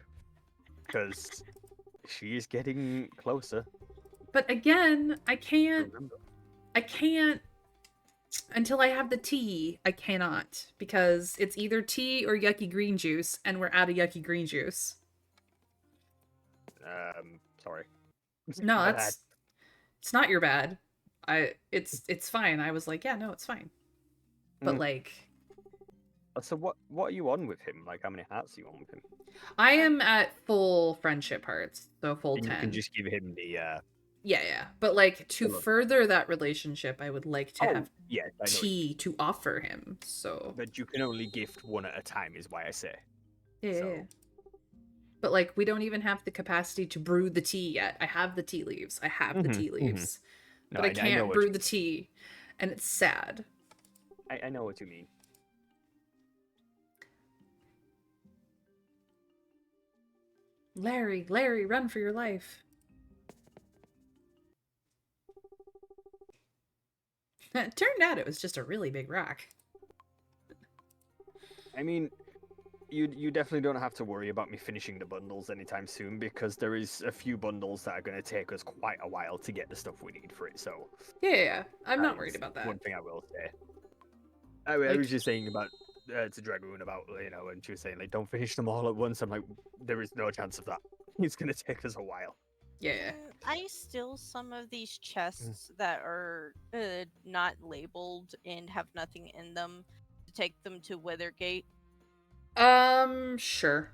because she is getting closer. But again, I can't until I have the tea. I cannot, because it's either tea or yucky green juice, and we're out of yucky green juice. Sorry. No, it's not your bad. It's fine. I was like, yeah, no, it's fine. But like, so what are you on with him? Like, how many hearts are you on with him? I am at full friendship hearts, so full 10. You can just give him the yeah. But like, to further that relationship, I would like to have tea to offer him. So, but you can only gift one at a time, is why I say. Yeah. But like, we don't even have the capacity to brew the tea yet. I have the tea leaves. I have the tea leaves. No, but I can't brew the tea. And it's sad. I know what you mean. Larry, run for your life. It turned out it was just a really big rock. I mean, you definitely don't have to worry about me finishing the bundles anytime soon, because there is a few bundles that are going to take us quite a while to get the stuff we need for it, so... Yeah. I'm not worried about that. One thing I will say. I was just saying about to Dragoon about, and she was saying, like, don't finish them all at once. I'm like, there is no chance of that. It's going to take us a while. Yeah. I steal some of these chests that are not labeled and have nothing in them to take them to Withergate. Sure.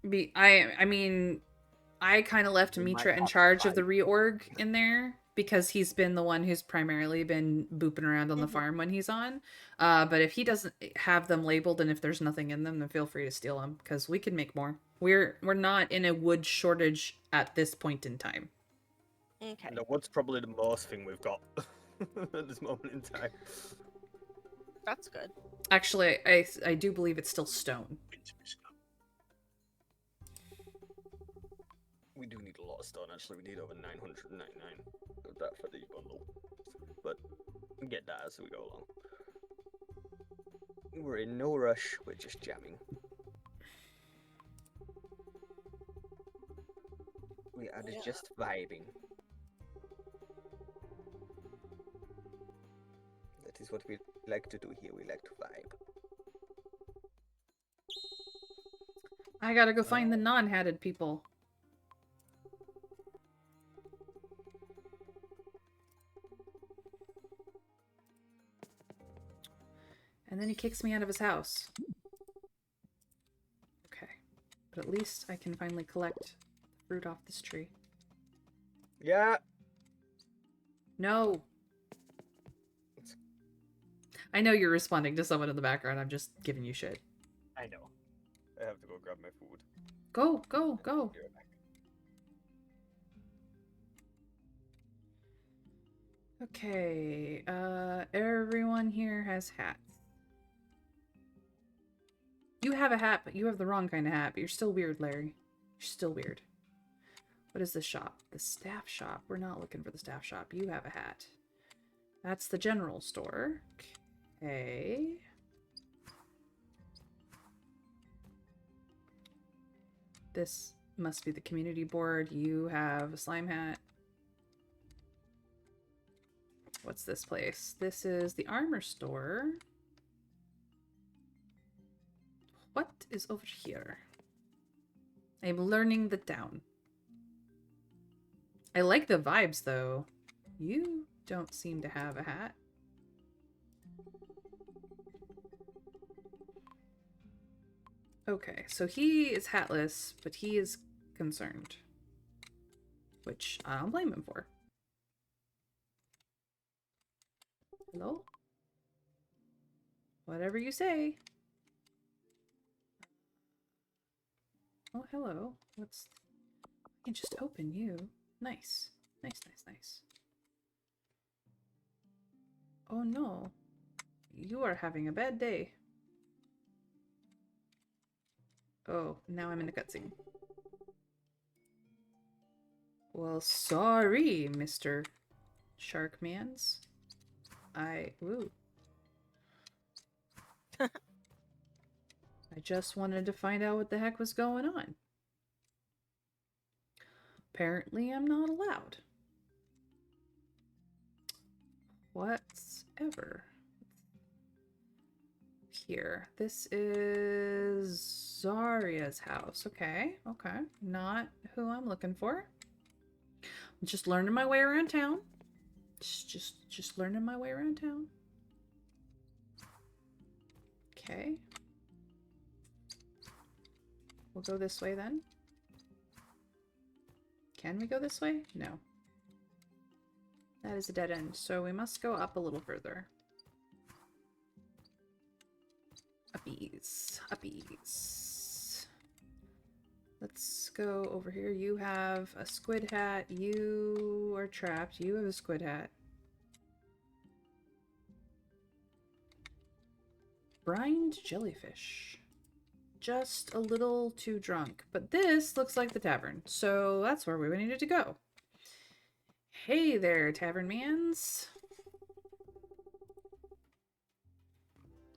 I mean, I kind of left Mitra in charge of the reorg in there, because he's been the one who's primarily been booping around on the farm when he's on. But if he doesn't have them labeled and if there's nothing in them, then feel free to steal them, because we can make more. We're not in a wood shortage at this point in time. Okay. No, wood's probably the most thing we've got at this moment in time. That's good. Actually, I do believe it's still stone. We do need a lot of stone, actually. We need over 999 of that for the bundle. But we get that as we go along. We're in no rush, we're just jamming. We are just vibing. That is what we like to do here, we like to vibe. I gotta go find the non-hatted people. And then he kicks me out of his house. Okay. But at least I can finally collect fruit off this tree. Yeah. No. I know you're responding to someone in the background. I'm just giving you shit. I know. I have to go grab my food. Go. Be right back. Okay, everyone here has hats. You have a hat, but you have the wrong kind of hat, but you're still weird, Larry. You're still weird. What is the shop? The staff shop. We're not looking for the staff shop. You have a hat. That's the general store. Okay. This must be the community board. You have a slime hat. What's this place? This is the armor store. What is over here? I'm learning the town. I like the vibes, though. You don't seem to have a hat. Okay, so he is hatless, but he is concerned. Which I don't blame him for. Hello? Whatever you say. Oh, hello. What's... I can just open you. Nice. Nice, nice, nice. Oh no. You are having a bad day. Oh, now I'm in a cutscene. Well, sorry, Mr. Sharkmans. Woo. I just wanted to find out what the heck was going on. Apparently, I'm not allowed. Whatever. Here. This is Zarya's house. Okay, okay. Not who I'm looking for. I'm just learning my way around town. Just learning my way around town. Okay. We'll go this way then. Can we go this way? No. That is a dead end, so we must go up a little further. Uppies. Uppies. Let's go over here. You have a squid hat. You are trapped. You have a squid hat. Brined jellyfish. Just a little too drunk. But this looks like the tavern, so that's where we needed to go. Hey there, tavern mans.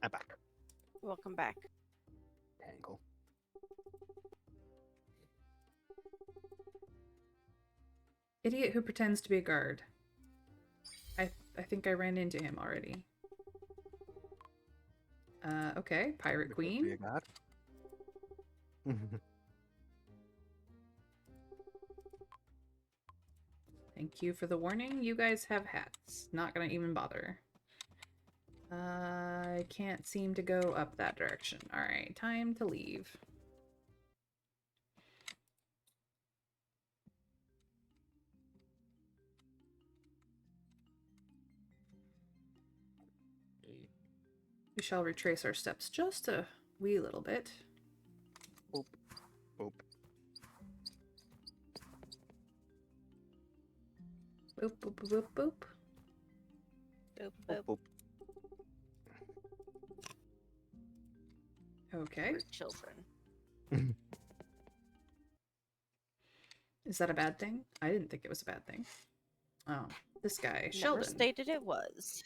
I'm back. Welcome back. Tangle. Idiot who pretends to be a guard. I think I ran into him already. Okay, Pirate Queen. Thank you for the warning. You guys have hats. Not gonna even bother. I can't seem to go up that direction. Alright, time to leave. We shall retrace our steps just a wee little bit. Boop. Boop. Boop, boop, boop, boop, boop. Boop, Boop, boop. boop. Okay. For children. Is that a bad thing? I didn't think it was a bad thing. Oh, this guy, Never Sheldon. stated it was.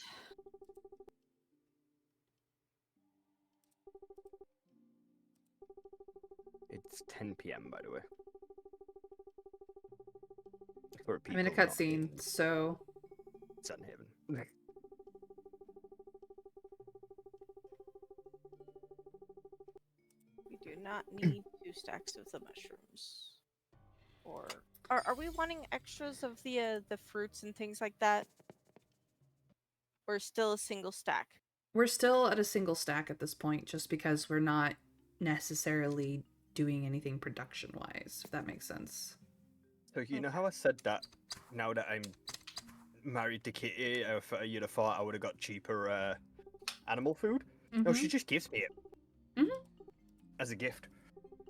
It's 10 p.m. by the way. For I'm in a people not cutscene, in so... Sunhaven. We do not need 2 stacks of the mushrooms. Or are we wanting extras of the fruits and things like that? Or still a single stack? We're still at a single stack at this point, just because we're not necessarily doing anything production-wise, if that makes sense. So you know how I said that now that I'm married to Kitty, you'd have thought I would have got cheaper animal food? No, she just gives me it. As a gift.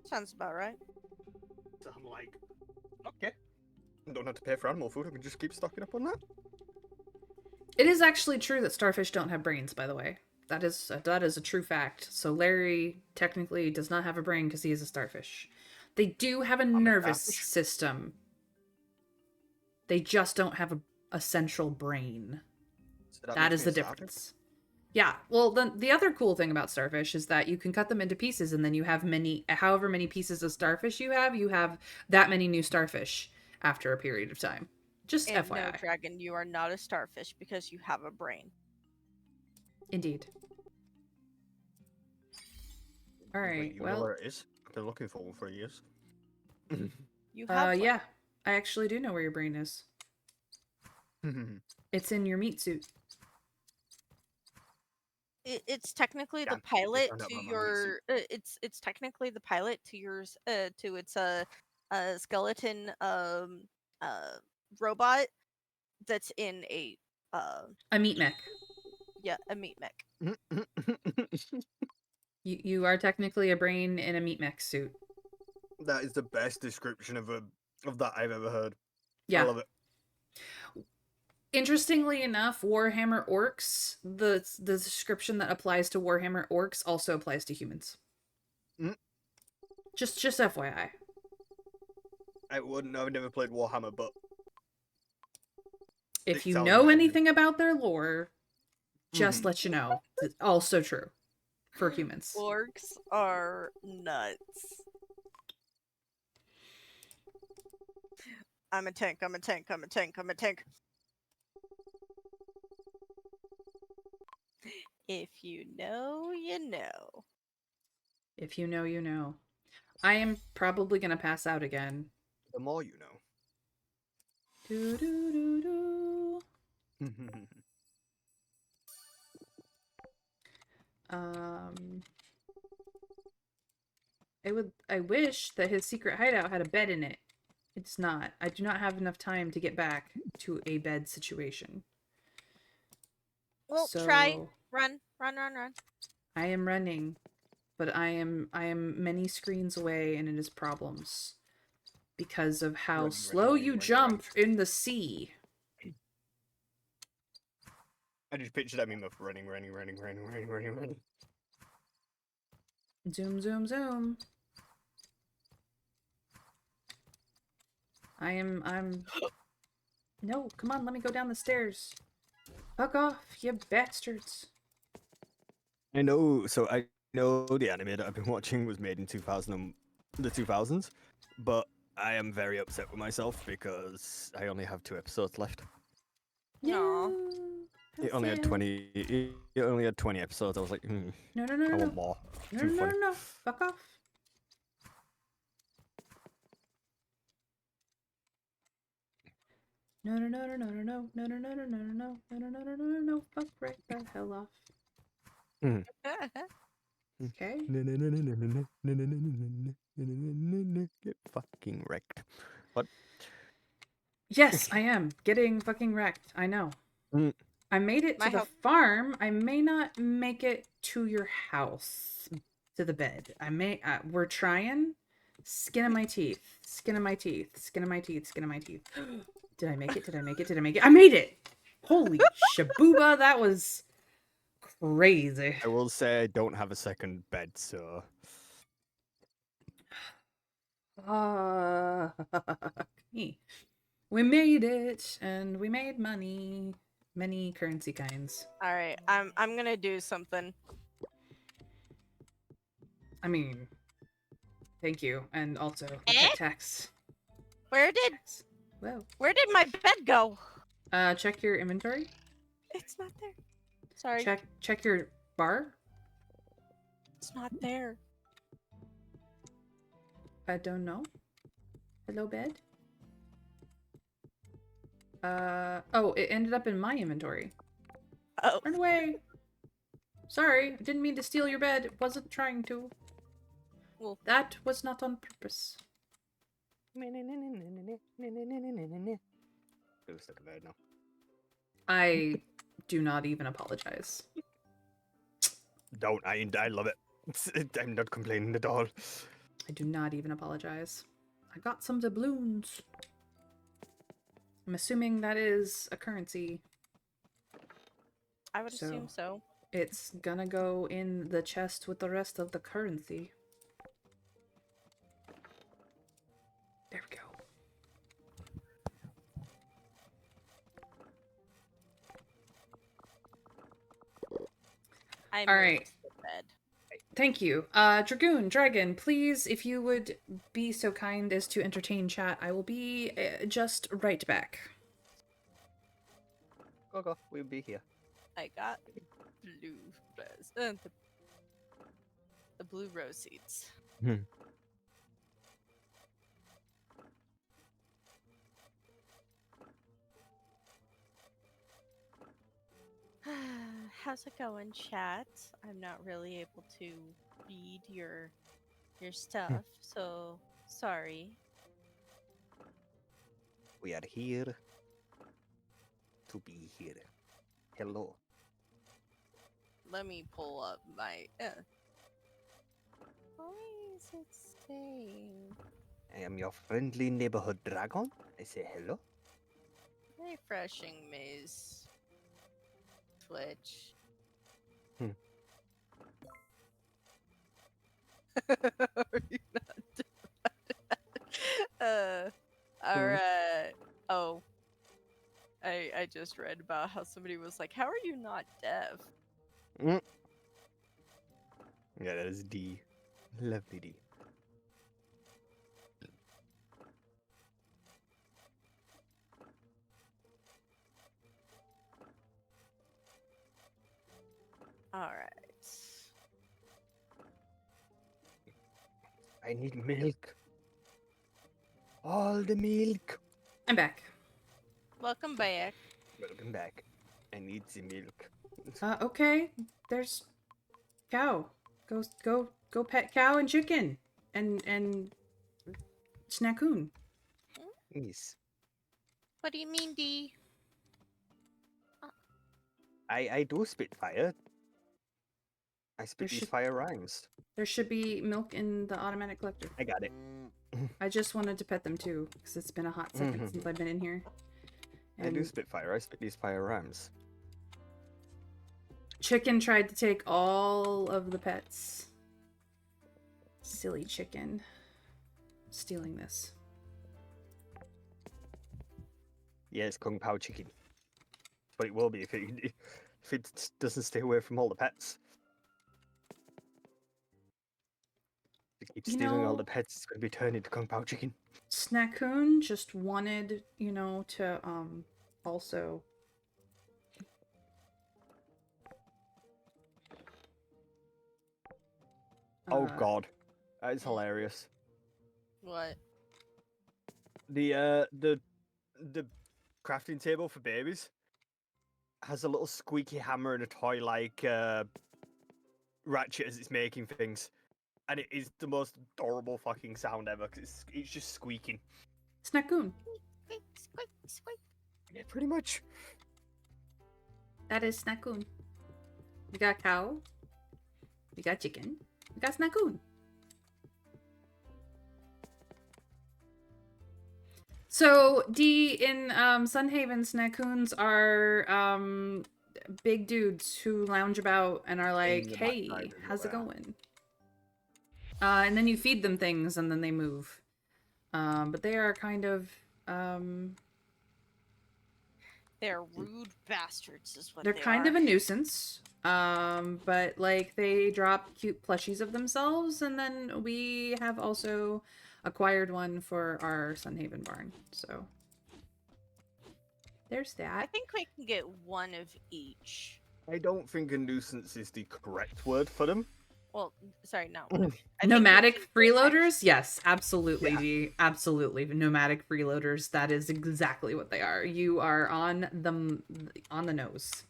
Sounds about right. So I'm like, okay. I don't have to pay for animal food, I can just keep stocking up on that. It is actually true that starfish don't have brains, by the way. That is a true fact. So Larry technically does not have a brain because he is a starfish. They do have a nervous system. They just don't have a central brain. So that is the difference. Yeah. Well, the other cool thing about starfish is that you can cut them into pieces, and then you have however many pieces of starfish you have that many new starfish after a period of time. Just and FYI. No, Dragon, you are not a starfish because you have a brain. Indeed. All right. Wait, you know where it is? I've been looking for one for years. You have one. Yeah. I actually do know where your brain is. It's in your meat suit. It's technically the Damn, pilot found out to about my your. It's technically the pilot to yours. To its skeleton robot that's in a meat mech. Yeah, a meat mech. You are technically a brain in a meat mech suit. That is the best description of that I've ever heard. Yeah. I love it. Interestingly enough, Warhammer Orcs, the description that applies to Warhammer Orcs also applies to humans. Just FYI. I wouldn't know. I've never played Warhammer, but if you know anything about their lore, just let you know. It's also true for humans. Orcs are nuts. I'm a tank. If you know, you know. If you know, you know. I am probably gonna pass out again. The more you know. Do do do do. I wish that his secret hideout had a bed in it. It's not. I do not have enough time to get back to a bed situation. Well, try run. I am running, but I am many screens away, and it is problems because of how slow you jump in the sea. I just pictured that meme of running. Zoom, zoom, zoom. I'm... No, come on, let me go down the stairs. Fuck off, you bastards. I know, so I know the anime that I've been watching was made in the 2000s, but I am very upset with myself because I only have 2 episodes left. No. It only had 20. It only had 20 episodes. I was like, no. I want more. No. Fuck off. No. Fuck right the hell off. Okay. Get fucking wrecked. What? Yes, I am getting fucking wrecked. I know. I made it to the farm. I may not make it to your house, to the bed. We're trying. Skin of my teeth. Did I make it? I made it! Holy shabooba, that was crazy. I will say I don't have a second bed, so... We made it, and we made money. Many currency kinds. Alright, I'm gonna do something. I mean, thank you, and also tax. Where did my bed go? Check your inventory. It's not there. Sorry. Check your bar. It's not there. I don't know. Hello, bed. Oh, it ended up in my inventory. Oh. Run away. Sorry, I didn't mean to steal your bed. Wasn't trying to. Well, that was not on purpose. I do not even apologize. Don't. I love it. I'm not complaining at all. I do not even apologize. I got some doubloons. I'm assuming that is a currency. I would assume so. It's gonna go in the chest with the rest of the currency. There we go. I'm All right. to bed. Thank you. Dragoon, please, if you would be so kind as to entertain chat, I will be just right back. Go. We'll be here. I got blue rose. The blue rose seeds. How's it going, chat? I'm not really able to read your stuff, so sorry. We are here to be here. Hello. Let me pull up my. Why is it staying? I am your friendly neighborhood dragon. I say hello. Refreshing maze. Twitch. Are you not doing alright. Oh. I just read about how somebody was like, how are you not deaf? Yeah, that is D. Lovely D. Alright. I need milk. All the milk. I'm back. Welcome back. Welcome back. I need the milk. Okay. There's cow. Go pet cow and chicken. And Snackoon. Yes. What do you mean, D? I do spit fire. I spit There these fire rhymes. There should be milk in the automatic collector. I got it. I just wanted to pet them too, because it's been a hot second since I've been in here. I do spit fire. I spit these fire rhymes. Chicken tried to take all of the pets. Silly chicken. Stealing this. Yeah, it's Kung Pao chicken. But it will be if it doesn't stay away from all the pets. If it keeps stealing all the pets, it's going to be turned into Kung Pao chicken. Snackoon just wanted, to also Oh god. That is hilarious. What? The crafting table for babies has a little squeaky hammer and a toy like ratchet as it's making things. And it is the most adorable fucking sound ever because it's just squeaking. Snackoon. Squeak, squeak, squeak. Yeah, pretty much. That is Snackoon. We got cow. We got chicken. We got Snackoon. So, D, in Sunhaven, Snackoons are big dudes who lounge about and are like, hey, how's it going? And then you feed them things and then they move. But they are kind of... They're rude bastards is what they're kind of a nuisance. But like they drop cute plushies of themselves, and then we have also acquired one for our Sunhaven barn. So there's that. I think we can get one of each. I don't think a nuisance is the correct word for them. Well, sorry, no. Nomadic freeloaders? Yes, absolutely, D. Absolutely. Nomadic freeloaders. That is exactly what they are. You are on the nose.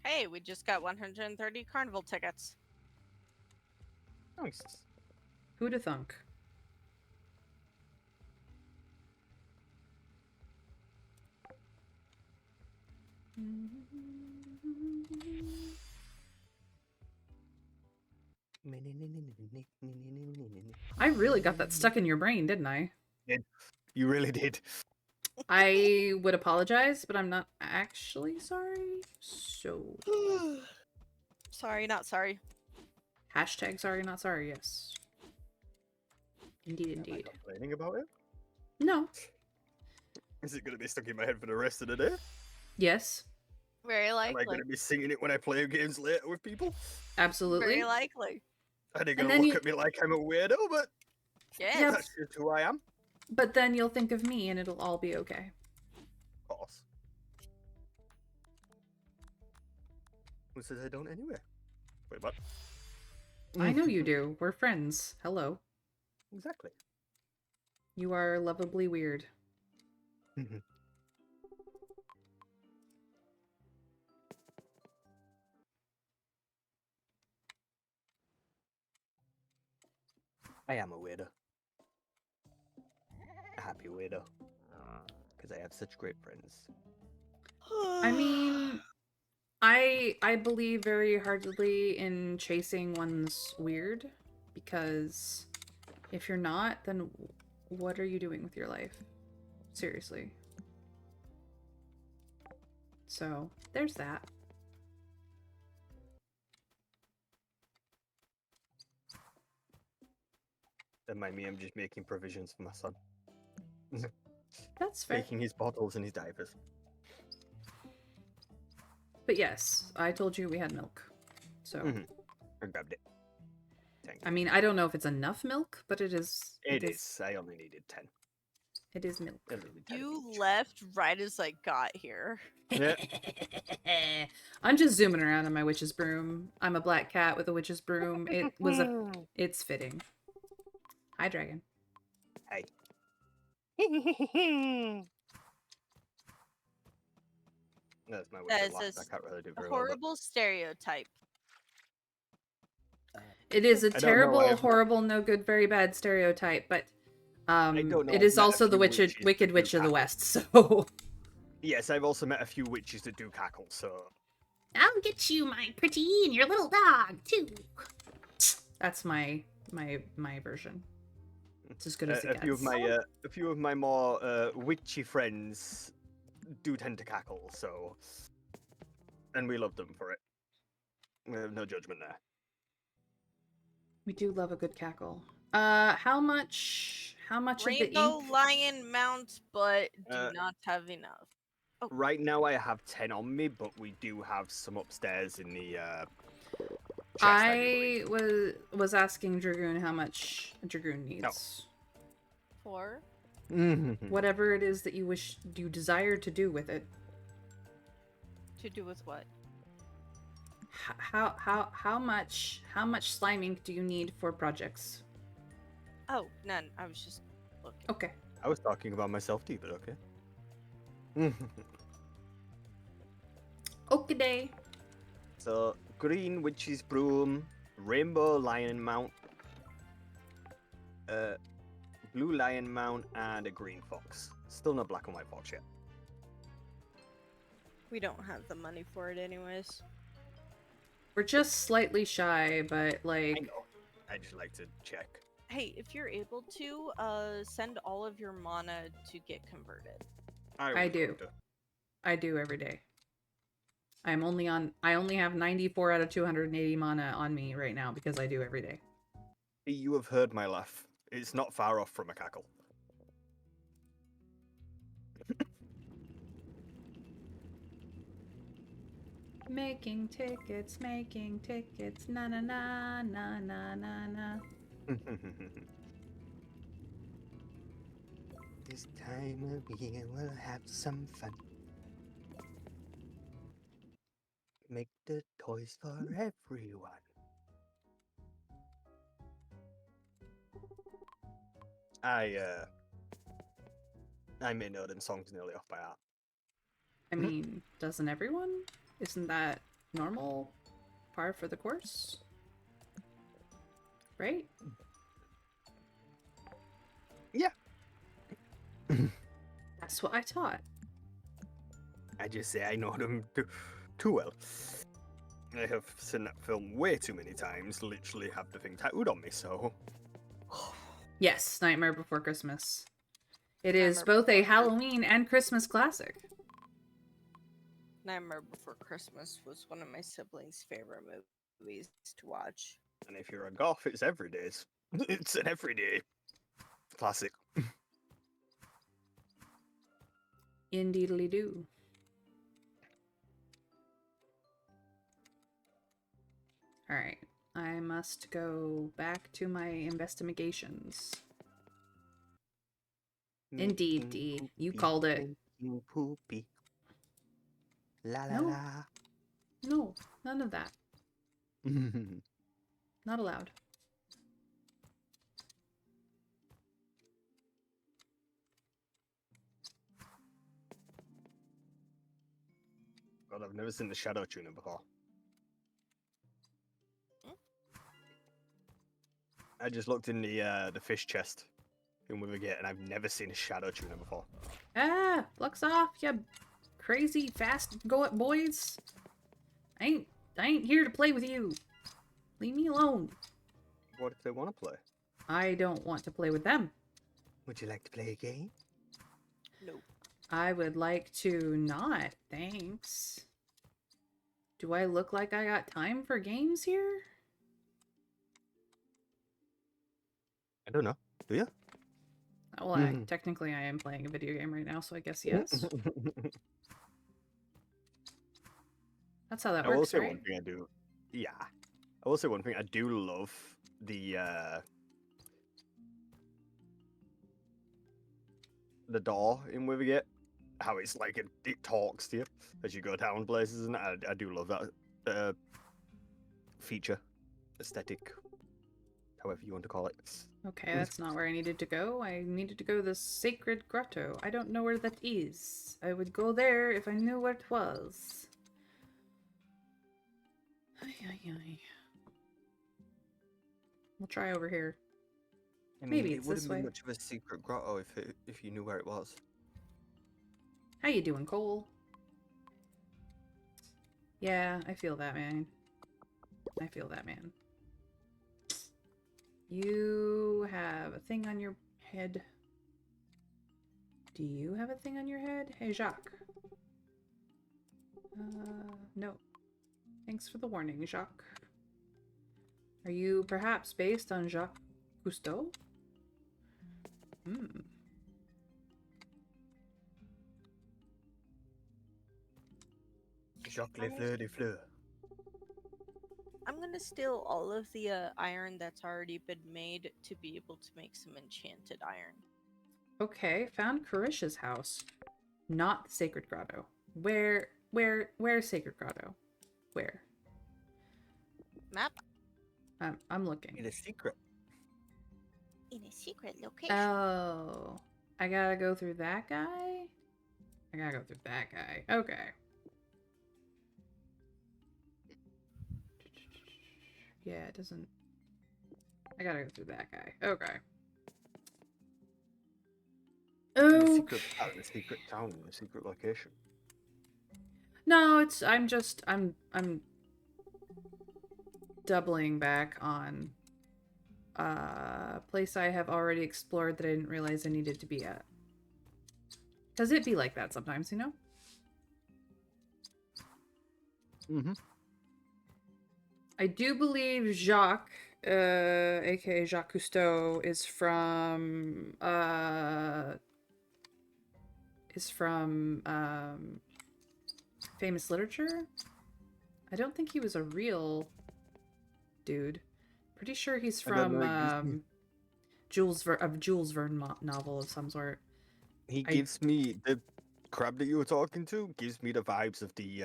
Hey, we just got 130 carnival tickets. Nice. Who'da thunk? I really got that stuck in your brain, didn't I? You really did. I would apologize, but I'm not actually sorry. So, Sorry, not sorry. hashtag sorry, not sorry, yes. Indeed, Am I indeed. complaining about it? No. Is it going to be stuck in my head for the rest of the day? Yes. Very Am I likely. going to be singing it when I play games later with people? Absolutely. Very likely. Are they And going to then look you- at me like I'm a weirdo? But Yes. Yep. that's just who I am. But then you'll think of me and it'll all be okay. Of course. Who says I don't anyway? Wait, what? I know you do. We're friends. Hello. Exactly. You are lovably weird. I am a weirdo. A happy weirdo. Because I have such great friends. I mean, I believe very heartedly in chasing one's weird, because if you're not, then what are you doing with your life? Seriously. So, there's that. Don't mind me, I'm just making provisions for my son. That's fair. Making his bottles and his diapers. But yes, I told you we had milk. So, I grabbed it. Thank you. I mean, I don't know if it's enough milk, but it is. It is. I only needed 10. It is milk. I needed 10 You each. left right as I got here. Yeah. I'm just zooming around on my witch's broom. I'm a black cat with a witch's broom. It's fitting. Hi, dragon. Hey. That's my That witch is laugh. a I can't really do A very well. horrible stereotype. It is a know, terrible, I've- horrible, no good, very bad stereotype, but don't know, it I've is met a also the few witches Wicked that Witch do of the cackle. West, so... Yes, I've also met a few witches that do cackle, so... I'll get you, my pretty, and your little dog, too. That's my version. It's as good as it a gets. few of my more witchy friends do tend to cackle, so... And we love them for it. We have no judgment there. We do love a good cackle. How much of the Rainbow ink? Lion mount, but do Uh, not have enough. Right now I have 10 on me, but we do have some upstairs in the chest, I was asking Dragoon how much Dragoon needs. 4. Whatever it is that you desire to do with it. To do with what? How much slime ink do you need for projects? Oh, none. I was just looking. Okay. I was talking about myself too, but okay. Okay day. So, green witch's broom, rainbow lion mount, blue lion mount, and a green fox. Still no black and white fox yet. We don't have the money for it anyways. We're just slightly shy, but I like know. I just like to check. Hey, if you're able to, send all of your mana to get converted. I do. I do every day. I only have 94 out of 280 mana on me right now because I do every day. You have heard my laugh. It's not far off from a cackle. Making tickets, na na na na na na na. This time of year we'll have some fun. Make the toys for everyone. I may know them songs nearly off by heart. I mean, doesn't everyone? Isn't that normal? Par for the course? Right? Yeah. That's what I taught. I just say I know them too well. I have seen that film way too many times, literally have the thing tattooed on me, so... Yes, Nightmare Before Christmas. It is both a Halloween and Christmas classic. Nightmare Before Christmas was one of my siblings' favorite movies to watch. And if you're a goth, it's everydays. It's an everyday classic. Indeedly do. Alright, I must go back to my investigations. Indeed, Dee. You called it. Poopy. La la No. la. No, none of that. Not allowed. God, I've never seen the Shadow Tuner before. I just looked in the fish chest in Withergate, and I've never seen a Shadow Tuner before. Ah, flux off, you crazy fast boys. I ain't here to play with you. Leave me alone. What if they want to play? I don't want to play with them. Would you like to play a game? No. I would like to not, thanks. Do I look like I got time for games here? I don't know. Do you? Well, technically I am playing a video game right now, so I guess yes. That's how that I will works, say right? one thing I do. Yeah. I will say one thing. I do love the door in Withergate. How it's like it talks to you as you go down places, and I do love that feature, aesthetic, however you want to call it. Okay, that's not where I needed to go. I needed to go to the Sacred Grotto. I don't know where that is. I would go there if I knew where it was. Ay, ay, ay. We'll try over here. I mean, Maybe it it's wouldn't this be way. much of a secret grotto if you knew where it was. How you doing, Cole? Yeah, I feel that, man. I feel that, man. You have a thing on your head. Do you have a thing on your head? Hey, Jacques. No. Thanks for the warning, Jacques. Are you perhaps based on Jacques Cousteau? Hmm. Jacques Lefleur de Fleur. I'm gonna steal all of the iron that's already been made to be able to make some enchanted iron. Okay, found Karish's house. Not the Sacred Grotto. Where's Sacred Grotto? Where? Map I'm looking. It's a secret. in a secret location. Oh, I gotta go through that guy? I gotta go through that guy. Okay. Yeah, it doesn't... I gotta go through that guy. Okay. In a Oh. secret town, in a secret location. No, I'm doubling back on a place I have already explored that I didn't realize I needed to be at. Cause it be like that sometimes, you know? Mm-hmm. I do believe Jacques, aka Jacques Cousteau, is from famous literature. I don't think he was a real dude. Pretty sure he's from Jules Verne novel of some sort. He gives me the crab that you were talking to. Gives me the vibes of the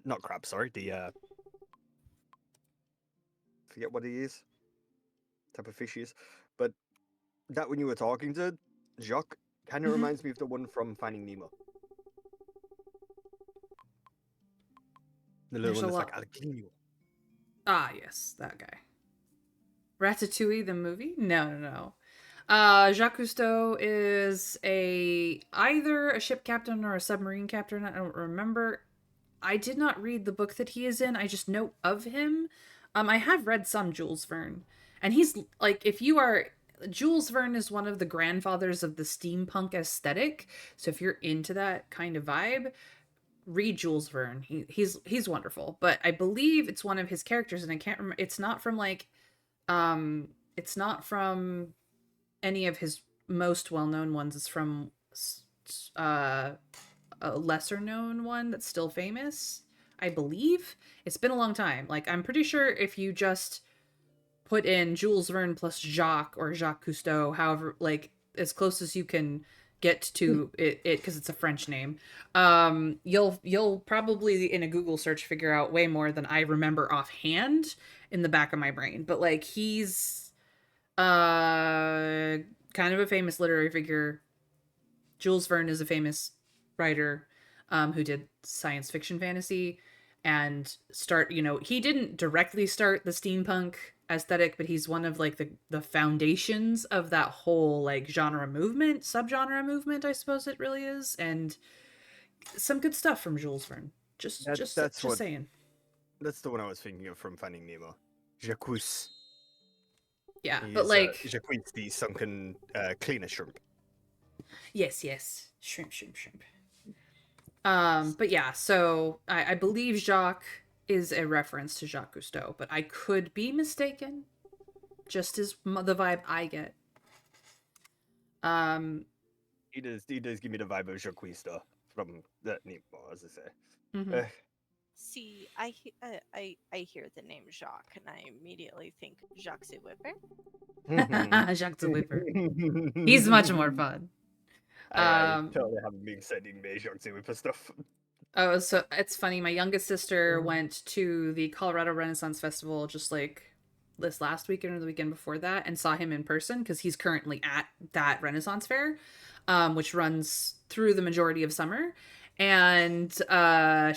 not crab. Sorry, the forget what he is. Type of fish he is, but that when you were talking to Jacques kind of reminds me of the one from Finding Nemo. The little There's one a that's like lot. Alquino. Ah, yes, that guy. Ratatouille, the movie? No. Jacques Cousteau is either a ship captain or a submarine captain. I don't remember. I did not read the book that he is in. I just know of him. I have read some Jules Verne, and he's like, if you are Jules Verne is one of the grandfathers of the steampunk aesthetic. So if you're into that kind of vibe, read Jules Verne. He's wonderful. But I believe it's one of his characters, and I can't remember. It's not from like, it's not from any of his most well-known ones. It's from a lesser known one that's still famous, I believe. It's been a long time. Like, I'm pretty sure if you just put in Jules Verne plus Jacques or Jacques Cousteau, however, like, as close as you can get to it because it's a French name, you'll probably in a Google search figure out way more than I remember offhand in the back of my brain. But like, he's kind of a famous literary figure. Jules Verne is a famous writer who did science fiction fantasy and he didn't directly start the steampunk aesthetic, but he's one of like the foundations of that whole like subgenre movement, I suppose it really is. And some good stuff from Jules Verne. Just saying. That's the one I was thinking of from Finding Nemo. Jacques. Yeah, but like Jacques the sunken cleaner shrimp. Yes. Shrimp. But yeah, so I believe Jacques is a reference to Jacques Cousteau, but I could be mistaken. Just as the vibe I get. He does give me the vibe of Jacques Cousteau from that Nemo, as I say. Mm-hmm. See, I hear the name Jacques, and I immediately think Jacques the Whipper. Jacques the Whipper. He's much more fun. I totally haven't been sending me Jacques the Whipper stuff. Oh, so it's funny. My youngest sister went to the Colorado Renaissance Festival just like this last weekend or the weekend before that and saw him in person because he's currently at that Renaissance fair, which runs through the majority of summer. And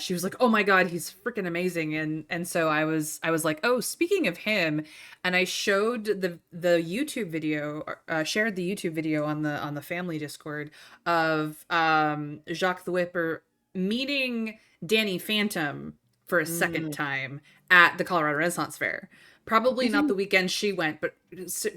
she was like, "Oh my God, he's freaking amazing!" And so I was like, "Oh, speaking of him," and I showed the YouTube video, shared the YouTube video on the family Discord of Jacques the Whipper meeting Danny Phantom for a second time at the Colorado Renaissance Fair. Probably not the weekend she went, but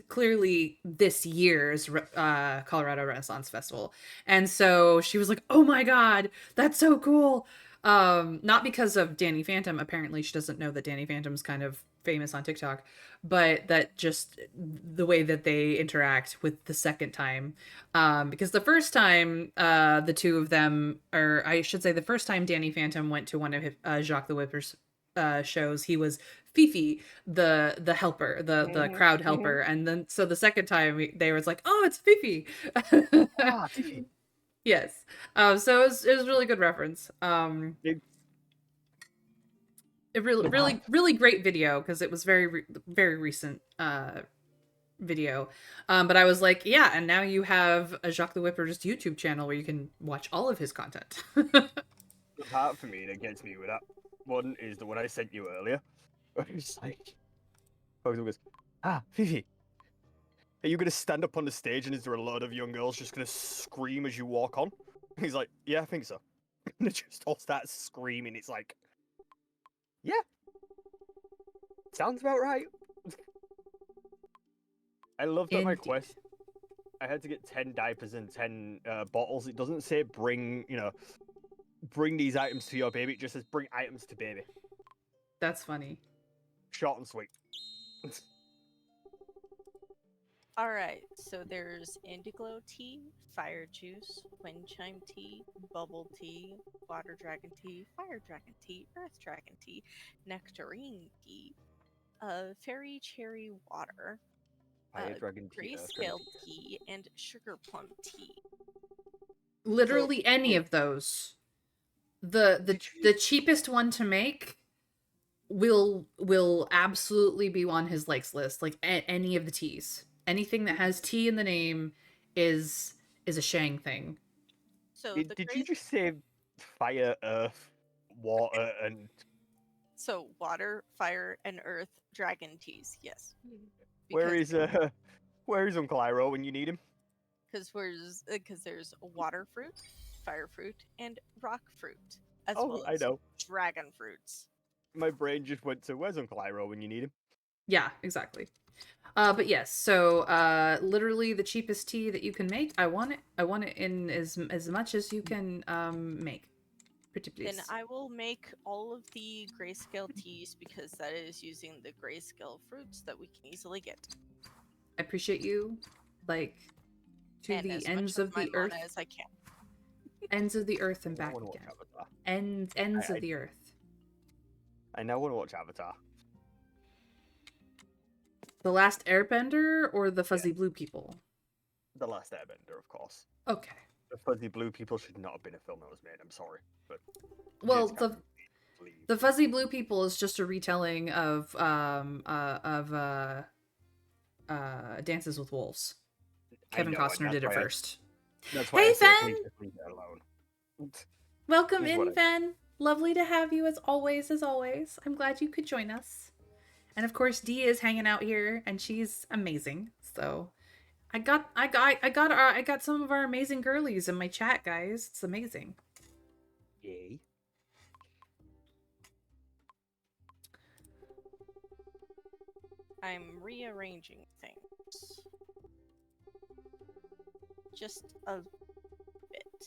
clearly this year's Colorado Renaissance Festival. And so she was like, "Oh my God, that's so cool." Not because of Danny Phantom. Apparently she doesn't know that Danny Phantom's kind of famous on TikTok, but that just the way that they interact with the second time. Because the first time the two of them, or I should say the first time Danny Phantom went to one of Jacques the Whipper's shows, he was Fifi, the helper, the crowd helper, and then so the second time they was like, "Oh, it's Fifi." Fifi. Yes. So it was really good reference. It really great video because it was very recent video. But I was like, yeah, and now you have a Jacques the Whipper's YouTube channel where you can watch all of his content. The part for me that gets me with that one is the one I sent you earlier. It's like, goes, Fifi, are you gonna stand up on the stage and is there a lot of young girls just gonna scream as you walk on? He's like, yeah, I think so. And they just all start screaming. It's like, yeah, sounds about right. I love that my quest, I had to get 10 diapers and 10 bottles. It doesn't say bring these items to your baby. It just says bring items to baby. That's funny. Short and sweet. All right, so there's Indiglo tea, fire juice, wind chime tea, bubble tea, water dragon tea, fire dragon tea, earth dragon tea, nectarine tea, fairy cherry water, Fire dragon tea, grayscale tea, and sugar plum tea. Literally any of those. The cheapest one to make will absolutely be on his likes list. Like any of the teas. Anything that has tea in the name is a Shang thing. So did you just say fire, earth, water, and... So water, fire, and earth dragon teas, yes. Where is Uncle Iroh when you need him? Because there's water fruit, fire fruit, and rock fruit, as Oh, well I as know. dragon fruits. My brain just went to, where's Uncle Iroh when you need him? Yeah, exactly. But yes, so literally the cheapest tea that you can make. I want it in as much as you can make. Pretty please. Then I will make all of the grayscale teas because that is using the grayscale fruits that we can easily get. I appreciate you, like, to And the as ends much of the my earth. mana as I can. Ends of the earth and I back wanna watch again. Avatar. Ends of the earth. I now want to watch Avatar. The Last Airbender or the Fuzzy Blue People? The Last Airbender, of course. Okay. The Fuzzy Blue People should not have been a film that was made. I'm sorry, but Well, James Cameron, please. the Fuzzy Blue People is just a retelling of Dances with Wolves. Kevin know, and Costner did it that's why first. That's why Hey, I say Fen! please just leave it alone. Welcome Is in, what I- Fen. Lovely to have you as always, as always. I'm glad you could join us. And of course, Dee is hanging out here, and she's amazing. So, I got some of our amazing girlies in my chat, guys. It's amazing. Yay. I'm rearranging things. Just a bit.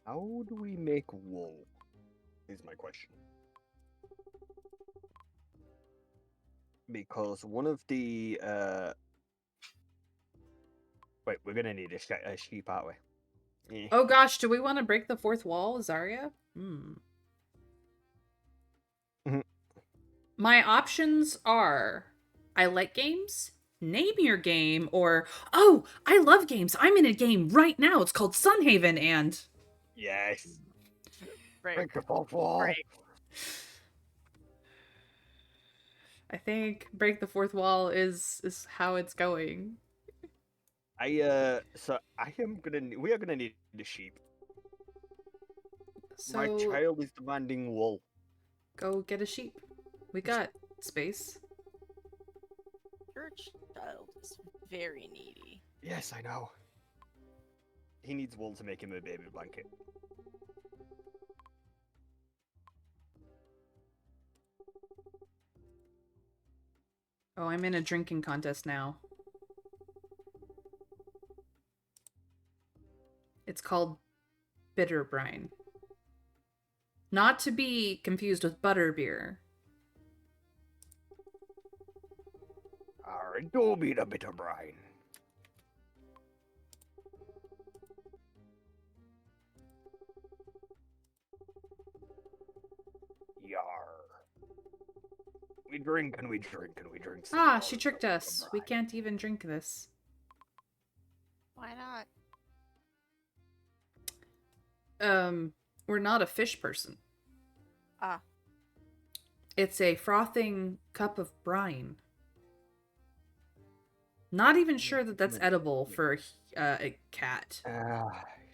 How do we make wool? Is my question. Because one of the wait, we're gonna need a sheep, aren't we? Oh gosh, do we want to break the fourth wall, Zarya? My options are I like games, name your game, or oh, I love games. I'm in a game right now. It's called Sunhaven, and Yes. Right. Break the fourth wall. Right. I think break the fourth wall is how it's going. So I am gonna. We are gonna need the sheep. So My child is demanding wool. go get a sheep. We got space. Your child is very needy. Yes, I know. He needs wool to make him a baby blanket. Oh, I'm in a drinking contest now. It's called Bitter Brine. Not to be confused with butterbeer. Do be the bitter brine. Yar. We drink and we drink and we drink. some Ah, more she of tricked the us. We brine. can't even drink this. Why not? We're not a fish person. Ah. It's a frothing cup of brine. Not even sure that that's edible for a cat.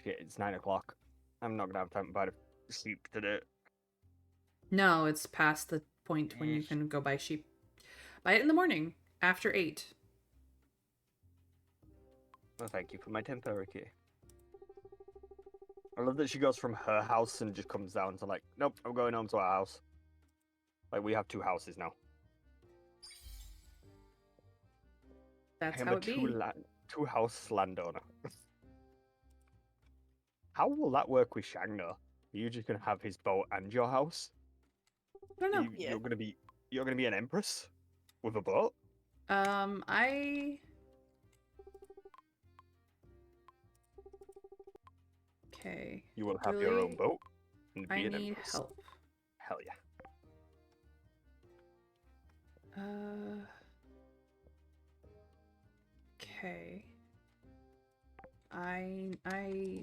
Shit, it's 9 o'clock. I'm not gonna have time to buy the sheep today. No, it's past the point when you can go buy sheep. Buy it in the morning, after 8. Well, thank you for my temporary key. I love that she goes from her house and just comes down to like, nope, I'm going home to our house. Like, we have 2 houses now. That's I am how a it be. two-house landowner. How will that work with Shang, though? Are you just gonna have his boat and your house? I don't know. Yeah. You're gonna be an empress with a boat? Okay. You will have your own Really? boat and be I an need empress. help. Hell yeah. Okay. I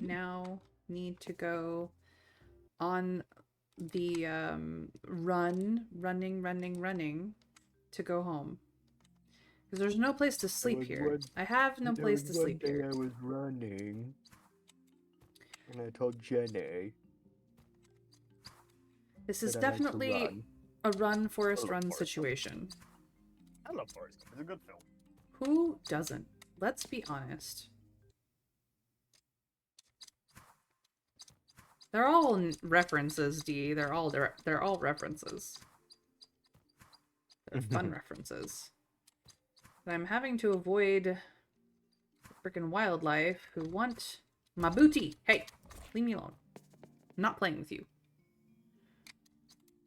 now need to go on the running to go home. Because there's no place to sleep here. I have no place to sleep here. I was running, and I told Jenny. This is that I like to definitely run. a run, Forest love Run Forrest Gump. situation. I love Forrest Gump. It's a good film. Who doesn't? Let's be honest. They're all references, D. They're all references. They're fun references. But I'm having to avoid freaking wildlife who want my booty. Hey, leave me alone. I'm not playing with you.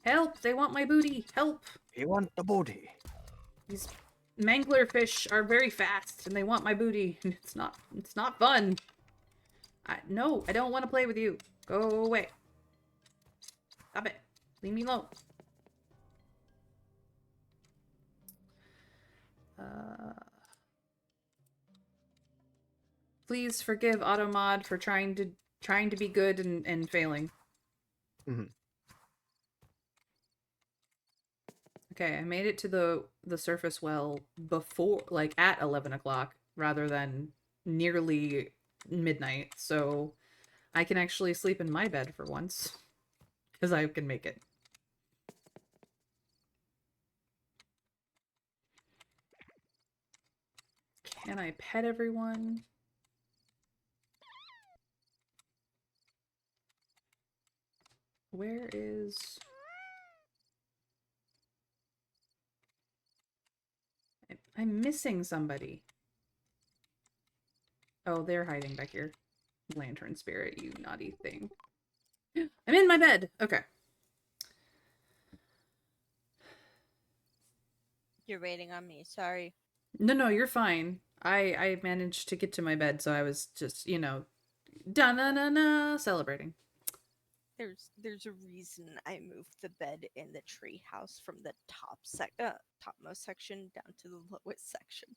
Help! They want my booty. Help! You want the booty? These mangler fish are very fast, and they want my booty. It's not fun. No, I don't want to play with you. Go away. Stop it. Leave me alone. Please forgive Automod for trying to be good and failing. Mhm. Okay, I made it to the surface well before, like, at 11 o'clock rather than nearly midnight, so I can actually sleep in my bed for once. Because I can make it. Can I pet everyone? Where is... I'm missing somebody. Oh, they're hiding back here. Lantern spirit, you naughty thing. I'm in my bed! Okay. You're waiting on me. Sorry. No, you're fine. I managed to get to my bed, so I was just, you know, da-na-na-na, celebrating. There's a reason I moved the bed in the tree house from the topmost section down to the lowest section.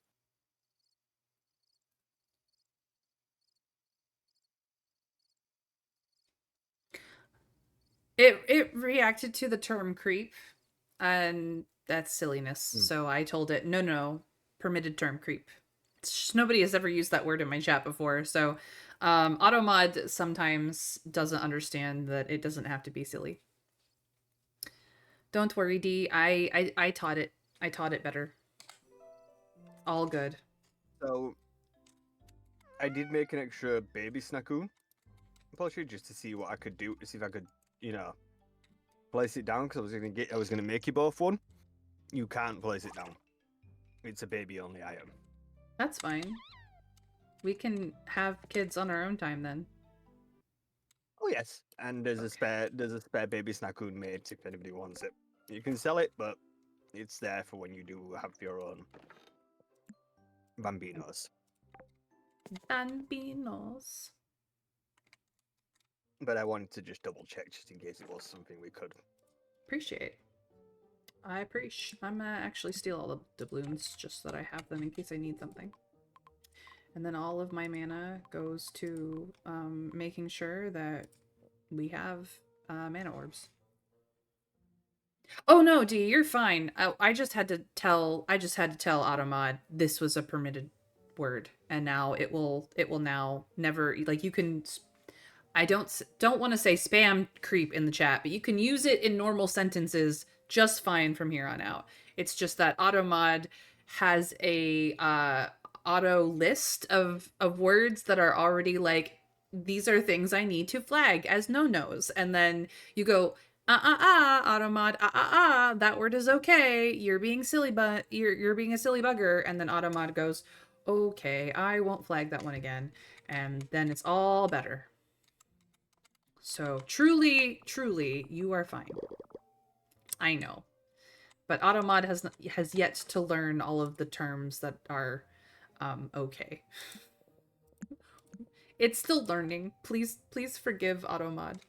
It reacted to the term creep, and that's silliness. So I told it, no, permitted term creep. Nobody has ever used that word in my chat before, so Automod sometimes doesn't understand that it doesn't have to be silly. Don't worry, D. I taught it. I taught it better. All good. So, I did make an extra baby Snaku plushie just to see what I could do, to see if I could, you know, place it down, because I was gonna make you both one. You can't place it down. It's a baby only item. That's fine. We can have kids on our own time then. Oh yes, and there's a spare baby Snakoon made if anybody wants it. You can sell it, but it's there for when you do have your own bambinos. Bambinos. But I wanted to just double check just in case it was something we could. Appreciate. I appreciate. I'm gonna actually steal all the doubloons just so that I have them in case I need something. And then all of my mana goes to making sure that we have mana orbs. Oh no, D, you're fine. I just had to tell Automod this was a permitted word, and now it will now never, like, you can. I don't want to say spam creep in the chat, but you can use it in normal sentences just fine from here on out. It's just that Automod has a auto list of words that are already like, these are things I need to flag as no-nos, and then you go Automod, that word is okay. You're being silly, but you're being a silly bugger, and then Automod goes, okay, I won't flag that one again, and then it's all better. So truly, you are fine. I know, but Automod has yet to learn all of the terms that are okay. It's still learning. Please forgive Automod.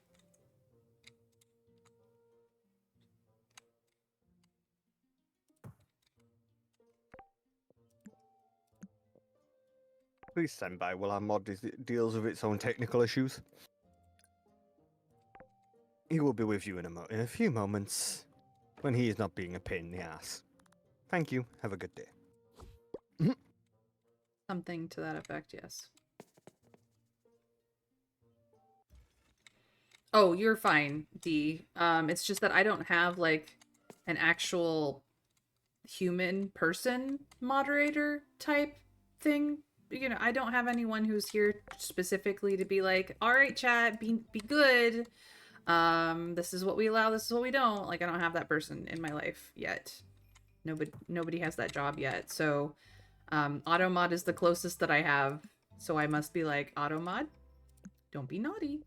Please stand by while our mod deals with its own technical issues. He will be with you in a few moments, when he is not being a pain in the ass. Thank you. Have a good day. Something to that effect, yes. Oh, you're fine, D. It's just that I don't have, like, an actual human person moderator type thing. You know, I don't have anyone who's here specifically to be like, all right, chat, be good. This is what we allow, this is what we don't. Like, I don't have that person in my life yet. Nobody has that job yet. So Automod is the closest that I have. So I must be like, Automod, don't be naughty.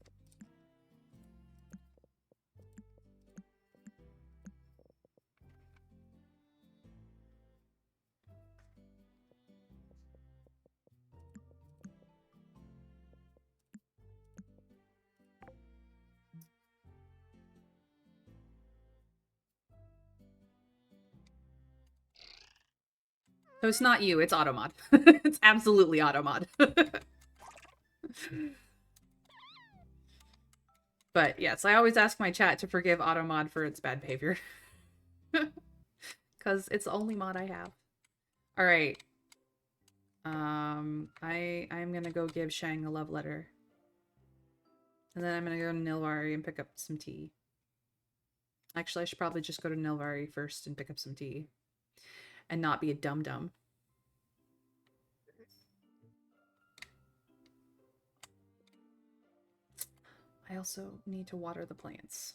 So it's not you, it's Automod. It's absolutely Automod. But yes, I always ask my chat to forgive Automod for its bad behavior. Because it's the only mod I have. Alright. I'm gonna go give Shang a love letter. And then I'm gonna go to Nilvari and pick up some tea. Actually, I should probably just go to Nilvari first and pick up some tea. And not be a dum-dum. I also need to water the plants.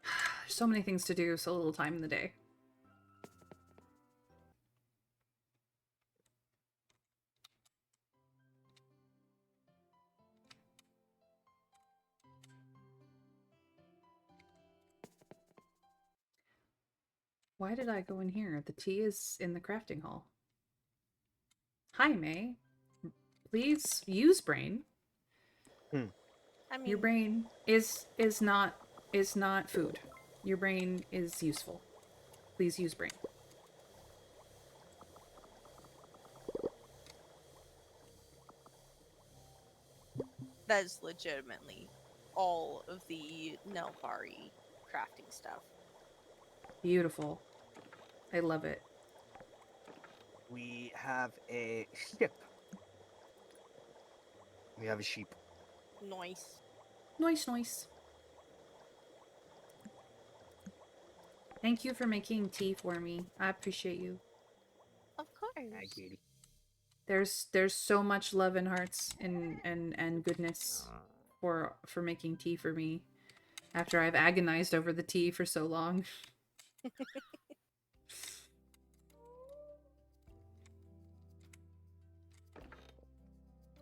There's so many things to do, so little time in the day. Why did I go in here? The tea is in the crafting hall. Hi, May. Please use brain. I mean, Your brain is not food. Your brain is useful. Please use brain. that is legitimately all of the Nelvari crafting stuff. Beautiful. I love it. We have a ship. We have a sheep. Nice. Nice, nice. Thank you for making tea for me. I appreciate you. Of course. Hi, Katie. There's so much love and hearts and goodness for making tea for me after I've agonized over the tea for so long.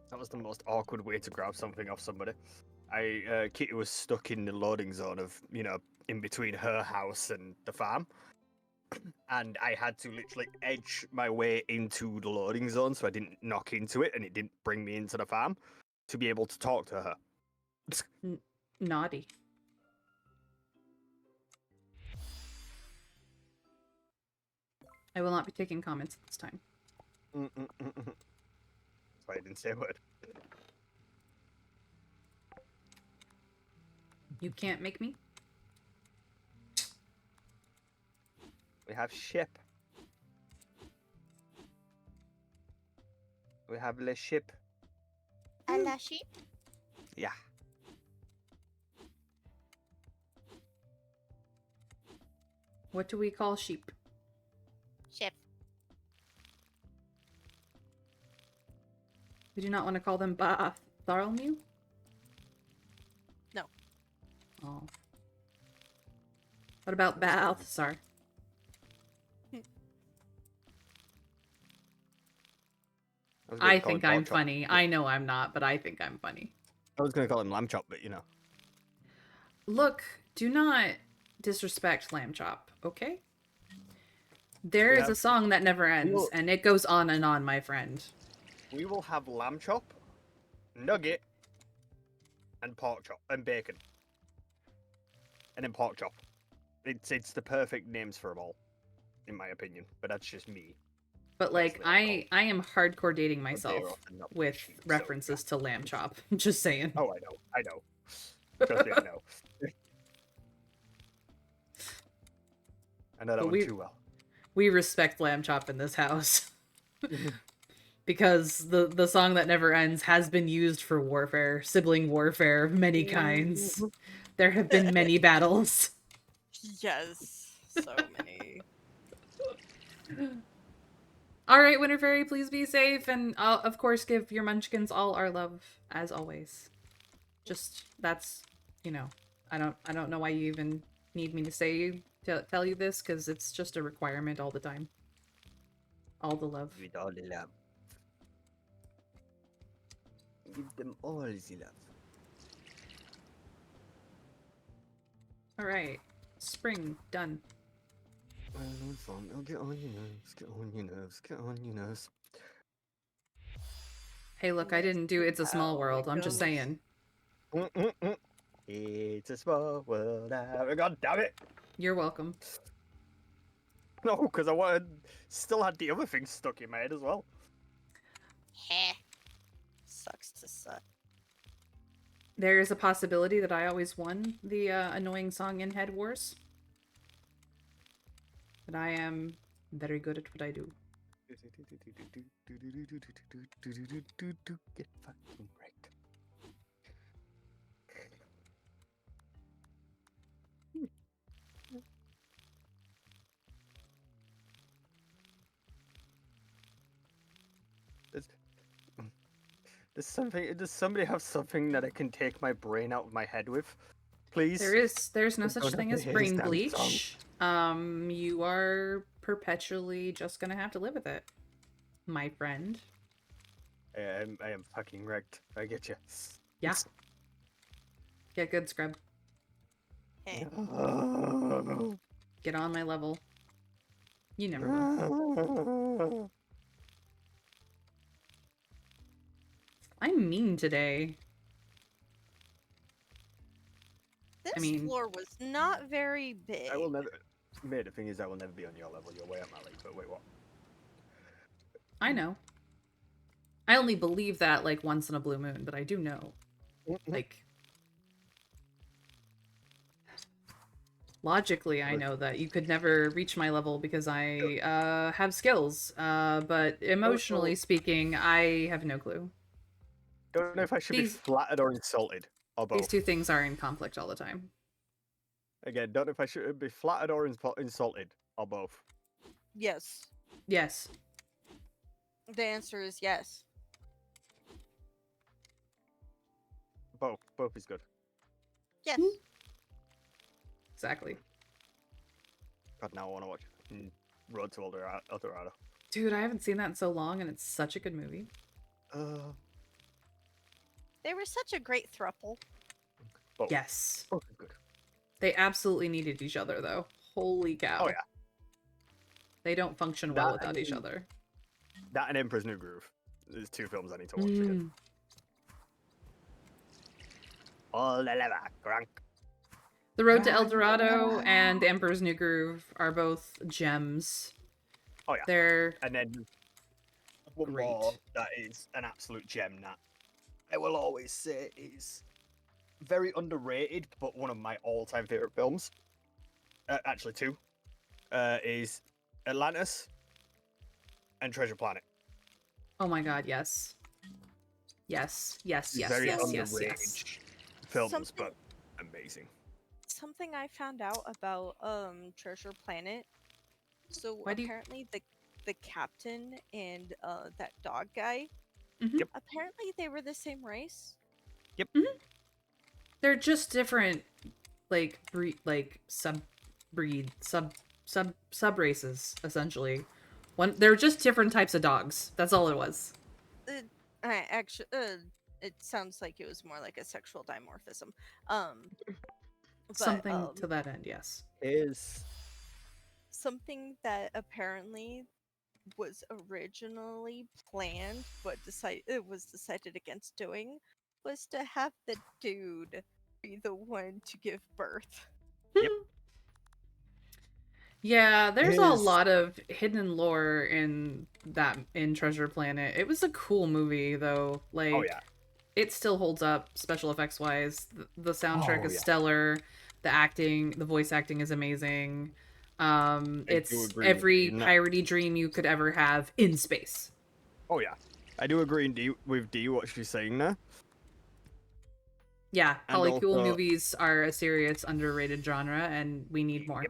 That was the most awkward way to grab something off somebody. Kitty was stuck in the loading zone of, in between her house and the farm. And I had to literally edge my way into the loading zone so I didn't knock into it and it didn't bring me into the farm to be able to talk to her. Naughty. I will not be taking comments this time. That's why I didn't say a word. You can't make me? We have ship. We have le ship. A la sheep? Yeah. What do we call sheep? Ship. We do not want to call them Bartholomew? No. Oh. What about Balthasar? I think I'm funny. I know I'm not, but I think I'm funny. I was going to call him Lamb Chop, but Look, do not disrespect Lamb Chop, okay? There is a song that never ends, and it goes on and on, my friend. We will have Lamb Chop, Nugget, and Pork Chop, and Bacon. And then Pork Chop. It's the perfect names for them all, in my opinion, but that's just me. But like, I am hardcore dating myself with references to Lamb Chop. Just saying. Oh, I know. Trust me, I know. I know that one too well. We respect Lamb Chop in this house. Because the song that never ends has been used for warfare, sibling warfare, many kinds. There have been many battles. Yes, so many. Alright, Winter Fairy, please be safe, and of course give your munchkins all our love, as always. Just, that's, I don't know why you even need me to say tell you this because it's just a requirement all the time. All the love. With all the love. Give them all the love. All right, spring done. I'll get on your nerves, get on your nerves, get on your nerves. Hey, look, I didn't do It's a Small World. I'm just saying. It's a small world. God damn it! You're welcome. No, because still had the other things stuck in my head as well. Heh. Sucks to suck. There's a possibility that I always won the annoying song in Head Wars. But I am very good at what I do. Get fucking right. Does somebody have something that I can take my brain out of my head with? Please? There's no I such don't thing have as to hear brain this damn bleach. You are perpetually just gonna have to live with it, my friend. I am fucking wrecked. I get you. Yeah. Get good, scrub. Heh. Get on my level. You never will. I'm mean today. This mean- floor was not very big. I will never. Mate, the thing is, I will never be on your level. You're way up my league. But wait, what? I know. I only believe that like once in a blue moon, but I do know. Like logically, I know that you could never reach my level because I have skills. But emotionally speaking, I have no clue. Don't know if I should be These- flattered or insulted, or both. These two things are in conflict all the time. Again, don't know if I should be flattered or insulted, or both. Yes. Yes. The answer is yes. Both. Both is good. Yes. Exactly. God, now I want to watch Road to El Dorado. Dude, I haven't seen that in so long, and it's such a good movie. They were such a great throuple. Both. Yes. Both is good. They absolutely needed each other, though. Holy cow. Oh, yeah. They don't function well That without each and- other. That and Emperor's New Groove. There's two films I need to watch again. All the lever, crank. The Road to El Dorado and The Emperor's New Groove are both gems. Oh, yeah. They're And then one Great. more that is an absolute gem that I will always say is very underrated, but one of my all-time favorite films. Actually, two. Is Atlantis and Treasure Planet. oh my god, yes. Yes, yes, yes, Very yes, yes, underrated yes. films, Something- but amazing. Something I found out about Treasure Planet. So Why do you- apparently the captain and that dog guy. Mhm. Yep. Apparently they were the same race. They're just different, like sub races essentially. They're just different types of dogs. That's all it was. Actually, it sounds like it was more like a sexual dimorphism. But, Something to that end, yes. Is something that apparently was originally planned but was decided against doing was to have the dude be the one to give birth. Yeah, there's a His- lot of hidden lore in Treasure Planet. It was a cool movie though. Like oh yeah, it still holds up special effects wise. The soundtrack Oh, is yeah. stellar. The voice acting is amazing. It's do agree with every you, no. piratey dream you could ever have in space. oh yeah. I do agree with D what she's saying there. Yeah, And polycool also- movies are a serious underrated genre, and we need more.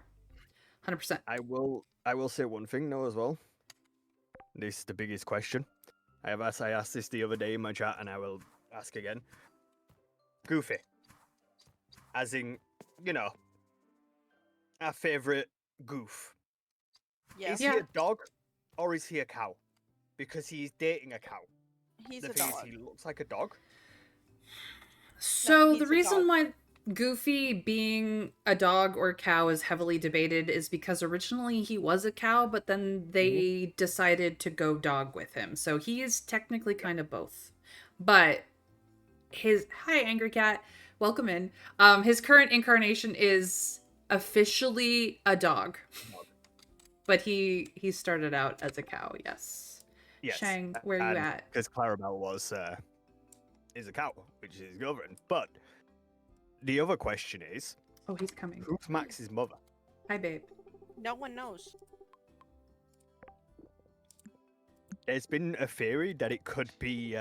100%. I will say one thing though as well. This is the biggest question. I asked this the other day in my chat, and I will ask again. Goofy, as in, our favorite goof. Yes. Is he a dog or is he a cow? Because he's dating a cow. He's The a thing dog. is, he looks like a dog. So he's the a reason dog. why Goofy being a dog or cow is heavily debated is because originally he was a cow, but then they decided to go dog with him. So he is technically kind of both. But hi Angry Cat, welcome in. His current incarnation is officially a dog. But he started out as a cow, yes. Yes. Shang, where you at? Because Clarabelle is a cow, which is his girlfriend. But the other question is, Oh, he's coming. who's Max's mother? Hi, babe. No one knows. There's been a theory that it could be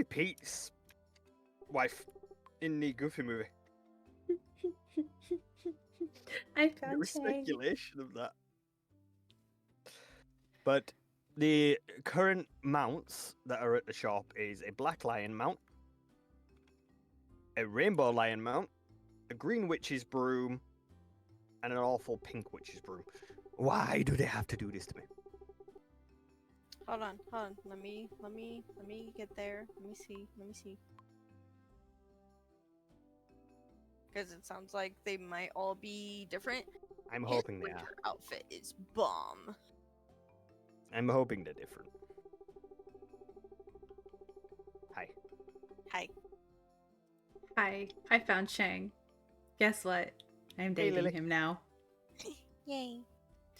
Pete's wife in the Goofy movie. I There found was Shang. speculation of that. But the current mounts that are at the shop is a black lion mount, a rainbow lion mount, a green witch's broom, and an awful pink witch's broom. Why do they have to do this to me? Hold on. Let me get there. Let me see. Because it sounds like they might all be different. I'm His hoping they are. winter outfit is bomb. I'm hoping they're different. Hi. Hi. Hi, I found Shang. Guess what? I'm dating Lily. him now. Yay.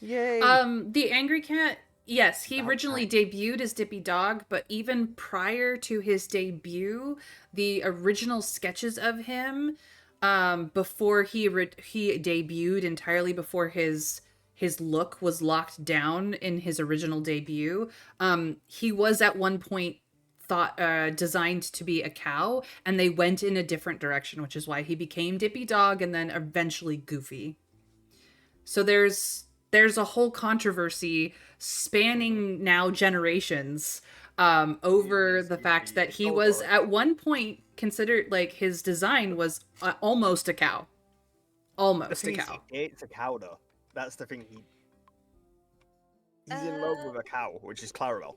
Yay! The Angry Cat, yes, he About originally debuted as Dippy Dog, but even prior to his debut, the original sketches of him, before he debuted entirely, before his look was locked down in his original debut, he was at one point designed to be a cow, and they went in a different direction, which is why he became Dippy Dog and then eventually Goofy. So there's a whole controversy spanning now generations over the fact that he was at one point considered, like, his design was almost a cow. The Almost a thing is, cow. he hates a cow, though. That's the thing. He's in love with a cow, which is Clarabelle.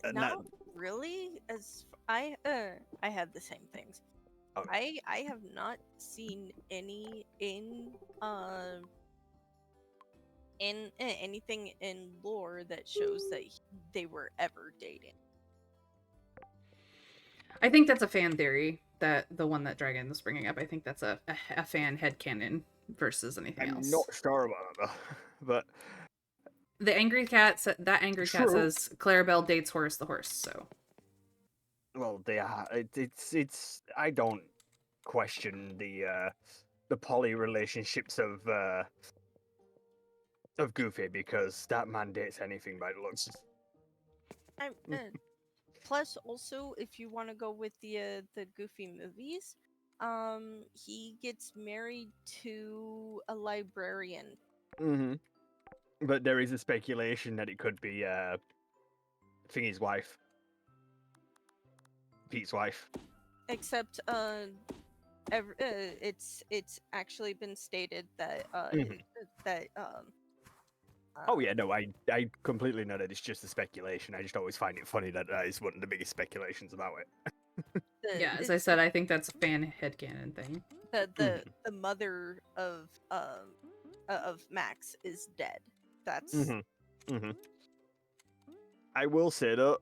And that- Not really. As I had the same things. Okay. I have not seen any in anything in lore that shows that they were ever dating. I think that's a fan theory, that the one that Dragon is bringing up. I think that's a fan headcanon versus anything I'm else. not sure about it, though. But The Angry Cat, that Angry Cat True. says Clarabelle dates Horace the horse, so. well, they are. It's. I don't question the poly relationships of Goofy, because that man dates anything by the looks. Plus, also, if you want to go with the Goofy movies, he gets married to a librarian. Mm-hmm. But there is a speculation that it could be Thingy's wife, Pete's wife. Except, it's actually been stated that Mhm. that Oh yeah, no, I completely know that it's just a speculation. I just always find it funny that is one of the biggest speculations about it. Yeah, as I said, I think that's a fan headcanon thing. the mother of Max is dead. That's Mm-hmm. Mm-hmm. I will say though,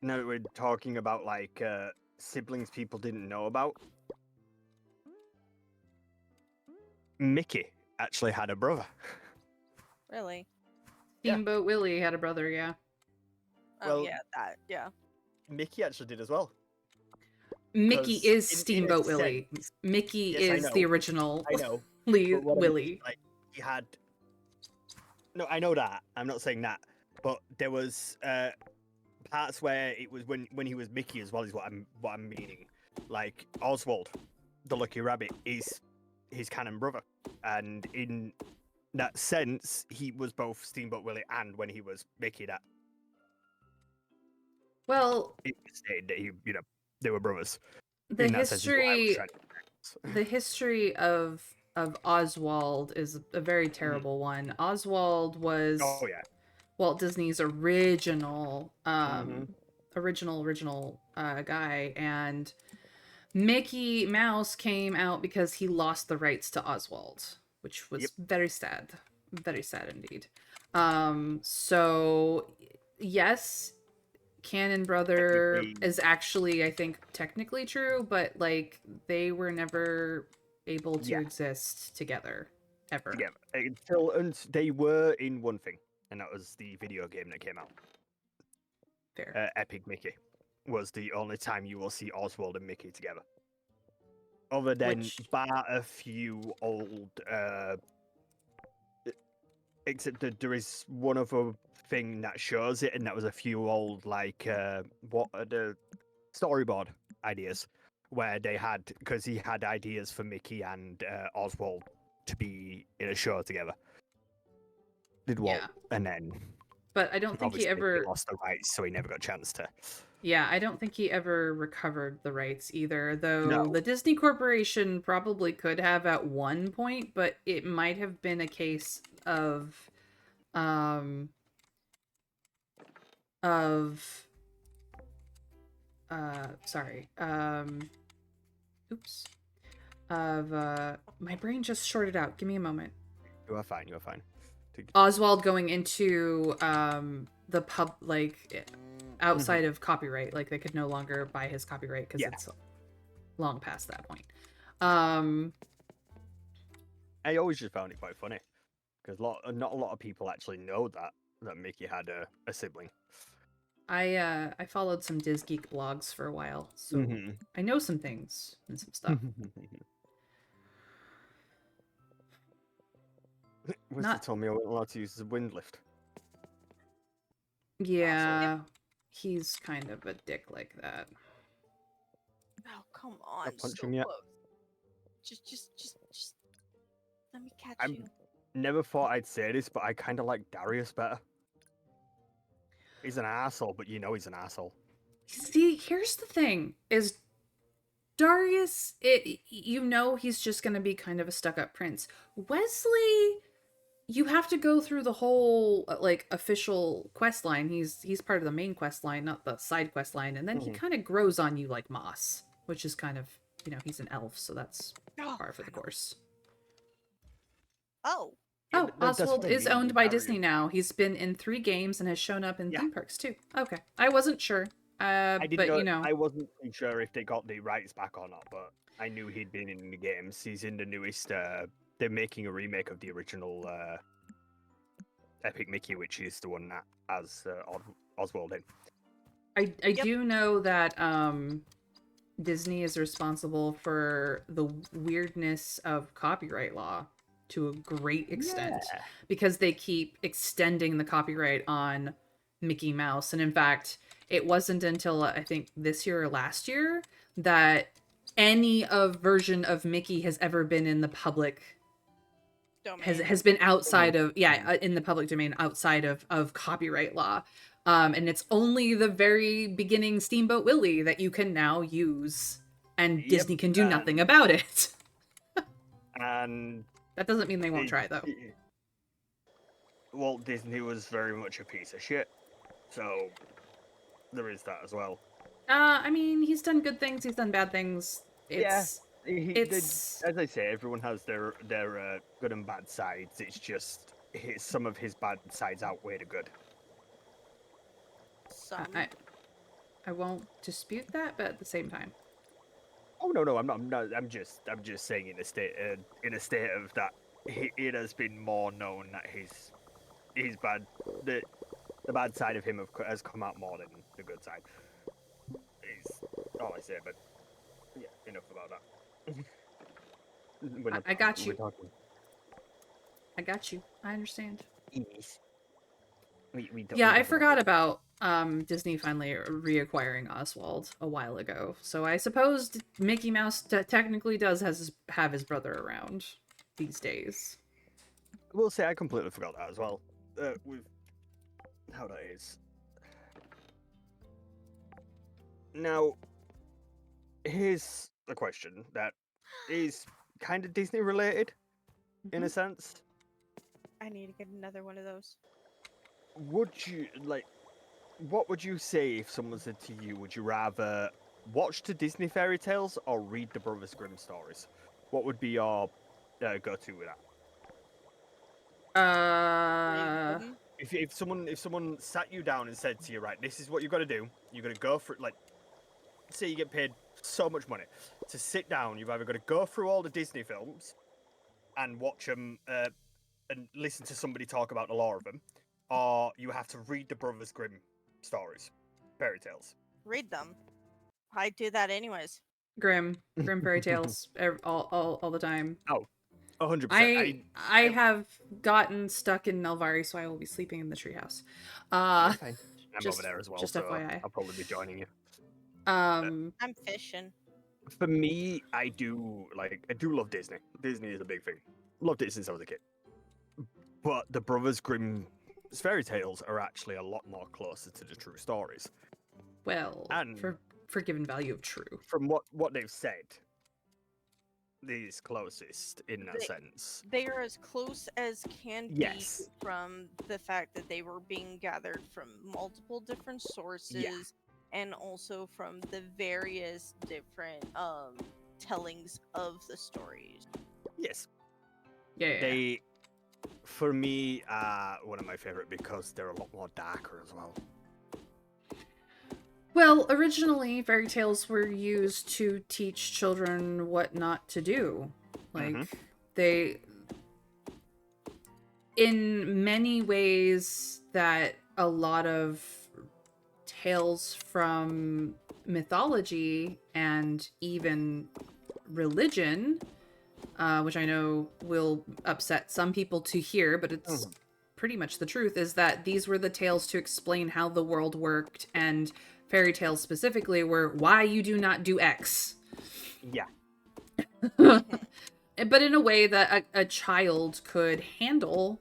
now that we're talking about like siblings people didn't know about, Mickey actually had a brother. really. Yeah. Steamboat Willie had a brother, yeah. Oh Well, yeah, that yeah. Mickey actually did as well. Mickey 'Cause is in a Steamboat Willie. sense- Mickey Yes, I is know. the original I know. Lee But what I mean is, Willie. like, he had. No, I know that. I'm not saying that, but there was parts where it was when he was Mickey as well. Is what I'm meaning. Like Oswald, the Lucky Rabbit, is his canon brother, and in that sense, he was both Steamboat Willie and when he was Mickey. That. Well, it was stated that they were brothers. the In that sense is what I was history trying to- the history of Oswald is a very Mm-hmm. terrible one. Oswald was Oh yeah. Walt Disney's original Mhm. original guy, and Mickey Mouse came out because he lost the rights to Oswald, which was Yep. very sad. Very sad indeed. So yes, Cannon Brother Technically- is actually, I think, technically true, but like they were never able to Yeah. exist together ever. Together and they were in one thing, and that was the video game that came out. Fair. Epic Mickey was the only time you will see Oswald and Mickey together. Other than Which- bar a few old, except that there is one other thing that shows it, and that was a few old what are the storyboard ideas where they had, because he had ideas for Mickey and Oswald to be in a show together. Did Walt, Yeah. and then But I don't think he obviously ever. lost the rights, so he never got a chance to. Yeah, I don't think he ever recovered the rights either, though No. the Disney Corporation probably could have at one point, but it might have been a case of of sorry. Oops. Of my brain just shorted out. Give me a moment. You are fine. You are fine. Oswald going into the pub, like outside of copyright, like they could no longer buy his copyright because Yeah. it's long past that point. I always just found it quite funny because not a lot of people actually know that Mickey had a sibling. I followed some Diz Geek blogs for a while, so Mhm. I know some things and some stuff. Was Not- they told me I wasn't allowed to use the wind lift? Yeah, he's kind of a dick like that. Oh, come on. Not punch So him yet. close. Just let me catch I'm- you. Never thought I'd say this, but I kind of like Darius better. He's an asshole, but he's an asshole. See, here's the thing: is Darius? He's just gonna be kind of a stuck-up prince. Wesley, you have to go through the whole like official quest line. He's part of the main quest line, not the side quest line, and then he Mhm. kind of grows on you like moss, which is kind of he's an elf, so that's Oh, par for the course. Oh, Yeah, Oh, but that's Oswald what I is mean owned with by Darius. Disney now. He's been in 3 games and has shown up in Yeah. theme parks too. Okay, I wasn't sure. I But didn't know. I wasn't too sure if they got the rights back or not, but I knew he'd been in the games. He's in the newest. They're making a remake of the original Epic Mickey, which is the one that has Oswald in. I Yep. do know that Disney is responsible for the weirdness of copyright law to a great extent because they keep extending the copyright on Mickey Mouse. And in fact, it wasn't until I think this year or last year that any version of Mickey has ever been in the public domain. has been outside of in the public domain outside of copyright law. And it's only the very beginning Steamboat Willie that you can now use, and Yep, Disney can do and- nothing about it. And That doesn't mean they won't try though. Walt Disney was very much a piece of shit, so there is that as well. I mean, he's done good things, he's done bad things. It's As I say, everyone has their good and bad sides. It's just some of his bad sides outweigh the good. Some. I won't dispute that, but at the same time. Oh no, I'm not. I'm just saying in a state of that it has been more known that his bad the bad side of him has come out more than the good side. Is all I say. But yeah, enough about that. I got you. I got you. I understand. We Yeah, I forgot about Disney finally reacquiring Oswald a while ago. So I suppose Mickey Mouse technically does have his brother around these days. I will say I completely forgot that as well. With how that is. Now, here's a question that is kind of Disney related, in a sense. I need to get another one of those. Would you what would you say if someone said to you, would you rather watch the Disney fairy tales or read the Brothers Grimm stories? What would be your go-to with that? If someone sat you down and said to you, right, this is what you've got to do. You're gonna go for it. Like, say you get paid so much money to sit down. You've either got to go through all the Disney films and watch them and listen to somebody talk about the lore of them, or you have to read the Brothers Grimm stories, fairy tales. Read them. I do that anyways. Grimm fairy tales all the time. 100%. I have gotten stuck in Nelvari, so I will be sleeping in the treehouse. I'm just- over there as well, just so FYI. I'll probably be joining you. I'm fishing. For me, I do love Disney. Disney is a big thing. Loved it since I was a kid. But the Brothers Grimm fairy tales are actually a lot more closer to the true stories. Well, And- for given value of true. From what they've said, these closest in that They- sense. They are as close as can Yes. be from the fact that they were being gathered from multiple different sources and also from the various different tellings of the stories. Yes, Yeah. they, for me, are one of my favorite because they're a lot more darker as well. Well, originally fairy tales were used to teach children what not to do. Like they in many ways that a lot of tales from mythology and even religion, which I know will upset some people to hear, but it's pretty much the truth, is that these were the tales to explain how the world worked, and fairy tales specifically were why you do not do X. Yeah. But in a way that a child could handle.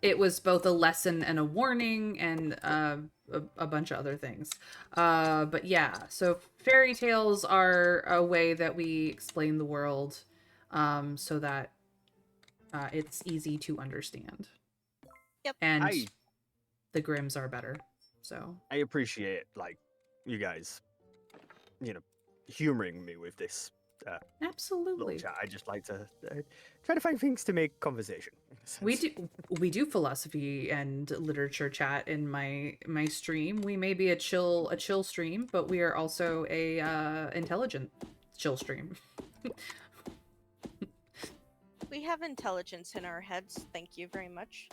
It was both a lesson and a warning and a bunch of other things. But yeah, so fairy tales are a way that we explain the world so that it's easy to understand. Yep. And the Grimms are better. So I appreciate you guys, humoring me with this little absolutely. chat. I just like to try to find things to make conversation. in a sense. We do philosophy and literature chat in my stream. We may be a chill stream, but we are also a intelligent chill stream. We have intelligence in our heads. Thank you very much.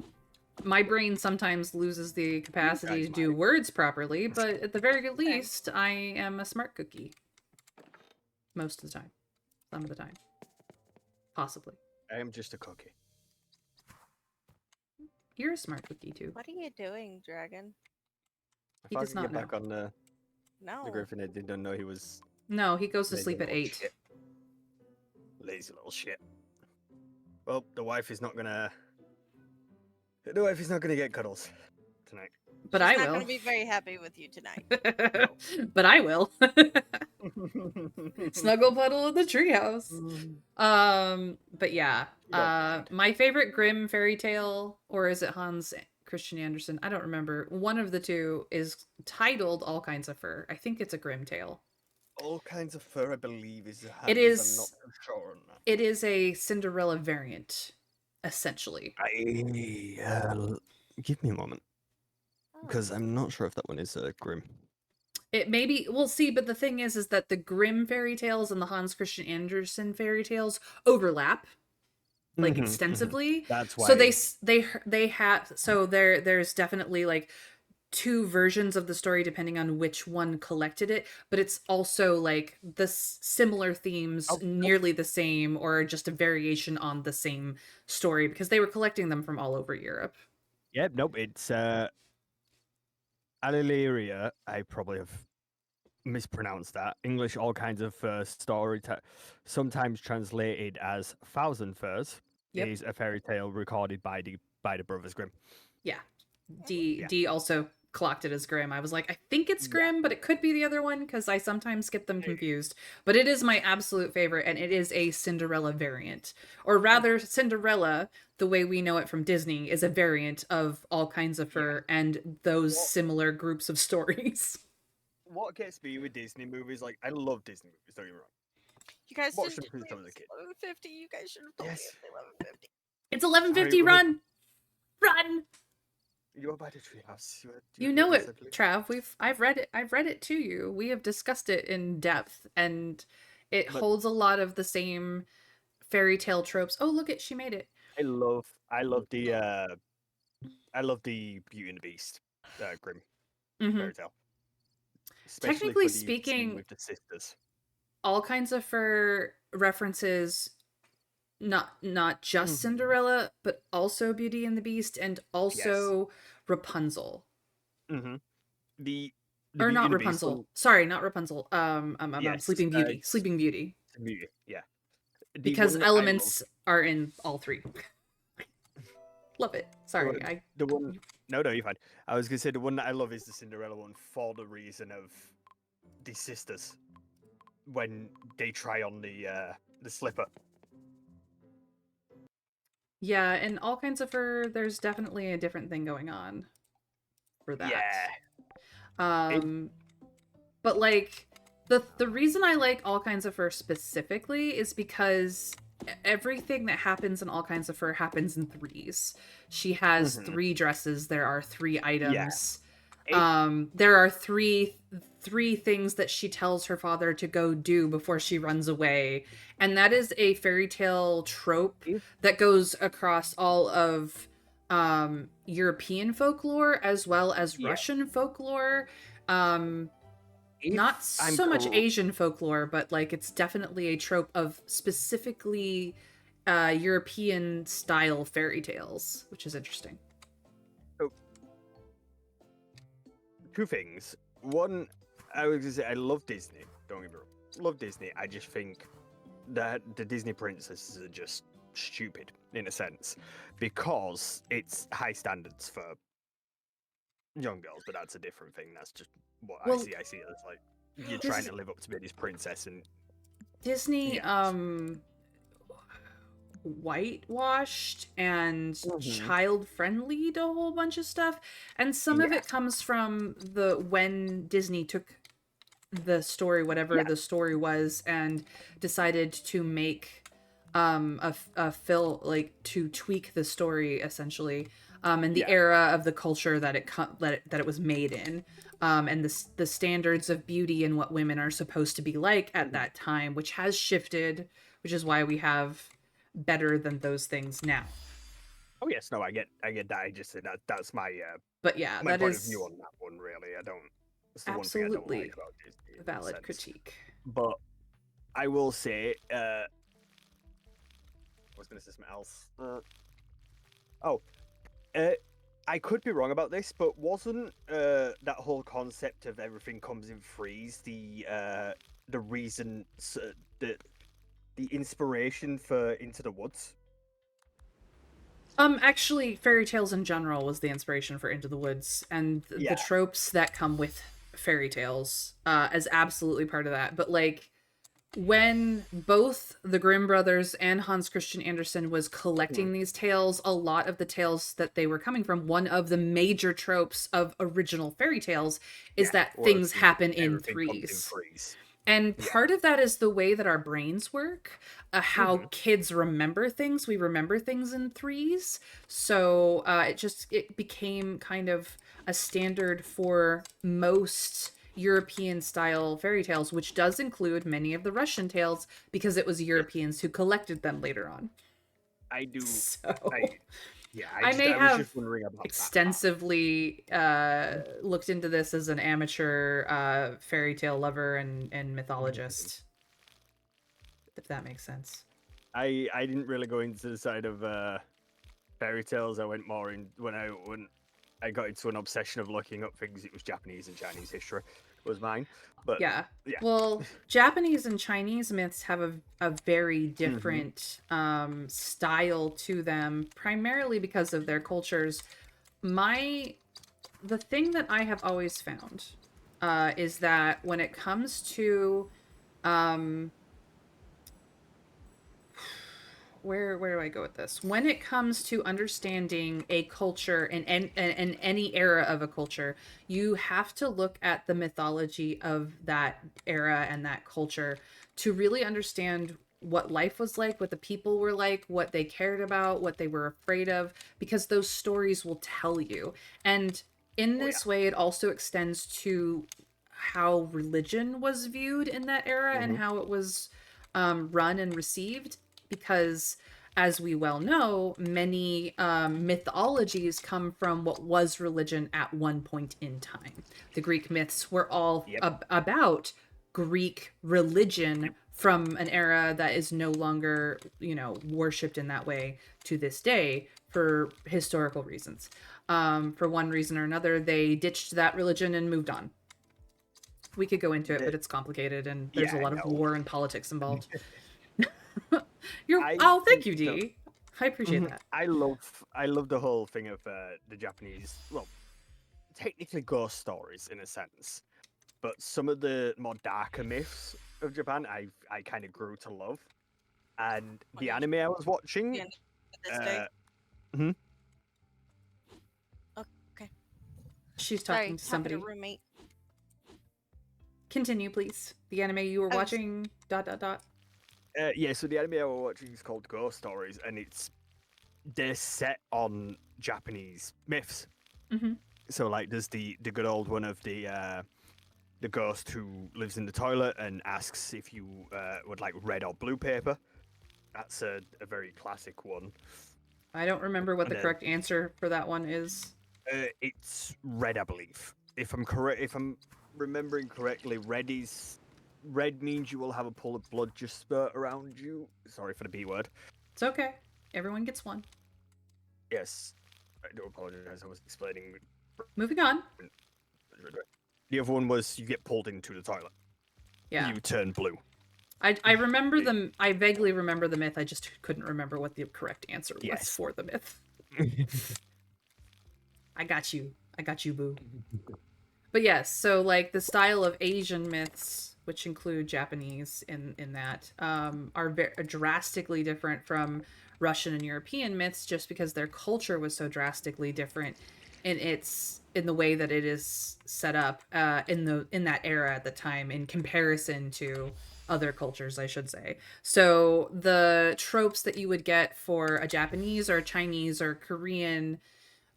My brain sometimes loses the capacity to guys do might. words properly, but at the very least, I am a smart cookie. Most of the time. Some of the time. Possibly. I am just a cookie. You're a smart cookie too. What are you doing, Dragon? If He I does could not get know. back on the No. Griffin, I didn't know he was No, he goes to lazy sleep at little 8. shit. Lazy little shit. Well, the wife is not gonna get cuddles tonight. But She's I not will. going to be very happy with you tonight. But I will. Snuggle puddle in the treehouse. But yeah. My favorite Grimm fairy tale, or is it Hans Christian Andersen? I don't remember. One of the two is titled All Kinds of Fur. I think it's a Grimm tale. All Kinds of Fur, I believe, is a It Hans, is- I'm not too sure on that. It is a Cinderella variant, essentially. Give me a moment, Oh. because I'm not sure if that one is Grim. It may be, we'll see, but the thing is that the Grimm fairy tales and the Hans Christian Andersen fairy tales overlap like Mhm, mhm. extensively. That's why. So they have, so there's definitely like two versions of the story depending on which one collected it, but it's also like the similar themes, Oh, nearly the same, or just a variation on the same story because they were collecting them from all over Europe. Yep, nope, it's Alileria. I probably have mispronounced that. English, All Kinds of Fur story, sometimes translated as Thousand Furs, Yep. is a fairy tale recorded by the Brothers Grimm. Yeah. Yeah. D also clocked it as Grimm. I was like, I think it's Grimm, but it could be the other one because I sometimes get them confused. But it is my absolute favorite, and it is a Cinderella variant. Or rather, Cinderella, the way we know it from Disney, is a variant of All Kinds of Fur and those similar groups of stories. What gets me with Disney movies, like, I love Disney movies, don't get me wrong. You guys Watch didn't them tell since I me was a it kid. was 11:50. You guys should have told me Yes. it was 11:50. It's 11:50, Sorry, run! Run! You're by the treehouse. You know it, Trav. I've read it. I've read it to you. We have discussed it in depth, and it holds a lot of the same fairy tale tropes. Oh, look at she made it. I love the Beauty and the Beast, Grimm fairy tale. Especially Technically for the scene speaking, with the sisters. All Kinds of Fur references not just Cinderella, but also Beauty and the Beast, and also Rapunzel. The or Beauty not and the Beast Rapunzel. one- Sorry, not Rapunzel. Yes, Sleeping Beauty. Sleeping Beauty. Beauty, yeah. The Because one that I elements love- are in all three. Love it. Sorry, the one. No, you're fine. I was gonna say the one that I love is the Cinderella one for the reason of the sisters when they try on the slipper. Yeah, in All Kinds of Fur, there's definitely a different thing going on for that. Yeah. But like the reason I like All Kinds of Fur specifically is because everything that happens in All Kinds of Fur happens in threes. She has 3 dresses. There are 3 items. There are three things that she tells her father to go do before she runs away, and that is a fairy tale trope that goes across all of European folklore as well as Russian folklore. Not so much Asian folklore, but like it's definitely a trope of specifically European style fairy tales, which is interesting. So, 2 things. One, I was gonna say I love Disney. Don't get me wrong. Love Disney. I just think that the Disney princesses are just stupid in a sense because it's high standards for young girls, but that's a different thing. That's just what I see. I see it as like you're trying to live up to be this princess, and Disney whitewashed and child friendly a whole bunch of stuff, and some of it comes from when Disney took the story, whatever the story was, and decided to make a film, like to tweak the story essentially, and the era of the culture that it was made in, and the standards of beauty and what women are supposed to be like at that time, which has shifted, which is why we have better than those things now. Oh yes, no, I get that. I just said that's my but yeah, my that point is of view on that one. Really, I don't. It's the absolutely one thing I don't like about Disney. a valid critique. But I will say, I was going to say something else. I could be wrong about this, but wasn't that whole concept of everything comes in threes the reason, the inspiration for Into the Woods? Actually, fairy tales in general was the inspiration for Into the Woods, and the tropes that come with fairy tales is absolutely part of that. But like, when both the Grimm brothers and Hans Christian Andersen was collecting these tales, a lot of the tales that they were coming from, one of the major tropes of original fairy tales is that things happen in threes. And part of that is the way that our brains work, how kids remember things. We remember things in threes. So it became kind of a standard for most European style fairy tales, which does include many of the Russian tales because it was Europeans who collected them later on. I do. So, I may have just wondering about extensively looked into this as an amateur fairy tale lover and mythologist, if that makes sense. I didn't really go into the side of fairy tales. I went more in when I got into an obsession of looking up things. It was Japanese and Chinese history was mine. But yeah. Well, Japanese and Chinese myths have a very different style to them, primarily because of their cultures. My the thing that I have always found is that when it comes to where do I go with this? When it comes to understanding a culture and any era of a culture, you have to look at the mythology of that era and that culture to really understand what life was like, what the people were like, what they cared about, what they were afraid of, because those stories will tell you. And in this way, it also extends to how religion was viewed in that era and how it was run and received, because as we well know, many mythologies come from what was religion at one point in time. The Greek myths were all about Greek religion from an era that is no longer, worshipped in that way to this day for historical reasons. For one reason or another, they ditched that religion and moved on. We could go into it, but it's complicated and there's a lot of war and politics involved. Thank you, Dee. I appreciate that. I love the whole thing of the Japanese, well, technically ghost stories in a sense, but some of the more darker myths of Japan, I kind of grew to love. And the anime I was watching, Okay. She's talking to somebody. A roommate. Continue, please. The anime you were watching. ... Yeah, so the anime I was watching is called Ghost Stories, and they're set on Japanese myths. So like, there's the good old one of the ghost who lives in the toilet and asks if you would like red or blue paper. That's a very classic one. I don't remember what the correct answer for that one is. It's red, I believe. If I'm remembering correctly, red means you will have a pool of blood just spurt around you. Sorry for the B word. It's okay. Everyone gets one. Yes. I do apologize. I was explaining. Moving on. The other one was you get pulled into the toilet. Yeah. You turn blue. I remember them. I vaguely remember the myth. I just couldn't remember what the correct answer was for the myth. I got you, boo. But yes, so like the style of Asian myths, which include Japanese in that, are drastically different from Russian and European myths, just because their culture was so drastically different in the way that it is set up in that era at the time in comparison to other cultures, I should say. So the tropes that you would get for a Japanese or Chinese or Korean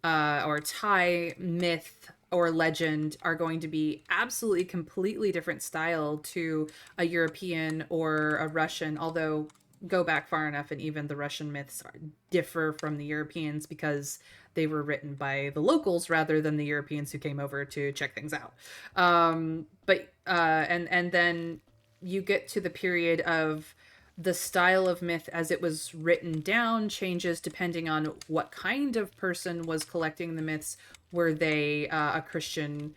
or Thai myth or legend are going to be absolutely completely different style to a European or a Russian, although go back far enough and even the Russian myths differ from the Europeans because they were written by the locals rather than the Europeans who came over to check things out. And then you get to the period of the style of myth as it was written down changes depending on what kind of person was collecting the myths. Were they a Christian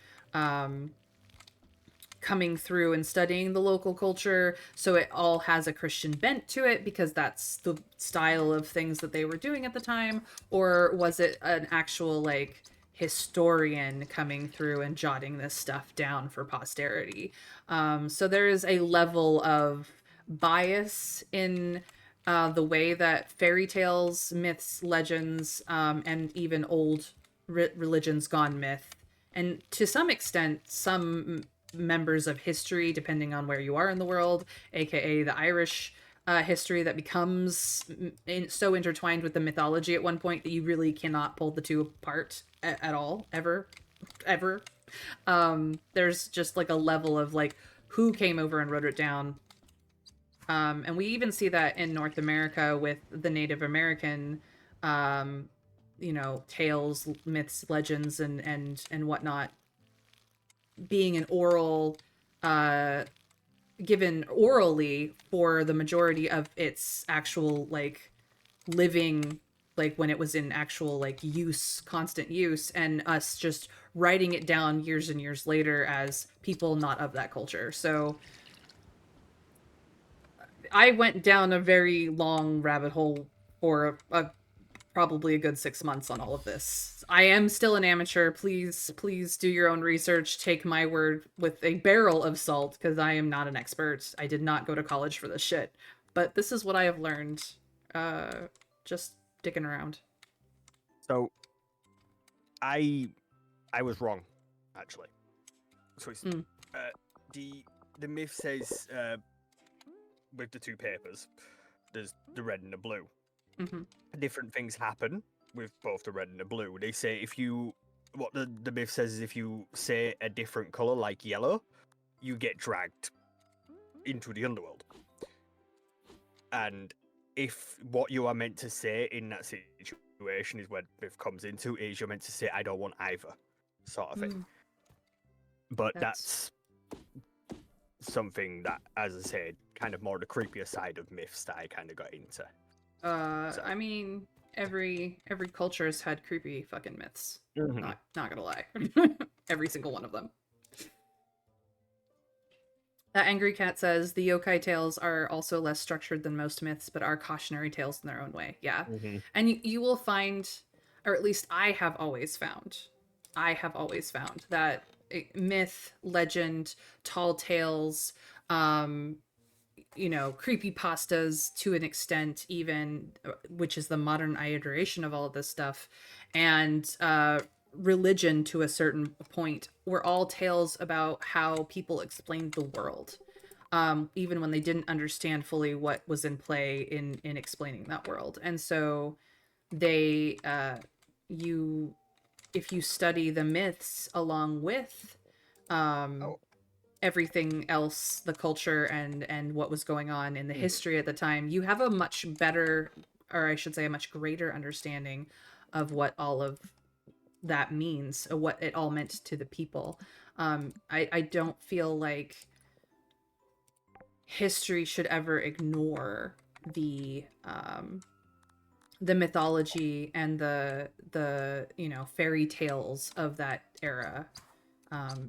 coming through and studying the local culture, so it all has a Christian bent to it because that's the style of things that they were doing at the time? Or was it an actual like historian coming through and jotting this stuff down for posterity? So there is a level of bias in the way that fairy tales, myths, legends, and even old religions gone myth, and to some extent some members of history, depending on where you are in the world, aka the Irish history that becomes so intertwined with the mythology at one point that you really cannot pull the two apart at all, ever. There's just like a level of like who came over and wrote it down. And we even see that in North America with the Native American tales, myths, legends, and whatnot being an oral, given orally for the majority of its actual like living, like when it was in actual like use, constant use, and us just writing it down years and years later as people not of that culture. So I went down a very long rabbit hole for a probably a good 6 months on all of this. I am still an amateur. Please do your own research. Take my word with a barrel of salt, because I am not an expert. I did not go to college for this shit. But this is what I have learned. Just dicking around. So, I was wrong, actually. So it's, the myth says with the two papers, there's the red and the blue. Different things happen with both the red and the blue. They say what the myth says is if you say a different color like yellow, you get dragged into the underworld. And if what you are meant to say in that situation is where myth comes into, is you're meant to say, I don't want either, sort of thing. But that's something that, as I said, kind of more the creepier side of myths that I kind of got into. I mean, every culture has had creepy fucking myths. Not gonna lie. Every single one of them. Angry Cat says, the yokai tales are also less structured than most myths, but are cautionary tales in their own way. Yeah. And you will find, or at least I have always found that myth, legend, tall tales, creepypastas to an extent, even, which is the modern iteration of all of this stuff, and religion to a certain point, were all tales about how people explained the world, even when they didn't understand fully what was in play in explaining that world. And so they if you study the myths along with everything else, the culture and what was going on in the history at the time, you have a much better, or I should say a much greater understanding of what all of that means, what it all meant to the people. I don't feel like history should ever ignore the mythology and the fairy tales of that era.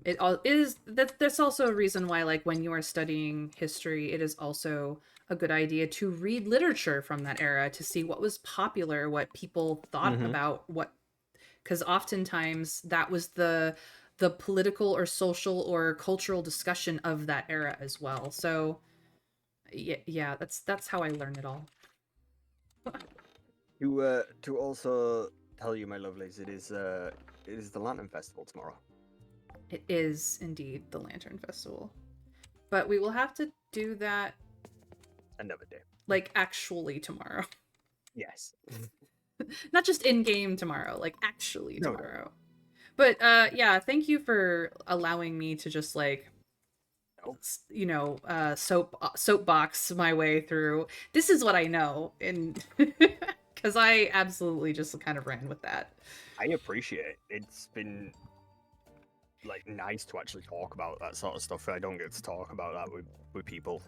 That's also a reason why, like, when you are studying history, it is also a good idea to read literature from that era to see what was popular, what people thought about, because oftentimes that was the political or social or cultural discussion of that era as well. So yeah, that's how I learned it all. To also tell you, my lovelies, it is the Lantern Festival tomorrow. It is indeed the Lantern Festival, but we will have to do that another day, like actually tomorrow. Yes. Not just in game tomorrow, like actually tomorrow. But yeah, thank you for allowing me to just like soapbox my way through. This is what I know, and because I absolutely just kind of ran with that. I appreciate it. It's been like nice to actually talk about that sort of stuff. I don't get to talk about that with people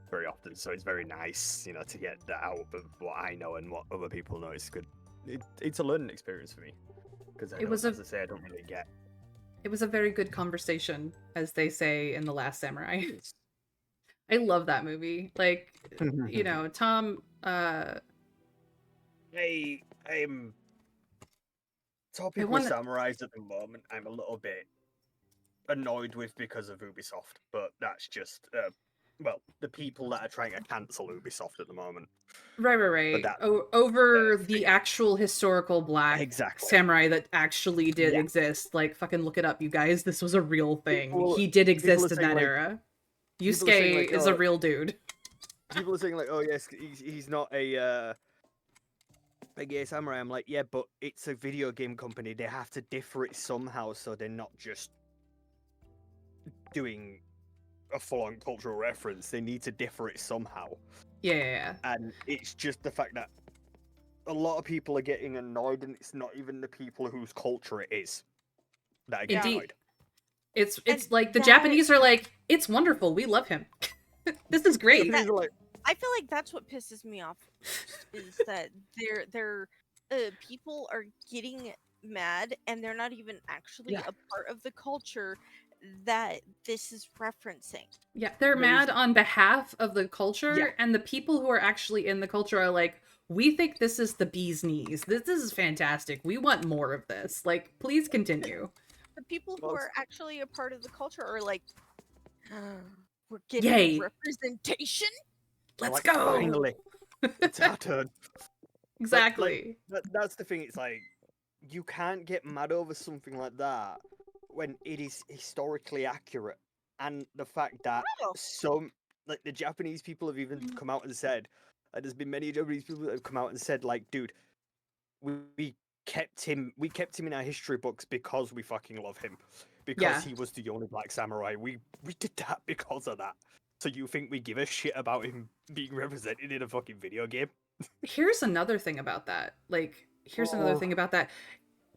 very often, so it's very nice, to get that out of what I know and what other people know. It's good. It's a learning experience for me, because as I say, I don't really get. It was a very good conversation, as they say in The Last Samurai. I love that movie. Like, Tom. I'm topic with samurais at the moment. I'm a little bit annoyed with because of Ubisoft, but that's just the people that are trying to cancel Ubisoft at the moment. Right. Over the actual historical black samurai that actually did exist. Like, fucking look it up, you guys. This was a real thing. He did exist in that era. Yusuke is a real dude. People are saying like, oh yes, he's not a gay samurai. I'm like, yeah, but it's a video game company. They have to differ it somehow, so they're not just doing a full-on cultural reference. They need to differ it somehow. Yeah. And it's just the fact that a lot of people are getting annoyed, and it's not even the people whose culture it is that are getting annoyed. It's like the Japanese are like, it's wonderful. We love him. This is great. I feel like that's what pisses me off, is that they're people are getting mad, and they're not even actually a part of the culture that this is referencing. Yeah, they're mad on behalf of the culture, and the people who are actually in the culture are like, We think this is the bee's knees. This is fantastic. We want more of this. Like, please continue. The people who are actually a part of the culture are like, we're getting Yay. representation. Let's like, go. Finally, it's our turn. Exactly. That's the thing. It's like you can't get mad over something like that when it is historically accurate, and the fact that some like the Japanese people have even come out and said, there's been many Japanese people that have come out and said, like, dude, we kept him in our history books because we fucking love him, because he was the only black samurai. We did that because of that. So you think we give a shit about him being represented in a fucking video game? Here's another thing about that.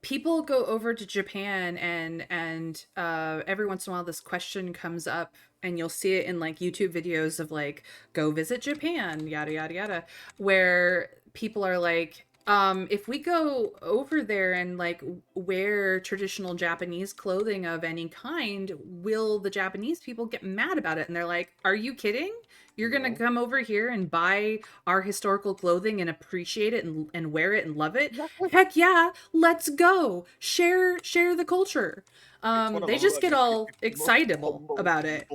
People go over to Japan and every once in a while this question comes up, and you'll see it in like YouTube videos of like, go visit Japan, yada yada yada, where people are like, if we go over there and like wear traditional Japanese clothing of any kind, will the Japanese people get mad about it? And they're like, are you kidding? You're gonna come over here and buy our historical clothing and appreciate it and wear it and love it? Heck yeah, let's go. Share the culture. They just get all excitable about it.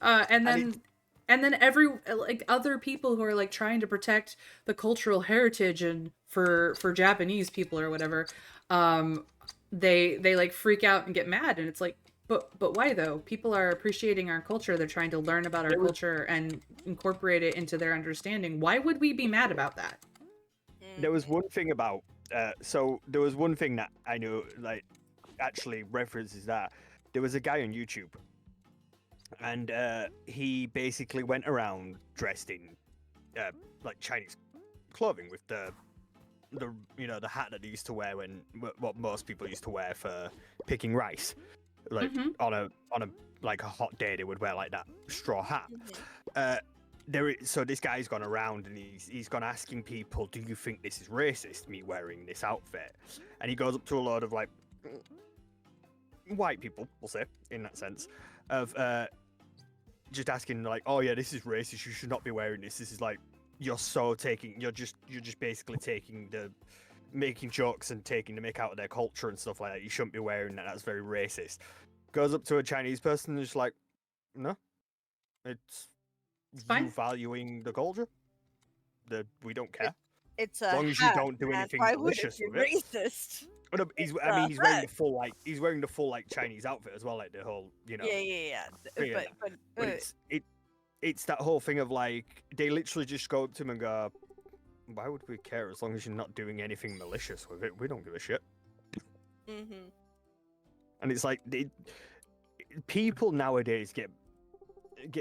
And then every like other people who are like trying to protect the cultural heritage and for Japanese people or whatever, they like freak out and get mad, and it's like, but why though? People are appreciating our culture. They're trying to learn about our culture and incorporate it into their understanding. Why would we be mad about that? There was one thing about there was one thing that I know like actually references that. There was a guy on YouTube, and he basically went around dressed in like Chinese clothing with the the hat that they used to wear when what most people used to wear for picking rice, like on a like a hot day they would wear like that straw hat. So this guy's gone around and he's gone asking people, do you think this is racist, me wearing this outfit? And he goes up to a lot of like white people, we'll say, in that sense, of just asking like, oh yeah, this is racist, you should not be wearing this. This is like, you're just basically making jokes and taking the mick out of their culture and stuff like that. You shouldn't be wearing that. That's very racist. Goes up to a Chinese person and just like, no, it's fine. You valuing the culture. We don't care. It's as long as you don't do anything malicious with it. Racist. But he's wearing the full like Chinese outfit as well, like the whole Yeah. But it's that whole thing of like they literally just go up to him and go, why would we care as long as you're not doing anything malicious with it? We don't give a shit. And it's like people nowadays get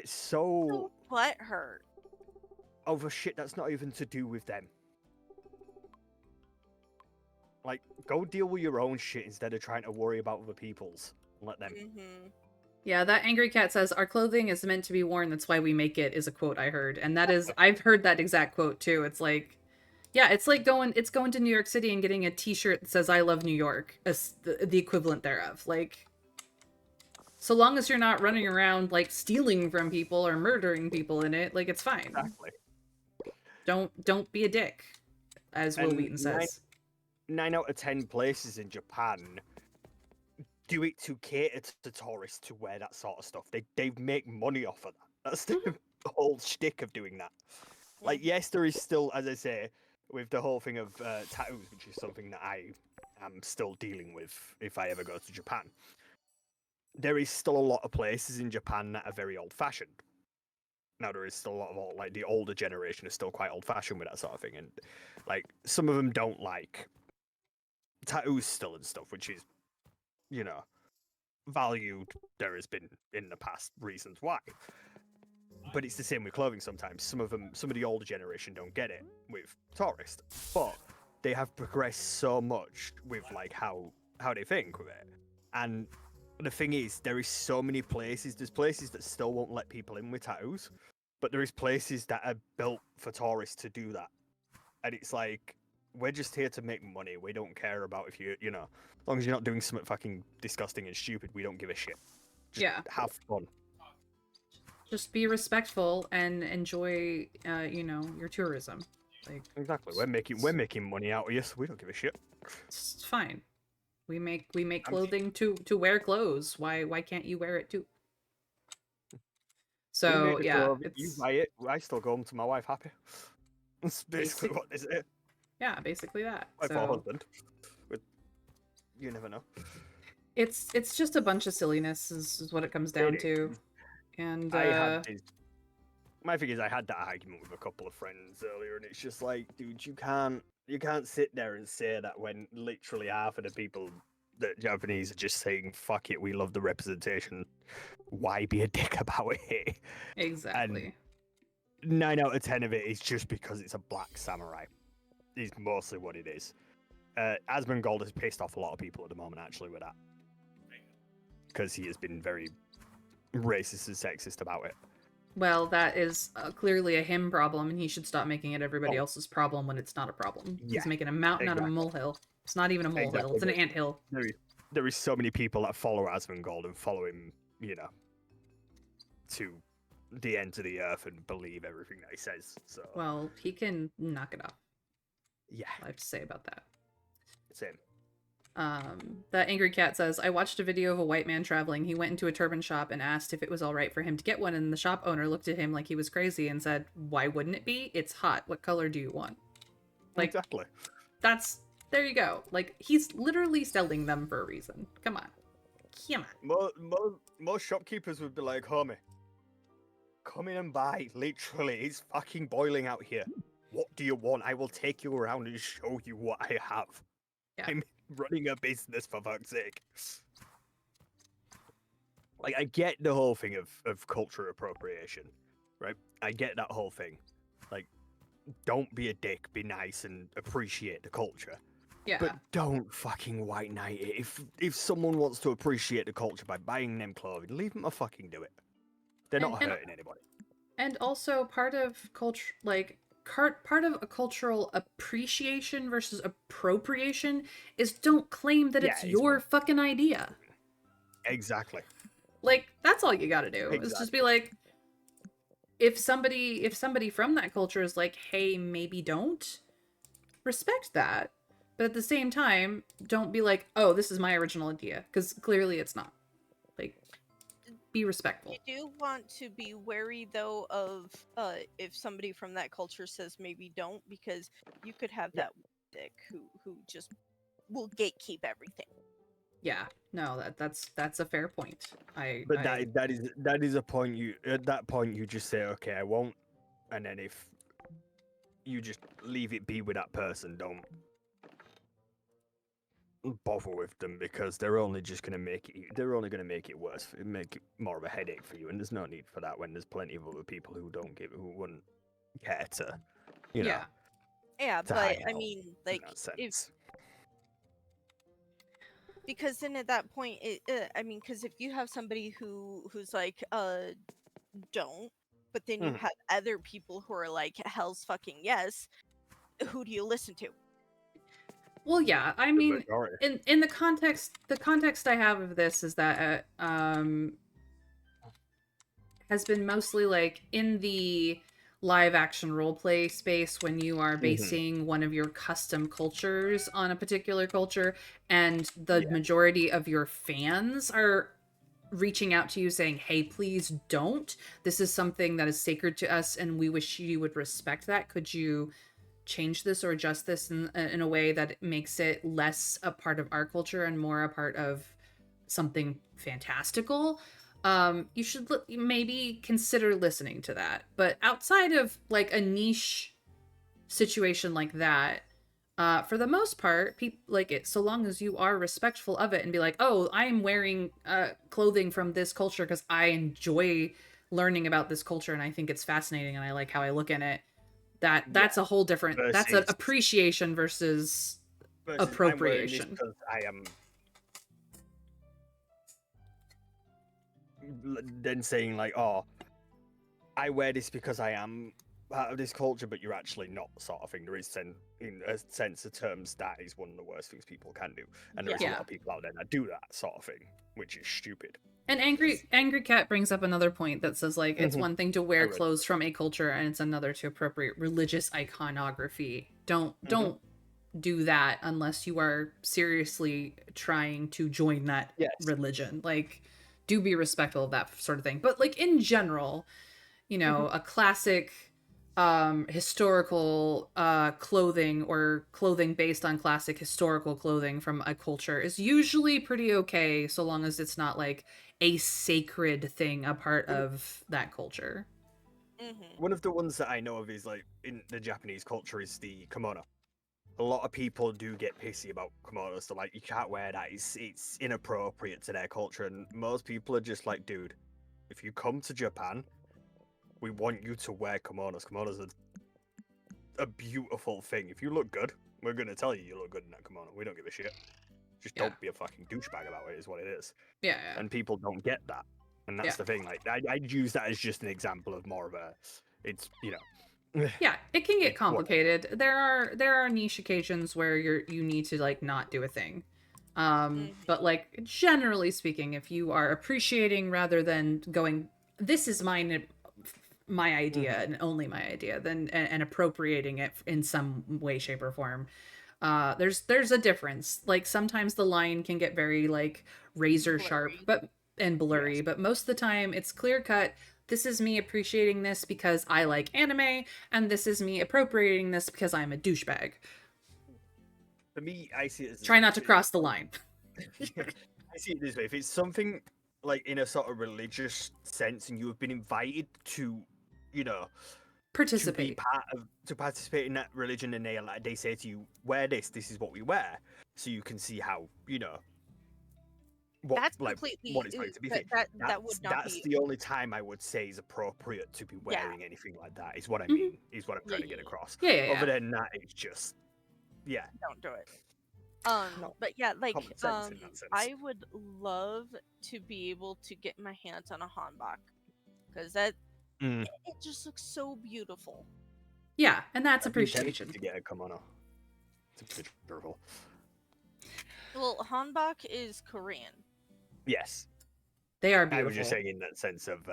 so butthurt over shit that's not even to do with them. Like, go deal with your own shit instead of trying to worry about other people's. Let them. Yeah, that angry cat says, our clothing is meant to be worn, that's why we make it, is a quote I heard. And that is, I've heard that exact quote too. It's like, yeah, it's like going to New York City and getting a t-shirt that says, I love New York, as the equivalent thereof. Like, so long as you're not running around, like, stealing from people or murdering people in it, like, it's fine. Exactly. Don't be a dick, as Will Wheaton says. 9 out of 10 places in Japan do it to cater to tourists to wear that sort of stuff. They make money off of that. That's the whole shtick of doing that. Like, yes, there is still, as I say, with the whole thing of tattoos, which is something that I am still dealing with if I ever go to Japan. There is still a lot of places in Japan that are very old-fashioned. Now, there is still a lot of like the older generation is still quite old-fashioned with that sort of thing, and like some of them don't like tattoos still and stuff, which is, valued. There has been in the past reasons why, but it's the same with clothing. Sometimes some of the older generation don't get it with tourists, but they have progressed so much with like how they think with it. And the thing is, there is so many places. There's places that still won't let people in with tattoos, but there is places that are built for tourists to do that. And it's like, we're just here to make money. We don't care about if as long as you're not doing something fucking disgusting and stupid, we don't give a shit. Just have fun. Just be respectful and enjoy, your tourism. Like, Exactly. We're making money out of you, so we don't give a shit. it's fine. We make clothing to wear clothes. Why can't you wear it too? We So make the yeah, clothing, you it's buy it. I still go home to my wife happy. That's basically Basic- what this is. yeah, basically that. Wife or So husband. With, you never know. it's just a bunch of silliness is what it comes down It to. is. And I had this. My thing is, I had that argument with a couple of friends earlier, and it's just like, dude, you can't sit there and say that when literally half of the people that Japanese are just saying, "Fuck it, we love the representation." Why be a dick about it? exactly. 9 out of 10 of it is just because it's a black samurai. Is mostly what it is. Asmongold has pissed off a lot of people at the moment, actually, with that, because he has been very racist and sexist about it. Well, that is clearly a him problem, and he should stop making it everybody Oh. else's problem when it's not a problem. Yeah, He's making a mountain out of a exactly. molehill. It's not even a molehill; Exactly. it's an anthill. There is so many people that follow Asmongold and follow him, to the ends of the earth and believe everything that he says. So Well, he can knock it off. yeah, I have to say about that. same. That angry cat says, I watched a video of a white man traveling. He went into a turban shop and asked if it was all right for him to get one, and the shop owner looked at him like he was crazy and said, why wouldn't it be? It's hot. What color do you want? Like, Exactly. there you go. Like, he's literally selling them for a reason. Come on. Most shopkeepers would be like, homie, come in and buy. Literally, it's fucking boiling out here. What do you want? I will take you around and show you what I have. Yeah. I'm running a business, for fuck's sake. Like, I get the whole thing of culture appropriation, right? I get that whole thing. Like, don't be a dick, be nice and appreciate the culture. Yeah. But don't fucking white knight it. If someone wants to appreciate the culture by buying them clothing, leave them to fucking do it. They're not And- hurting anybody. And also part of culture, like part of a cultural appreciation versus appropriation is don't claim that Yeah, it's it's your one- fucking idea. Exactly. Like that's all you got to do. Is just be like, if somebody from that culture is like, hey, maybe don't respect that, but at the same time, don't be like, oh, this is my original idea, because clearly it's not. Like, be respectful. You do want to be wary though of if somebody from that culture says maybe don't, because you could have Yeah. that dick who just will gatekeep everything. Yeah, no, that's a fair point. But that is a point you at that point you just say, okay, I won't, and then if you just leave it be with that person, don't bother with them, because they're only just gonna make it worse, make it more of a headache for you, and there's no need for that when there's plenty of other people who wouldn't care to, yeah. Yeah, to but hang I out mean, in like, that if sense. because then at that point, I mean, because if you have somebody who's like, don't, but then you Mhm. have other people who are like, hell's fucking yes, who do you listen to? Well, yeah, I The mean, majority. in the context I have of this is that has been mostly like in the live action roleplay space when you are basing one of your custom cultures on a particular culture, and the Yeah. majority of your fans are reaching out to you saying, hey, please don't, this is something that is sacred to us and we wish you would respect that. Could you change this or adjust this in a way that makes it less a part of our culture and more a part of something fantastical? You should maybe consider listening to that. But outside of like a niche situation like that, for the most part, people like it so long as you are respectful of it and be like, oh, I am wearing clothing from this culture because I enjoy learning about this culture and I think it's fascinating and I like how I look in it. That's a whole different, that's an Versus- appreciation versus appropriation. Because I am then saying like, oh, I wear this because I am part of this culture, but you're actually not, sort of thing. There is, in a sense of terms, that is one of the worst things people can do, and there's a Yeah. lot of people out there that do that sort of thing, which is stupid. And Angry Cat brings up another point that says like it's one thing to wear read clothes from a culture and it's another to appropriate religious iconography. Don't do that unless you are seriously trying to join that religion. Like, do be respectful of that sort of thing. But like in general, you know, a classic historical clothing or clothing based on classic historical clothing from a culture is usually pretty okay, so long as it's not like a sacred thing, a part of that culture. One of the ones that I know of is like in the Japanese culture is the kimono. A lot of people do get pissy about kimonos. So like, you can't wear that. It's inappropriate to their culture, and most people are just like, dude, if you come to Japan, we want you to wear kimonos. Kimonos are a beautiful thing. If you look good, we're gonna tell you look good in that kimono. We don't give a shit. Just don't be a fucking douchebag about it. Is what it is. Yeah. And people don't get that, and that's the thing. Like, I'd use that as just an example of more of a. It's, you know. Yeah, it can get complicated. There are niche occasions where you need to like not do a thing. But like generally speaking, if you are appreciating rather than going, this is my idea and only my idea, then and appropriating it in some way, shape, or form. There's a difference. Like sometimes the line can get very like razor sharp, and blurry, but most of the time it's clear cut. This is me appreciating this because I like anime, and this is me appropriating this because I'm a douchebag. For me, I see it as try not to cross the line. I see it this way: if it's something like in a sort of religious sense, and you have been invited to, you know, participate, to participate in that religion, and they say to you, wear this. This is what we wear, so you can see how, you know. That's completely what it's going to be. That would not that's the only time I would say is appropriate to be wearing anything like that. Is what I mean. Is what I'm trying to get across. Other than that, it's just don't do it. But yeah, like I would love to be able to get my hands on a hanbok because that it just looks so beautiful. Yeah, and that's appreciation. To get a kimono. It's beautiful. Well, hanbok is Korean. Yes. They are beautiful. I was just saying in that sense of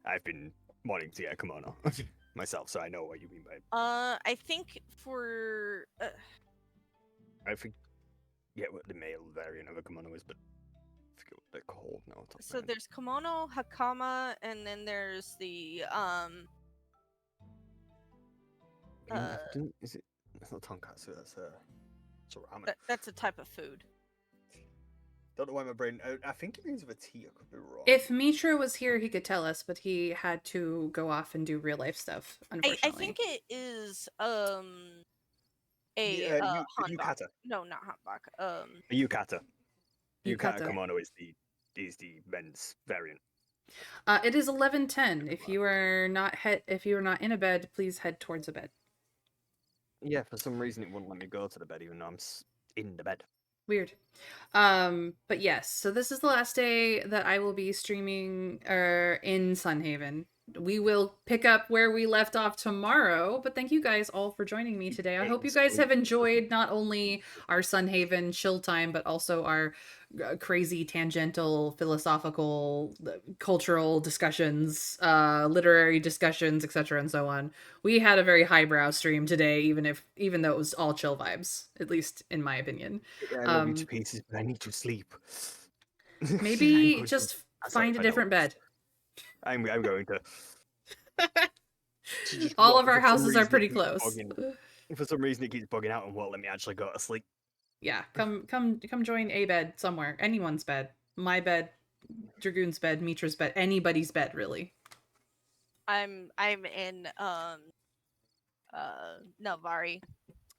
I've been wanting to get a kimono myself, so I know what you mean by it. I think for I forget what the male variant of a kimono is, but I forget what they're called now. So there's kimono, hakama, and then there's the is it? That's not tonkatsu. That's it's a ramen. That's a type of food. Don't know why my brain. I think it means with a T. I could be wrong. If Mitra was here, he could tell us, but he had to go off and do real life stuff. Unfortunately, I think it is a yukata. No, not hanbok. A yukata. Yukata kimono is the men's variant. It is 11:10. If you are not in a bed, please head towards a bed. Yeah, for some reason it wouldn't let me go to the bed even though I'm in the bed. Weird. But yes, so this is the last day that I will be streaming in Sunhaven. We will pick up where we left off tomorrow, but thank you guys all for joining me today. I hope you guys have enjoyed not only our Sunhaven chill time, but also our crazy tangential, philosophical, cultural discussions, literary discussions, etc. and so on. We had a very highbrow stream today, even though it was all chill vibes, at least in my opinion. I love you to pieces, but I need to sleep. Maybe just find a different bed. I'm going to. All of our houses are pretty close. For some reason, it keeps bugging out and won't let me actually go to sleep. Yeah, come join a bed somewhere. Anyone's bed. My bed, Dragoon's bed, Mitra's bed, anybody's bed, really. I'm in Nelvari.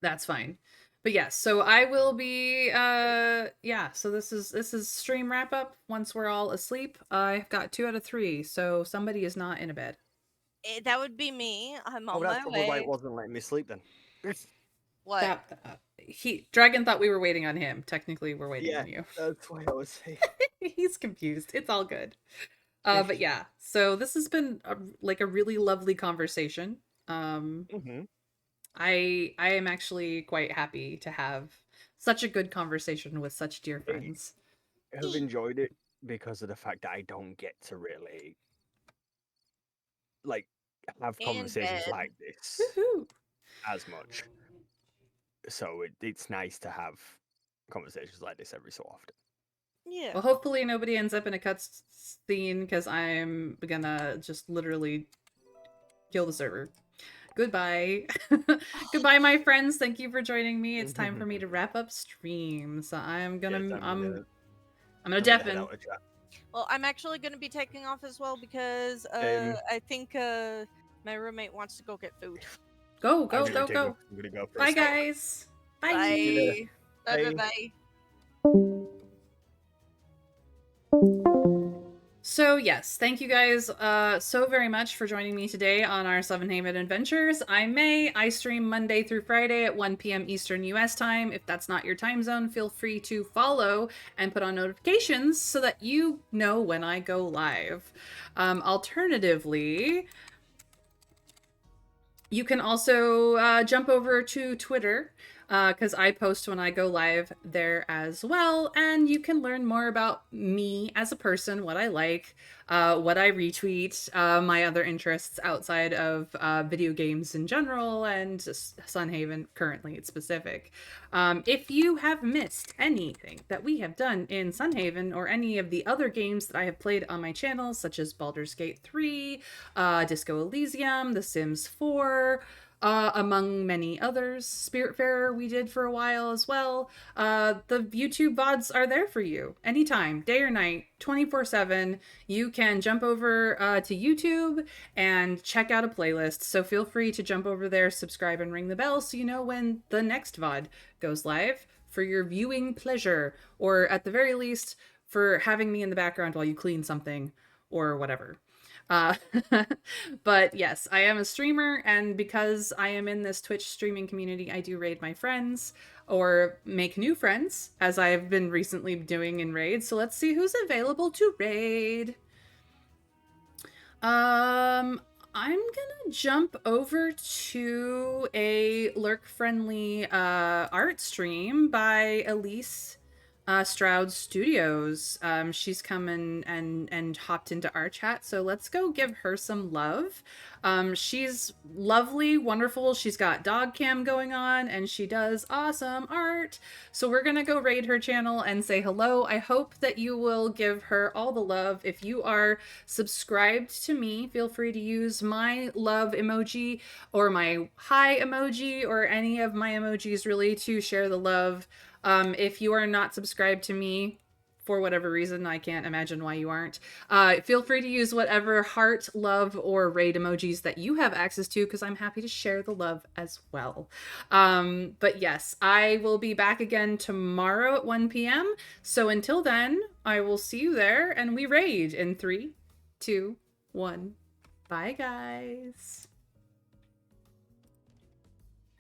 That's fine. But yes, so I will be so this is stream wrap up once we're all asleep. I've got 2 out of 3, so somebody is not in a bed. That would be me. I'm on my way. That's probably why it wasn't letting me sleep then. What? Dragon thought we were waiting on him. Technically, we're waiting on you. That's why I was saying. He's confused. It's all good. But yeah, so this has been a really lovely conversation. I am actually quite happy to have such a good conversation with such dear friends. I've enjoyed it because of the fact that I don't get to really like have In conversations bed. like this Woohoo! as much. So it's nice to have conversations like this every so often. Yeah. Well, hopefully nobody ends up in a cutscene because I'm gonna just literally kill the server. Goodbye. Goodbye, my friends. Thank you for joining me. It's time for me to wrap up stream. So I'm gonna Yes, I'm gonna head deafen. out of chat. Well, I'm actually going to be taking off as well because I think my roommate wants to go get food. Go, I'm go, gonna go, take go. off. I'm gonna go for a Bye, smoke. guys. Bye. Bye. Bye. Bye. Bye. So yes, thank you guys so very much for joining me today on our Seven Haven Adventures. I'm May. I stream Monday through Friday at 1 p.m. Eastern US time. If that's not your time zone, feel free to follow and put on notifications so that you know when I go live. Alternatively, you can also jump over to Twitter because I post when I go live there as well. And you can learn more about me as a person, what I like, what I retweet, my other interests outside of video games in general and Sunhaven currently it's specific. If you have missed anything that we have done in Sunhaven or any of the other games that I have played on my channel, such as Baldur's Gate 3, Disco Elysium, The Sims 4, among many others. Spiritfarer we did for a while as well. The YouTube VODs are there for you anytime, day or night, 24/7. You can jump over to YouTube and check out a playlist. So feel free to jump over there, subscribe, and ring the bell so you know when the next VOD goes live for your viewing pleasure, or at the very least, for having me in the background while you clean something or whatever. But yes, I am a streamer, and because I am in this Twitch streaming community, I do raid my friends or make new friends, as I've been recently doing in raids. So let's see who's available to raid. I'm gonna jump over to a lurk-friendly art stream by Elise Stroud Studios. She's come and hopped into our chat, so let's go give her some love. She's lovely, wonderful. She's got dog cam going on, and she does awesome art. So we're gonna go raid her channel and say hello. I hope that you will give her all the love. If you are subscribed to me, feel free to use my love emoji or my hi emoji or any of my emojis really to share the love. If you are not subscribed to me, for whatever reason, I can't imagine why you aren't, feel free to use whatever heart, love, or raid emojis that you have access to, because I'm happy to share the love as well. But yes, I will be back again tomorrow at 1 p.m. So until then, I will see you there, and we raid in 3, 2, 1. Bye, guys.